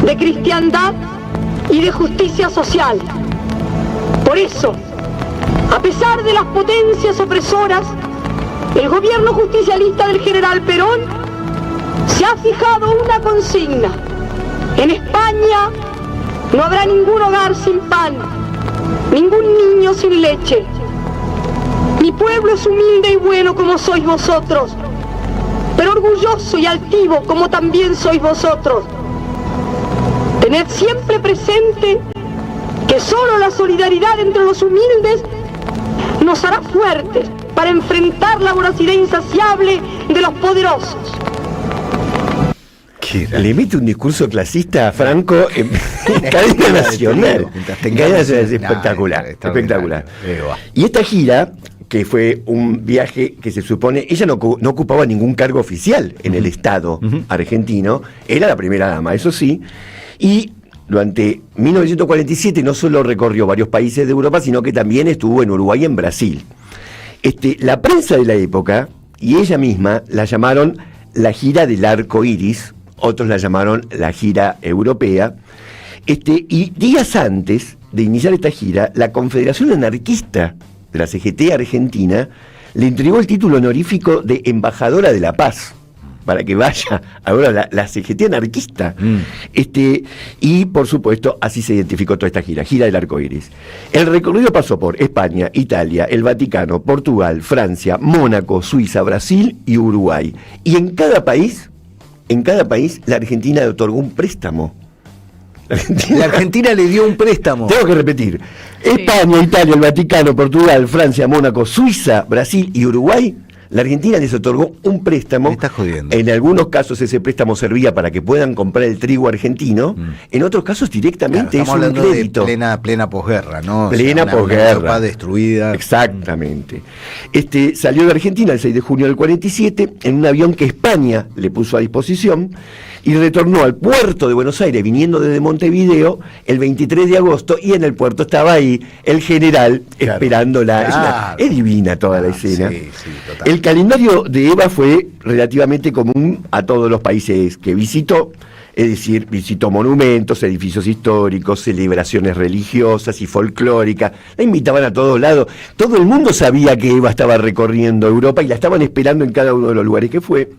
de cristiandad y de justicia social. Por eso, a pesar de las potencias opresoras, el gobierno justicialista del general Perón se ha fijado una consigna: en España no habrá ningún hogar sin pan, ningún niño sin leche. Mi pueblo es humilde y bueno como sois vosotros, pero orgulloso y altivo como también sois vosotros. Tened siempre presente que solo la solidaridad entre los humildes nos hará fuertes para enfrentar la voracidad insaciable de los poderosos. Le mete un discurso clasista a Franco en cadena nacional. Es espectacular, espectacular. Y esta gira, que fue un viaje que se supone, ella no ocupaba ningún cargo oficial en el Estado argentino, era la primera dama, eso sí, y durante 1947 no solo recorrió varios países de Europa, sino que también estuvo en Uruguay y en Brasil. La prensa de la época y ella misma la llamaron la gira del arco iris, otros la llamaron la gira europea, y días antes de iniciar esta gira, la Confederación Anarquista de la CGT Argentina le entregó el título honorífico de embajadora de la paz, para que vaya ahora la CGT anarquista. Y por supuesto, así se identificó toda esta gira del arco iris. El recorrido pasó por España, Italia, el Vaticano, Portugal, Francia, Mónaco, Suiza, Brasil y Uruguay. Y en cada país, la Argentina le otorgó un préstamo. La Argentina le dio un préstamo. Tengo que repetir. España, Italia, el Vaticano, Portugal, Francia, Mónaco, Suiza, Brasil y Uruguay. La Argentina les otorgó un préstamo. Me estás jodiendo. En algunos casos ese préstamo servía para que puedan comprar el trigo argentino. En otros casos directamente es un crédito. Estamos hablando de plena posguerra, ¿no? Plena posguerra. Una Europa destruida. Exactamente. Salió de Argentina el 6 de junio del 47 en un avión que España le puso a disposición y retornó al puerto de Buenos Aires viniendo desde Montevideo el 23 de agosto y en el puerto estaba ahí el general esperándola. Es divina toda la escena. Sí, total. El calendario de Eva fue relativamente común a todos los países que visitó, es decir, visitó monumentos, edificios históricos, celebraciones religiosas y folclóricas, la invitaban a todos lados, todo el mundo sabía que Eva estaba recorriendo Europa y la estaban esperando en cada uno de los lugares que fue.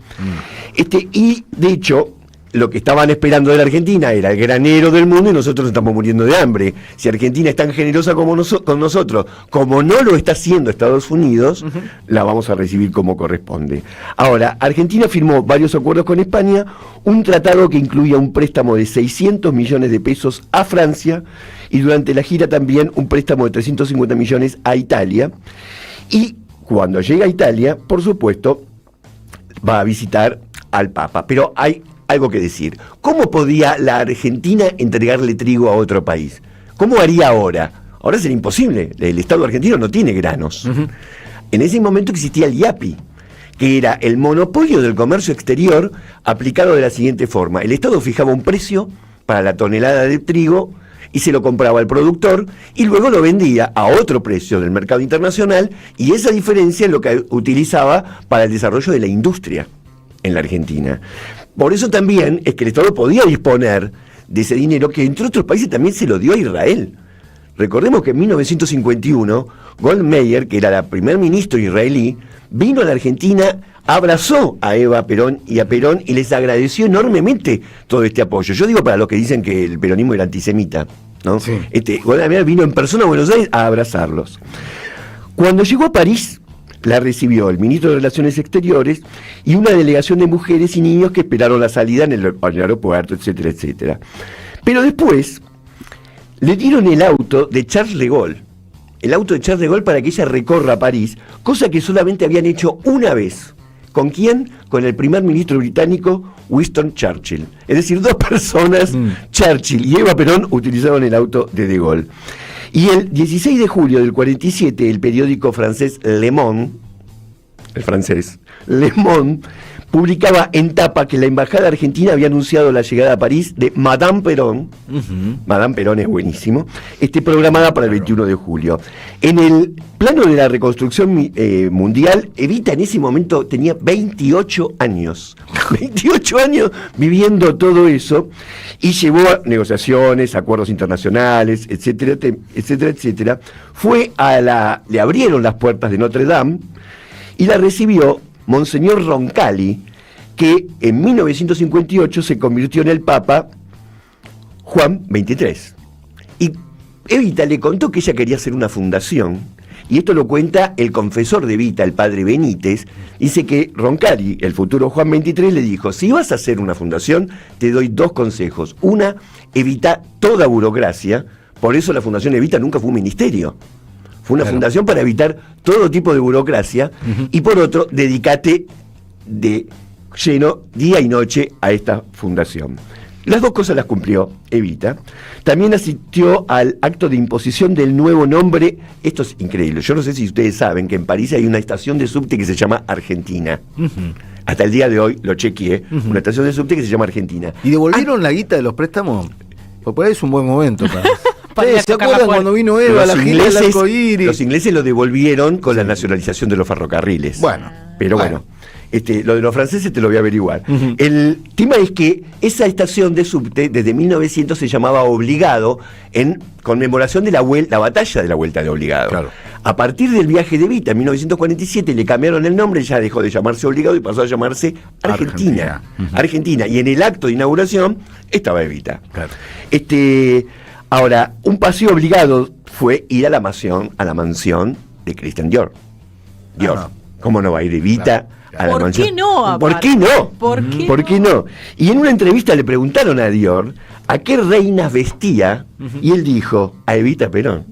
Y de hecho, lo que estaban esperando de la Argentina era el granero del mundo y nosotros estamos muriendo de hambre. Si Argentina es tan generosa como con nosotros, como no lo está haciendo Estados Unidos, la vamos a recibir como corresponde. Ahora, Argentina firmó varios acuerdos con España, un tratado que incluía un préstamo de 600 millones de pesos a Francia y durante la gira también un préstamo de 350 millones a Italia. Y cuando llega a Italia, por supuesto, va a visitar al Papa. Pero hay algo que decir. ¿Cómo podía la Argentina entregarle trigo a otro país? ¿Cómo haría ahora? Ahora sería imposible. El Estado argentino no tiene granos. En ese momento existía el IAPI, que era el monopolio del comercio exterior aplicado de la siguiente forma. El Estado fijaba un precio para la tonelada de trigo y se lo compraba al productor y luego lo vendía a otro precio del mercado internacional y esa diferencia es lo que utilizaba para el desarrollo de la industria en la Argentina. Por eso también es que el Estado podía disponer de ese dinero que entre otros países también se lo dio a Israel. Recordemos que en 1951 Goldmeier, que era la primer ministro israelí, vino a la Argentina, abrazó a Eva Perón y les agradeció enormemente todo este apoyo. Yo digo para los que dicen que el peronismo era antisemita, ¿no? Sí. Goldmeier vino en persona a Buenos Aires a abrazarlos. Cuando llegó a París, la recibió el ministro de Relaciones Exteriores y una delegación de mujeres y niños que esperaron la salida en el aeropuerto, etcétera, etcétera. Pero después le dieron el auto de Charles de Gaulle, para que ella recorra París, cosa que solamente habían hecho una vez. ¿Con quién? Con el primer ministro británico Winston Churchill. Es decir, dos personas, Churchill y Eva Perón, utilizaron el auto de Gaulle. Y el 16 de julio del 47, el periódico francés Le Monde, publicaba en tapa que la embajada argentina había anunciado la llegada a París de Madame Perón. Madame Perón es buenísimo. Programada para el 21 de julio. En el plano de la reconstrucción mundial, Evita en ese momento tenía 28 años. 28 años viviendo todo eso, y llevó a negociaciones, acuerdos internacionales, etcétera, etcétera, etcétera. Le abrieron las puertas de Notre Dame y la recibió Monseñor Roncalli, que en 1958 se convirtió en el Papa Juan XXIII. Y Evita le contó que ella quería hacer una fundación, y esto lo cuenta el confesor de Evita, el padre Benítez. Dice que Roncalli, el futuro Juan XXIII, le dijo: si vas a hacer una fundación, te doy 2 consejos. Una, evita toda burocracia. Por eso la Fundación Evita nunca fue un ministerio. Fue una fundación para evitar todo tipo de burocracia. Y por otro, dedícate de lleno, día y noche, a esta fundación. Las 2 cosas las cumplió Evita. También asistió al acto de imposición del nuevo nombre. Esto es increíble. Yo no sé si ustedes saben que en París hay una estación de subte que se llama Argentina. Hasta el día de hoy, lo chequeé, una estación de subte que se llama Argentina. ¿Y devolvieron la guita de los préstamos? Porque por ahí es un buen momento para... ¿Se acuerdan cuando vino Eva, la gira del arco iris? Los ingleses lo devolvieron con la nacionalización de los ferrocarriles. Pero bueno. Lo de los franceses te lo voy a averiguar. El tema es que esa estación de subte desde 1900 se llamaba Obligado, en conmemoración de la batalla de la Vuelta de Obligado. Claro. A partir del viaje de Evita en 1947 le cambiaron el nombre, ya dejó de llamarse Obligado y pasó a llamarse Argentina. Argentina. Y en el acto de inauguración estaba Evita. Claro. Ahora, un paseo obligado fue ir a la mansión de Christian Dior. ¿Cómo no va a ir Evita? Claro. ¿Por qué no? ¿Por qué no? ¿Por qué no? Y en una entrevista le preguntaron a Dior a qué reinas vestía, y él dijo: a Evita Perón.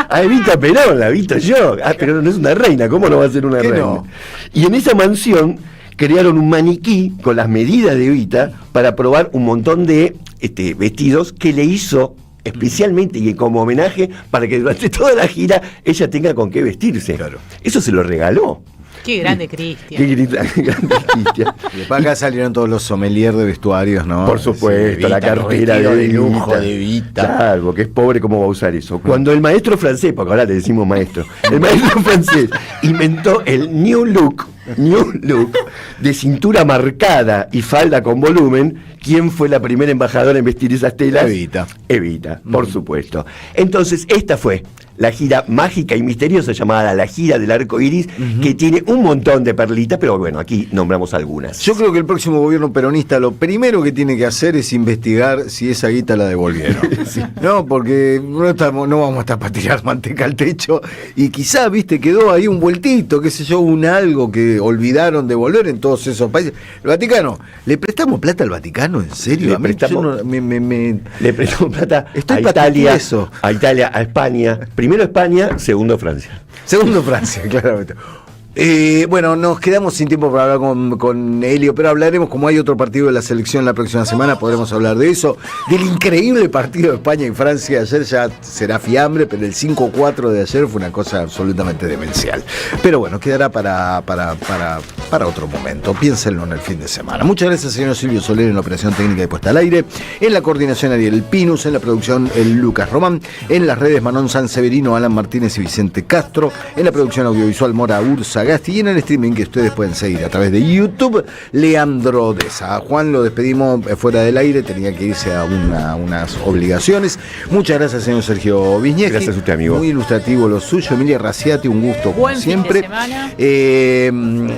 A Evita Perón la he visto yo. Pero no es una reina, ¿cómo no va a ser una reina? No? Y en esa mansión crearon un maniquí con las medidas de Evita para probar un montón de vestidos que le hizo especialmente y como homenaje para que durante toda la gira ella tenga con qué vestirse. Claro. Eso se lo regaló. Qué grande Cristian. Qué grande Cristian. Y después acá salieron todos los sommeliers de vestuarios, ¿no? Por supuesto, Evita, la cartera de lujo de Evita. Claro, que es pobre, ¿cómo va a usar eso? Cuando el maestro francés, porque ahora le decimos maestro, el maestro francés inventó el New Look de cintura marcada y falda con volumen, ¿quién fue la primera embajadora en vestir esas telas? Evita, por supuesto. Entonces, esta fue la gira mágica y misteriosa llamada la gira del arco iris, que tiene un montón de perlitas, pero bueno, aquí nombramos algunas. Yo creo que el próximo gobierno peronista lo primero que tiene que hacer es investigar si esa guita la devolvieron. Sí. No, porque no vamos a estar para tirar manteca al techo, y quizá, quedó ahí un vueltito, qué sé yo, algo que olvidaron devolver en todos esos países. El Vaticano, ¿le prestamos plata al Vaticano? ¿En serio? Le prestamos plata a Italia, a España. Primero España, segundo Francia. Segundo Francia, claramente. Bueno, nos quedamos sin tiempo para hablar con Helio, pero hablaremos, como hay otro partido de la selección la próxima semana, podremos hablar de eso, del increíble partido de España y Francia. Ayer ya será fiambre, pero el 5-4 de ayer fue una cosa absolutamente demencial. Pero bueno, quedará para otro momento. Piénsenlo en el fin de semana. Muchas gracias, señor Silvio Soler, en la operación técnica de puesta al aire, en la coordinación Ariel Pinus, en la producción el Lucas Román, en las redes Manon Sanseverino, Alan Martínez y Vicente Castro, en la producción audiovisual Mora Ursa Gasti, y en el streaming que ustedes pueden seguir a través de YouTube, Leandro Deza. A Juan lo despedimos fuera del aire, tenía que irse a unas obligaciones. Muchas gracias, señor Sergio Viñeski. Gracias a usted, amigo. Muy ilustrativo lo suyo. Emilia Raciati, un gusto como siempre.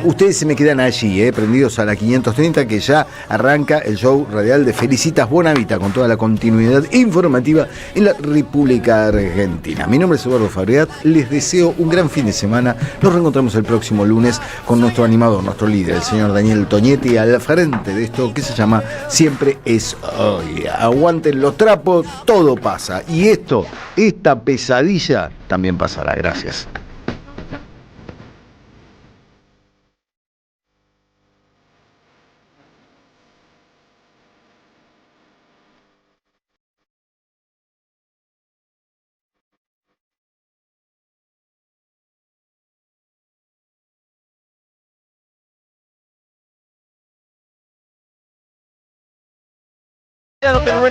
Ustedes se me quedan allí, prendidos a la 530, que ya arranca el show radial de Felicitas Bonavita, con toda la continuidad informativa en la República Argentina. Mi nombre es Eduardo Fabregat, les deseo un gran fin de semana. Nos reencontramos el próximo lunes con nuestro animador, nuestro líder, el señor Daniel Toñetti, al frente de esto que se llama Siempre es Hoy. Aguanten los trapos, todo pasa. Y esta pesadilla también pasará. Gracias. demasiado, pero